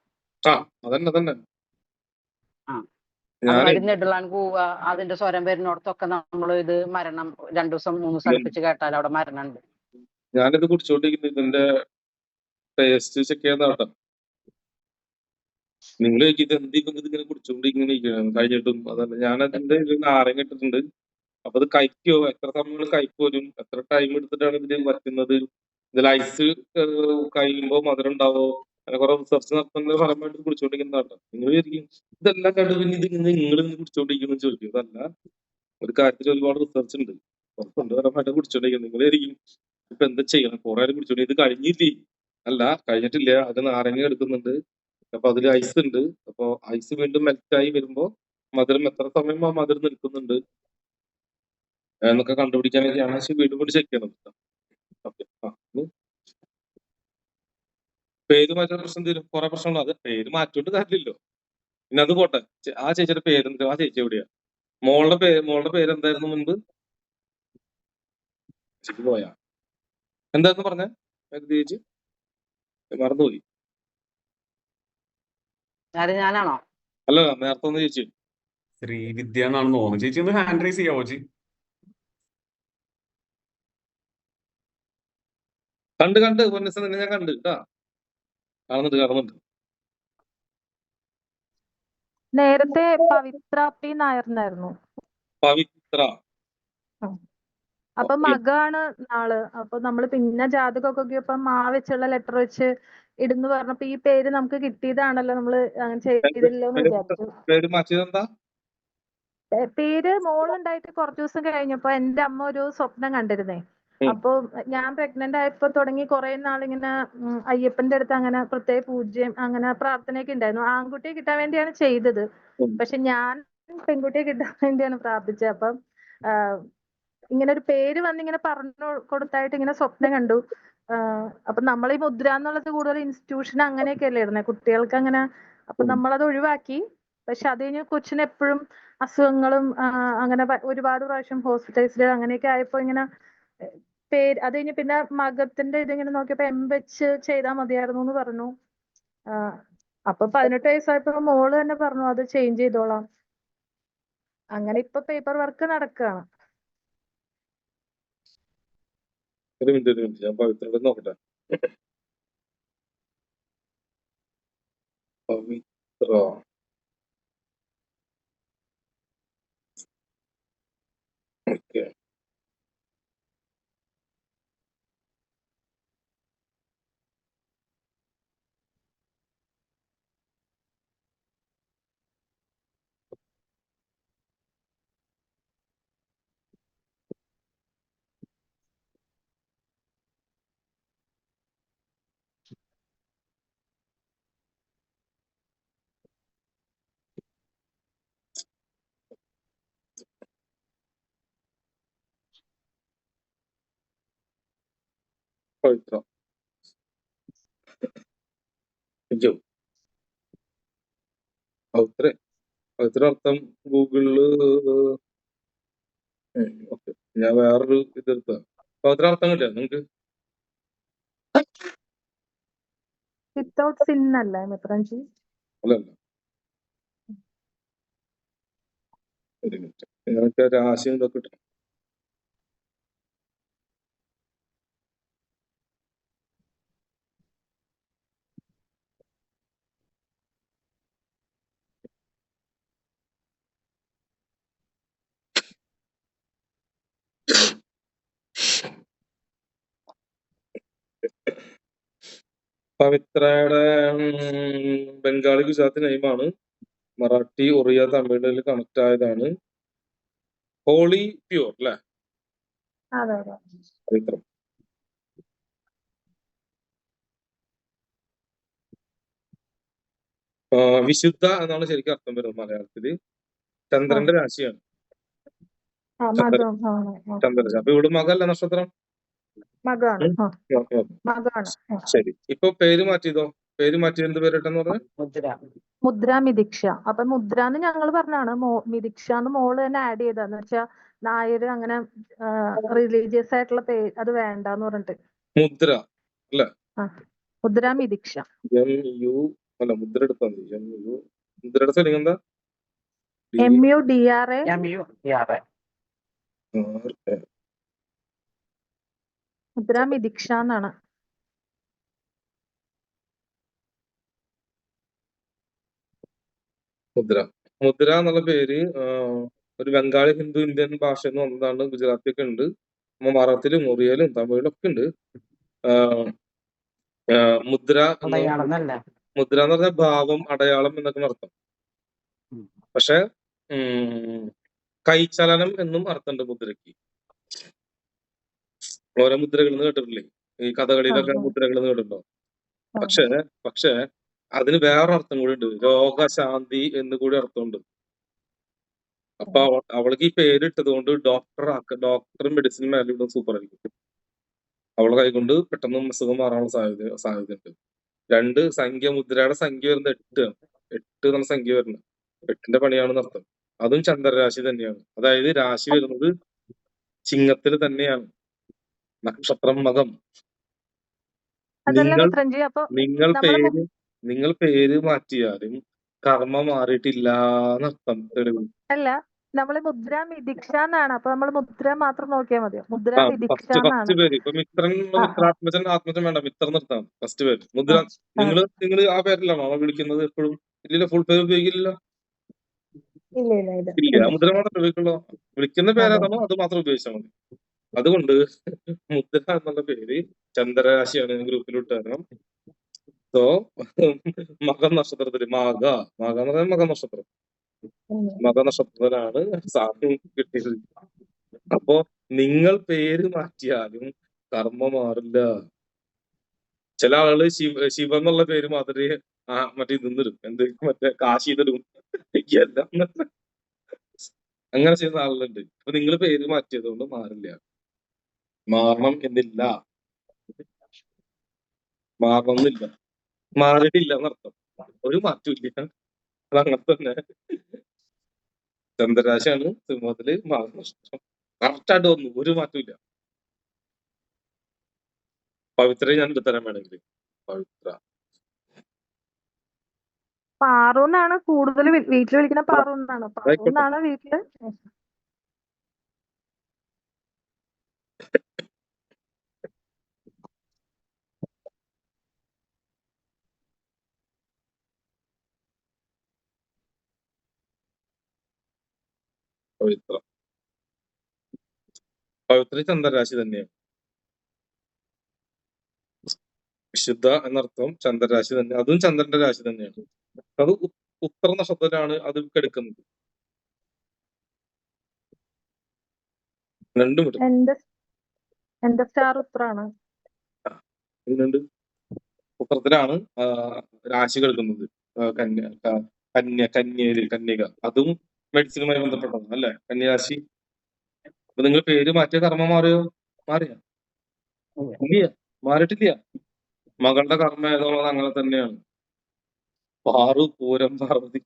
അതന്നെ. നെടുളാൻ കൂവ, അതിന്റെ സ്വരം വരുന്നിടത്തൊക്കെ നമ്മൾ ഇത് മരണം 2 ദിവസം 3 ദിവസം അടുപ്പിച്ച് കേട്ടാൽ അവിടെ മരണം ഉണ്ട്. ഞാനിത് കുടിച്ചോണ്ടിരിക്കുന്നത് ഇതിന്റെ ടേസ്റ്റ് ചെക്ക് ചെയ്യാത്ത നിങ്ങൾ ഇത് ഇങ്ങനെ കുടിച്ചോണ്ടിങ്ങനെ കഴിഞ്ഞിട്ടും അതല്ല. ഞാനതിന്റെ നാരങ്ങ ഇട്ടിട്ടുണ്ട്. അപ്പൊ അത് കഴിക്കോ, എത്ര സമയങ്ങൾ കഴിക്കും, എത്ര ടൈം എടുത്തിട്ടാണ് ഇതിൽ വറ്റുന്നത്, ഇതിൽ ഐസ് കഴിയുമ്പോ മധുരം ഉണ്ടാവോ, അങ്ങനെ കുറെ റിസർച്ച് നടത്തുന്ന ഫലമായിട്ട് കുടിച്ചോണ്ടിരിക്കുന്നതാണ്. നിങ്ങൾ വിചാരിക്കും ഇതെല്ലാം കണ്ടു പിന്നെ ഇത് നിങ്ങൾ കുടിച്ചോണ്ടിരിക്കുന്നു ചോദിക്കും. അതല്ല, ഒരു കാര്യത്തിൽ ഒരുപാട് റിസർച്ച് ഉണ്ട്, പുറത്തുണ്ട് പരമായിട്ട് കുടിച്ചോണ്ടിരിക്കുന്നത്. നിങ്ങൾ വിചാരിക്കും ഇപ്പൊ എന്താ ചെയ്യണം, കുറെ നേരം കുടിച്ചോണ്ടി, ഇത് കഴിഞ്ഞില്ലേ? അല്ല, കഴിഞ്ഞിട്ടില്ല. അത് നാരങ്ങ എടുക്കുന്നുണ്ട്, അപ്പൊ അതിൽ ഐസ് ഉണ്ട്. അപ്പൊ ഐസ് വീണ്ടും മെൽറ്റായി വരുമ്പോ മധുരം എത്ര സമയം ആ മധുരം നിൽക്കുന്നുണ്ട് എന്നൊക്കെ കണ്ടുപിടിക്കാനൊക്കെയാണ് വീണ്ടും കൂടി ചെക്ക് ചെയ്യണം. ഓക്കെ, പേര് മാറ്റുന്ന പ്രശ്നം തീരും. കുറെ പ്രശ്നമുണ്ട്. അത് പേര് മാറ്റിയിട്ട് കാര്യമില്ലല്ലോ. പിന്നെ അത് പോട്ടെ, ആ ചേച്ചിയുടെ പേരെന്താ? ആ ചേച്ചി എവിടെയാ? മോളുടെ പേര് എന്തായിരുന്നു മുൻപ്? ചേച്ചി പോയാ? എന്തായിരുന്നു പറഞ്ഞ ചേച്ചി? മറന്നുപോയി. ഞാനാണോ? അല്ല, നേരത്തെ ഒന്ന് ചേച്ചി ശ്രീവിദ്യ എന്നാണെന്ന് തോന്നുന്നു. ചേച്ചി ഒന്ന് ഹാൻഡ് റൈസ് ചെയ്യാവോ ചേച്ചി? കണ്ട് പൊന്നസ് നിന്നെ ഞാൻ കണ്ട് കേട്ടാ. കാണുന്നുണ്ട്. നേരത്തെ പവിത്ര പി നായർ എന്നായിരുന്നു. പവിത്ര അപ്പൊ മകാണ് നാള്. അപ്പൊ നമ്മള് പിന്നെ ജാതകമൊക്കെ നോക്കിയപ്പോ മാ വെച്ചുള്ള ലെറ്റർ വെച്ച് ഇടുന്നു പറഞ്ഞപ്പോ ഈ പേര് നമുക്ക് കിട്ടിയതാണല്ലോ, നമ്മള് അങ്ങനെ ചെയ്തില്ലല്ലോ എന്ന് വിചാരിച്ചു. പേര് മാറ്റിയതെന്താ? പേര് മോളുണ്ടായിട്ട് കുറച്ചു ദിവസം കഴിഞ്ഞപ്പോ എന്റെ അമ്മ ഒരു സ്വപ്നം കണ്ടിരുന്നേ. അപ്പൊ ഞാൻ പ്രഗ്നന്റ് ആയപ്പോ തുടങ്ങി കുറെ നാളിങ്ങനെ അയ്യപ്പന്റെ അടുത്ത് അങ്ങനെ പ്രത്യേക പൂജ്യം അങ്ങനെ പ്രാർത്ഥനയൊക്കെ ഉണ്ടായിരുന്നു. ആൺകുട്ടിയെ കിട്ടാൻ വേണ്ടിയാണ് ചെയ്തത്. പക്ഷെ ഞാൻ പെൺകുട്ടിയെ കിട്ടാൻ വേണ്ടിയാണ് പ്രാർത്ഥിച്ചത്. അപ്പം ഇങ്ങനെ ഒരു പേര് വന്നിങ്ങനെ പറഞ്ഞു കൊടുത്തായിട്ട് ഇങ്ങനെ സ്വപ്നം കണ്ടു. അപ്പൊ നമ്മൾ ഈ മുദ്ര എന്നുള്ളത് കൂടുതൽ ഇൻസ്റ്റിറ്റ്യൂഷൻ അങ്ങനെയൊക്കെ അല്ലേ ഇടുന്നത് കുട്ടികൾക്ക് അങ്ങനെ. അപ്പൊ നമ്മളത് ഒഴിവാക്കി. പക്ഷെ അത് കഴിഞ്ഞ് കൊച്ചിന് എപ്പോഴും അസുഖങ്ങളും അങ്ങനെ ഒരുപാട് പ്രാവശ്യം ഹോസ്പിറ്റലൈസ്ഡ് അങ്ങനെയൊക്കെ ആയപ്പോ ഇങ്ങനെ പേര് അത് കഴിഞ്ഞ് പിന്നെ മകത്തിന്റെ ഇതിങ്ങനെ നോക്കിയപ്പോ വെച്ച് ചെയ്താൽ മതിയായിരുന്നു എന്ന് പറഞ്ഞു. അപ്പൊ 18 വയസ്സായപ്പോ മോള് തന്നെ പറഞ്ഞു അത് ചേഞ്ച് ചെയ്തോളാം. അങ്ങനെ ഇപ്പൊ പേപ്പർ വർക്ക് നടക്കുകയാണ്. ഒരു മിനിറ്റ് ഞാൻ പവിത്രയുടെ നോക്കട്ടെ. പവിത്ര ഓക്കെ. പവിത്ര അയ്യോ പവിത്ര അർത്ഥം ഗൂഗിളില് ഓക്കെ. ഞാൻ വേറൊരു ഇതെടുത്ത പവിത്ര അർത്ഥം കിട്ടിയ നിങ്ങക്ക്? വിത്തൗട്ട് സിൻ അല്ലേ മിത്രൻജി? അല്ലല്ല, ഒരു മിനിറ്റ്. നിങ്ങൾക്ക് രാശി ഇതൊക്കെ കിട്ടണം. പവിത്രയുടെ ബംഗാളി ഗുജറാത്തി നെയിമാണ്. മറാഠി ഒറിയ തമിഴിൽ കണക്ട് ആയതാണ്. ഹോളി പ്യൂർ അല്ലെ അതെ അതെ. പവിത്ര. വിശുദ്ധ എന്നാണ് ശരിക്കും അർത്ഥം വരുന്നത് മലയാളത്തില്. ചന്ദ്രന്റെ രാശിയാണ് ചന്ദ്രൻ. ചന്ദ്രരാശി. അപ്പൊ ഇവിടെ മകല്ല നക്ഷത്രം. മകാണ്. മകാണ്. ശരി. ഇപ്പൊ പേര് മാറ്റിയതോ? പേര് മാറ്റി എന്ത് പേരിട്ടെന്ന് പറഞ്ഞ? മുദ്ര മിദിക്ഷ. അപ്പൊ മുദ്ര എന്ന് ഞങ്ങൾ പറഞ്ഞാണ്. മിദിക്ഷ എന്ന് മോള് തന്നെ ആഡ് ചെയ്താന്ന് വെച്ചാ നായര് അങ്ങനെ റിലീജിയസ് ആയിട്ടുള്ള പേര് അത് വേണ്ടെന്ന് പറഞ്ഞിട്ട് മുദ്ര അല്ലെ? മുദ്ര മിദിക്ഷ. MU അല്ല, മുദ്ര എടുത്താ മതി. MU മുദ്രയുടെ സ്പെല്ലിംഗ് എന്താ? MUDRA. മുദ്ര മിദിക്ഷ എന്നാണ്. മുദ്ര എന്നുള്ള പേര് ഒരു ബംഗാളി ഹിന്ദു ഇന്ത്യൻ ഭാഷയിൽ നിന്ന് വന്നതാണ്. ഗുജറാത്തി ഒക്കെ ഉണ്ട്, മറാത്തിലും ഒറിയയിലും തമിഴിലും ഒക്കെ ഉണ്ട്. മുദ്ര മുദ്ര എന്ന് പറഞ്ഞാൽ ഭാവം, അടയാളം എന്നൊക്കെ അർത്ഥം. പക്ഷെ കൈചലനം എന്നും അർത്ഥമുണ്ട് മുദ്രക്ക്. ഓരോ മുദ്രകൾ എന്ന് കേട്ടിട്ടില്ലേ? ഈ കഥകളിയിലൊക്കെ മുദ്രകൾ എന്ന് കേട്ടിട്ടുണ്ടോ? പക്ഷെ അതിന് വേറെ അർത്ഥം കൂടി ഉണ്ട്. രോഗശാന്തി എന്ന് കൂടി അർത്ഥമുണ്ട്. അപ്പൊ അവൾക്ക് ഈ പേരിട്ടത് കൊണ്ട് ഡോക്ടർ മെഡിസിൻ മേലെ സൂപ്പർ ആയിരിക്കും. അവളെ കൈകൊണ്ട് പെട്ടെന്ന് അസുഖം മാറാനുള്ള സാധ്യതയുണ്ട്. 2 സംഖ്യ, മുദ്രയുടെ സംഖ്യ വരുന്നത് 8 ആണ്. 8 എന്നുള്ള സംഖ്യ വരുന്നത് 8ന്റെ പണിയാണെന്ന് അർത്ഥം. അതും ചന്ദ്രരാശി തന്നെയാണ്. അതായത് രാശി വരുന്നത് ചിങ്ങത്തിൽ തന്നെയാണ്, നക്ഷത്രം മകം. നിങ്ങൾ പേര് മാറ്റിയാലും കർമ്മ മാറിയിട്ടില്ല എന്നർത്ഥം. തെളിവ് അല്ല, നമ്മള് മുദ്ര മിദിക്ഷ എന്നാണ്. അപ്പൊ നമ്മൾ മുദ്ര മാത്രം നോക്കിയാൽ മതിയോ? മുദ്ര മിദിക്ഷ ഫസ്റ്റ് പേര് ഇപ്പൊ മിത്രാത്മജൻ ആത്മജൻ വേണ്ട, മിത്രം നിർത്താം. ഫസ്റ്റ് പേര് മുദ്ര. നിങ്ങൾ ആ പേരിലാണോ വിളിക്കുന്നത് എപ്പോഴും? ഇല്ലല്ലോ, ഫുൾ പേര് ഉപയോഗിക്കില്ലല്ലോ. ഇല്ല, മുദ്ര മാത്രം ഉപയോഗിക്കുള്ളൂ. വിളിക്കുന്ന പേരേതാണോ അത് മാത്രം ഉപയോഗിച്ചാൽ മതി. അതുകൊണ്ട് മുദ്ര എന്നുള്ള പേര് ചന്ദ്രരാശിയാണ് ഗ്രൂപ്പിൽ ഇട്ടുതരണം. സോ മകം നക്ഷത്രത്തില് മക എന്ന് പറഞ്ഞാൽ മകം നക്ഷത്രം, മക നക്ഷത്രത്തിലാണ് സാധനം കിട്ടിയത്. അപ്പോ നിങ്ങൾ പേര് മാറ്റിയാലും കർമ്മ മാറില്ല. ചില ആളുകള് ശിവ എന്നുള്ള പേര് മാത്രമേ മറ്റേ നിന്നിടും, എന്ത് മറ്റേ കാശിയിലിടും എല്ലാം അങ്ങനെ ചെയ്യുന്ന ആളുകളുണ്ട്. അപ്പൊ നിങ്ങൾ പേര് മാറ്റിയത് കൊണ്ട് മാറില്ല, മാറണം എന്നില്ല, മാറണം എന്നില്ല, മാറിയിട്ടില്ല എന്നർത്ഥം. ഒരു മാറ്റം ഇല്ല, അതങ്ങനെ തന്നെ. ചന്ദ്രരാശിയാണ് സിംഹത്തില് നക്ഷത്രം കറക്റ്റായിട്ട് വന്നു, ഒരു മാറ്റം ഇല്ല. പവിത്ര ഞാൻ എടുത്തരാൻ വേണമെങ്കിൽ പവിത്ര പാറു എന്നാണ് കൂടുതൽ വീട്ടിൽ വിളിക്കുന്ന, പാറു എന്നാണ്, പാറു എന്നാണ് വീട്ടില്. പവിത്ര പവിത്ര ചന്ദ്രരാശി തന്നെയാണ്. വിശുദ്ധ എന്നർത്ഥം ചന്ദ്രരാശി തന്നെ, അതും ചന്ദ്രന്റെ രാശി തന്നെയാണ്. അത് ഉത്തര നക്ഷത്രത്തിലാണ് അത് എടുക്കുന്നത്. രണ്ടും ഇടും. എന്റെ സ്റ്റാർ ഉത്തരാണ്. ഉത്തരത്തിലാണ് രാശി എടുക്കുന്നത്. കന്യക, അതും മെഡിസിനുമായി ബന്ധപ്പെട്ടതാണ് അല്ലെ, കന്യരാശി. അപ്പൊ നിങ്ങൾ പേര് മാറ്റിയ കർമ്മം മാറിയോ? മാറിയ ഇല്ല, മാറിയിട്ടില്ല. മകളുടെ കർമ്മ ഏതോളം അങ്ങനെ തന്നെയാണ്. പാറു, പൂരം, പാർവതി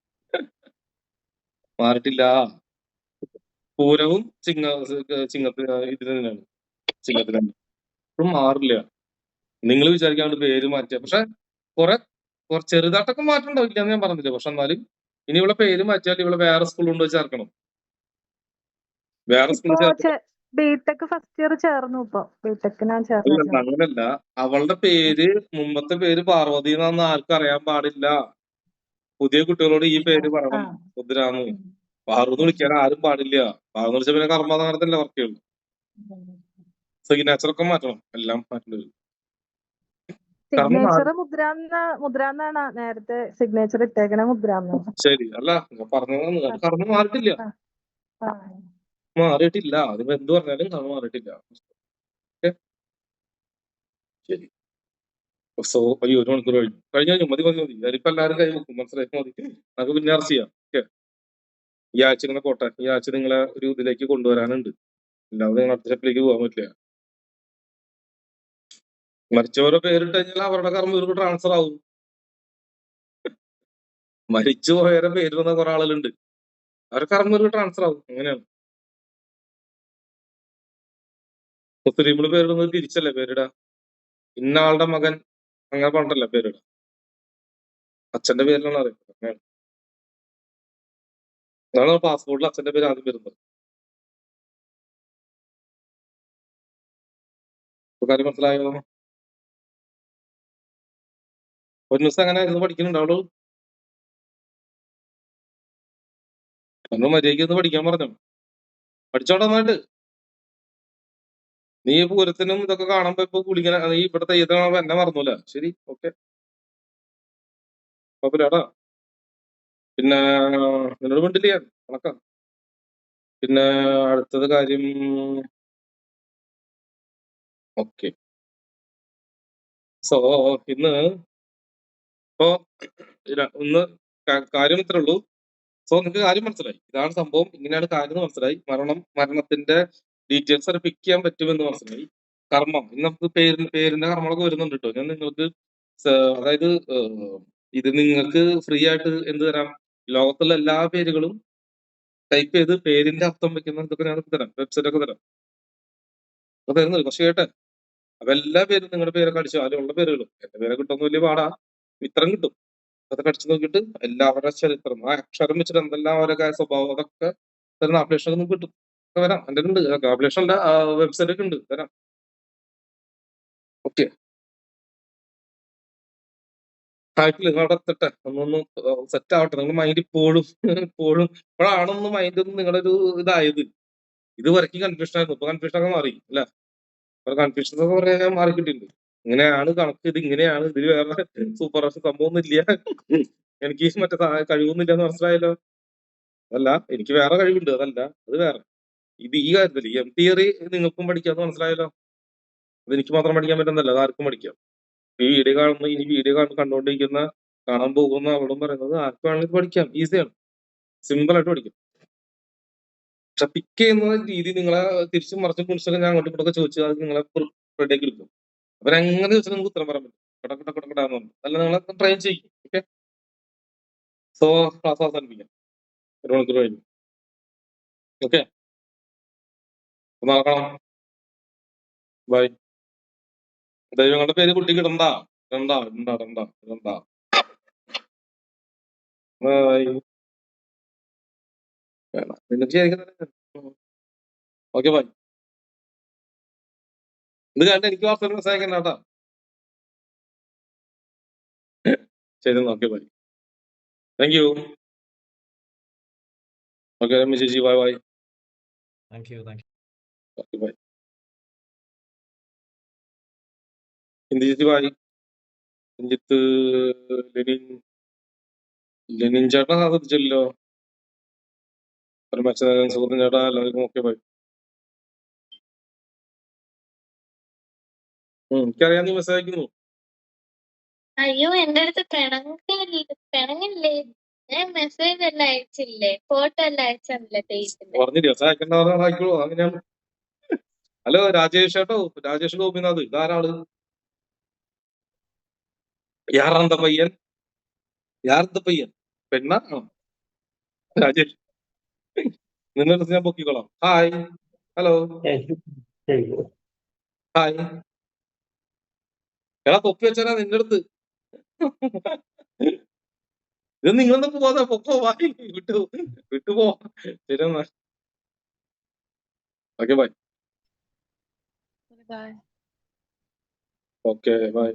മാറിയിട്ടില്ല. പൂരവും ചിങ്ങത്തിന് ഇതിൽ തന്നെയാണ്, ചിങ്ങത്തിൽ തന്നെ. ഇപ്പം മാറില്ല. നിങ്ങൾ വിചാരിക്കാണ്ട് പേര് മാറ്റിയ, പക്ഷെ കുറെ ചെറുതായിട്ടൊക്കെ മാറ്റം ഉണ്ടാവില്ല എന്ന് ഞാൻ പറഞ്ഞില്ല. പക്ഷെ എന്നാലും ഇനി ഇവിടെ പേര് മാറ്റിയാൽ ഇവിടെ വേറെ സ്കൂളിൽ കൊണ്ടുപോയി ചേർക്കണം, വേറെ സ്കൂളിൽ ചേർക്കണം. ബിടെക് ഫസ്റ്റ് ഇയർ ചേർന്നു. ഇപ്പൊ ബിടെക് ഞാൻ ചേർന്നു. അങ്ങനല്ല, അവളുടെ പേര് മുമ്പത്തെ പേര് പാർവതി എന്നാന്ന് ആർക്കും അറിയാൻ പാടില്ല. പുതിയ കുട്ടികളോട് ഈ പേര് പറയണം, മുദ്രാന്ന്. പാർവെന്ന് വിളിക്കാൻ ആരും പാടില്ല. പാർവെന്ന് വിളിച്ചാൽ പിന്നെ കർമ്മധാരത്തിലല്ലേ വർക്ക് ചെയ്യുള്ളൂ. സിഗ്നേച്ചറൊക്കെ മാറ്റണം, എല്ലാം മാറ്റേണ്ടി വരും. സിഗ്നേച്ചർ മുദ്രാന്നാണ് നേരത്തെ സിഗ്നേച്ചർ ഇട്ടേക്കണ, മുദ്രാന്ന്. ശരി, അല്ല ഞാൻ പറഞ്ഞത് കർമ്മം മാറിയിട്ടില്ല, മാറിയിട്ടില്ല. അതിന് എന്ത് പറഞ്ഞാലും കർമ്മം മാറിയിട്ടില്ല. ശരി. സോ അയ്യോ, 1 മണിക്കൂർ കഴിഞ്ഞു. മതി. അതിപ്പോ എല്ലാവരും കൈ വെക്കും, മനസ്സിലായി. മതി, നമുക്ക് പിന്നെ അറസ്റ്റ് ചെയ്യാം. ഓക്കെ, ഈ ആഴ്ച ഇങ്ങനെ പോട്ടെ. ഈ ആഴ്ച നിങ്ങളെ ഒരു ഇതിലേക്ക് കൊണ്ടുവരാനുണ്ട്, അല്ലാതെ നിങ്ങൾ അടുത്ത സ്റ്റെപ്പിലേക്ക് പോകാൻ പറ്റില്ല. മരിച്ചവരെ പേരിട്ട് കഴിഞ്ഞാൽ അവരുടെ കർമ്മം ഇവർക്ക് ട്രാൻസ്ഫർ ആവും. മരിച്ചു പോയവരെ പേര് വന്ന കുറെ ആളുകളുണ്ട്, അവരുടെ കർമ്മം ഇവർക്ക് ട്രാൻസ്ഫർ ആവും. അങ്ങനെയാണ്. മുസ്ലിംകള് പേരിടുന്നത് തിരിച്ചല്ലേ പേരിടാ. ഇന്ന ആളുടെ മകൻ അങ്ങനെ പറഞ്ഞിട്ടല്ല പേരിടാ, അച്ഛന്റെ പേരിലാണ് അറിയുന്നത്. അങ്ങനെയാണ്. അതാണ് പാസ്പോർട്ടിൽ അച്ഛന്റെ പേര് ആദ്യം വരുന്നത്. കാര്യം മനസ്സിലായോ? ഒരു ദിവസം അങ്ങനെ ഇരുന്ന് പഠിക്കുന്നുണ്ട് അവള്. നമ്മൾ മര്യാദയ്ക്ക് ഒന്ന് പഠിക്കാൻ പറഞ്ഞു, പഠിച്ചോട്ടെ നന്നായിട്ട്. നീ പൂരത്തിനും ഇതൊക്കെ കാണുമ്പോ ഇപ്പൊ കുളിക്കണ, നീ ഇവിടുത്തെ ഇത് കാണുമ്പോ എന്നെ മറന്നൂല. ശരി, ഓക്കെ, കുഴപ്പമില്ലാടാ. പിന്നെ നിന്നോട് മിണ്ടില്ല ഞാൻ, കണക്കാം. പിന്നെ അടുത്തത് കാര്യം, ഓക്കെ. സോ ഇന്ന് ഇപ്പോ ഒന്ന് കാര്യം ഇത്രേ ഉള്ളൂ. സോ നിങ്ങൾക്ക് കാര്യം മനസ്സിലായി, ഇതാണ് സംഭവം, ഇങ്ങനെയാണ് കാര്യം മനസ്സിലായി. മരണത്തിന്റെ ഡീറ്റെയിൽസ് അത് പിക്ക് ചെയ്യാൻ പറ്റുമെന്ന് മനസ്സിലായി. കർമ്മം, ഇന്ന് നമുക്ക് പേരിന്റെ കർമ്മങ്ങളൊക്കെ വരുന്നുണ്ട് കേട്ടോ. ഞാൻ നിങ്ങൾക്ക് അതായത് ഇത് നിങ്ങൾക്ക് ഫ്രീ ആയിട്ട് എന്ത് തരാം, ലോകത്തുള്ള എല്ലാ പേരുകളും ടൈപ്പ് ചെയ്ത് പേരിന്റെ അർത്ഥം വെക്കുന്ന ഇതൊക്കെ ഞാൻ തരാം, വെബ്സൈറ്റ് ഒക്കെ തരാം. അപ്പൊ തരുന്നത് പക്ഷേ കേട്ടെ. അപ്പൊ എല്ലാ പേരും നിങ്ങളുടെ പേരൊക്കെ അടിച്ചു, അതിലുള്ള പേരുകളും. എന്റെ പേരെ കിട്ടുന്ന വലിയ പാടാ, ഇത്രം കിട്ടും. അതൊക്കെ അടിച്ചു നോക്കിയിട്ട് എല്ലാവരുടെ ചരിത്രം, ആ അക്ഷരം വെച്ചിട്ട് എന്തെല്ലാം അവരൊക്കെ സ്വഭാവം, അതൊക്കെ തരുന്ന ആപ്ലിക്കേഷൻ നമുക്ക് കിട്ടും. വരാം, എന്റെ ഉണ്ട് ആപ്ലിക്കേഷന്റെ വെബ്സൈറ്റ് ഒക്കെ ഉണ്ട്, തരാം. ഓക്കെ, ആയിട്ടില്ല, അവിടെ എത്തട്ടെ, ഒന്നൊന്ന് സെറ്റ് ആവട്ടെ. നിങ്ങൾ മൈൻഡ് ഇപ്പോഴാണൊന്ന് മൈൻഡ് ഒന്ന് നിങ്ങളുടെ ഒരു ഇതായത്. ഇത് വരയ്ക്ക് കൺഫ്യൂഷൻ ആയിരുന്നു, ഇപ്പൊ കൺഫ്യൂഷൻ ഒക്കെ മാറി അല്ല. കൺഫ്യൂഷൻ ഒക്കെ പറയാൻ മാറി കിട്ടിയിട്ടുണ്ട്. ഇങ്ങനെയാണ് കണക്ക്, ഇത് ഇങ്ങനെയാണ്, ഇതിൽ വേറെ സൂപ്പർ സംഭവം ഒന്നും ഇല്ല, എനിക്ക് മറ്റേ കഴിവൊന്നും ഇല്ലെന്ന് മനസ്സിലായല്ലോ. അതല്ല, എനിക്ക് വേറെ കഴിവുണ്ട്, അതല്ല, അത് വേറെ. ഇത് ഈ കാര്യത്തില് എം തിയറി നിങ്ങൾക്കും പഠിക്കാന്ന് മനസ്സിലായല്ലോ. അത് എനിക്ക് മാത്രം പഠിക്കാൻ പറ്റുന്നല്ല, അത് ആർക്കും പഠിക്കാം. ഈ വീഡിയോ കാണുന്ന, ഇനി വീഡിയോ കണ്ടുകൊണ്ടിരിക്കുന്ന, കാണാൻ പോകുന്ന അവളും പറയുന്നത് ആർക്കും വേണമെങ്കിൽ പഠിക്കാം, ഈസിയാണ്, സിമ്പിൾ ആയിട്ട് പഠിക്കാം. പക്ഷെ പിക്ക് ചെയ്യുന്ന രീതി നിങ്ങളെ തിരിച്ചും മറിച്ചും കുറിച്ചൊക്കെ ഞാൻ അങ്ങോട്ടും ഇങ്ങോട്ടൊക്കെ ചോദിച്ചാൽ അത് നിങ്ങളെ റെഡിയാക്കി എടുക്കും. അവരെങ്ങനെ ചോദിച്ചാൽ നിങ്ങൾക്ക് ഉത്തരം പറയാൻ പറ്റും, കടക്കടാന്ന് പറഞ്ഞു. അല്ല, നിങ്ങളെ ട്രെയിൻ ചെയ്യും. ഓക്കെ, സോ ക്ലാസ് അവസാനിപ്പിക്കാം, 1 മണിക്കൂർ കഴിഞ്ഞു. ഓക്കെ, നോക്കണം. ബൈ. ദൈവങ്ങളുടെ പേര് കുട്ടിക്ക് ഇടണ്ട, ഇടണ്ട, ഇടണ്ട, ഇടണ്ട, ഇടണ്ട. ബൈ. വേണം, നിങ്ങൾക്ക് ശരിക്കും. Okay, bye. ഇത് കണ്ട് എനിക്ക് വാട്സാപ്പിൽ മെസ്സേജ് അയക്കണ്ട കേട്ടോ. ശരി, okay, bye. Thank you. Okay, Ramya ചേച്ചി, bye bye. Okay, bye. Hindi ചേച്ചി ബൈ. രഞ്ജിത്ത്, ലെനിൻ ചേട്ടാ ശ്രദ്ധിച്ചല്ലോ. ഒരു മെസ്സേജ് സുഹൃത്തും ചേട്ടാ, എല്ലാവർക്കും ഓക്കെ, ബൈ. എനിക്കറിയാം നീ മെസ്സേജ് അയക്കുന്നു. അയ്യോ, എന്റെ അടുത്ത് പിണങ്ങില്ലേ? ഞാൻ മെസ്സേജ് എല്ലാം അയച്ചില്ലേ, ഫോട്ടോ എല്ലാം അയച്ചല്ലേ ഡേറ്റിന്റെ. പറഞ്ഞില്ല മെസ്സേജ് അയക്കണ്ട, ആയിക്കോളൂ, അങ്ങനെയാണ്. ഹലോ രാജേഷ് ചേട്ടോ, രാജേഷ് ഗോപിനാഥ്, ഇതാരാള്? യാറാന്ത പയ്യൻ, യാർന്ത പയ്യൻ, പെണ്ണ രാജേഷ്, നിന്നെ അടുത്ത് ഞാൻ പൊക്കിക്കോളാം. Hi, hello, hi. എടാ തൊപ്പി വെച്ചാ നിന്റെ അടുത്ത്. ഇത് നിങ്ങളൊന്നും പോവാതെ പൊക്കോ, വായി വിട്ടുപോ. ശരി എന്നാ, ഓക്കെ, ബൈ. Okay, by.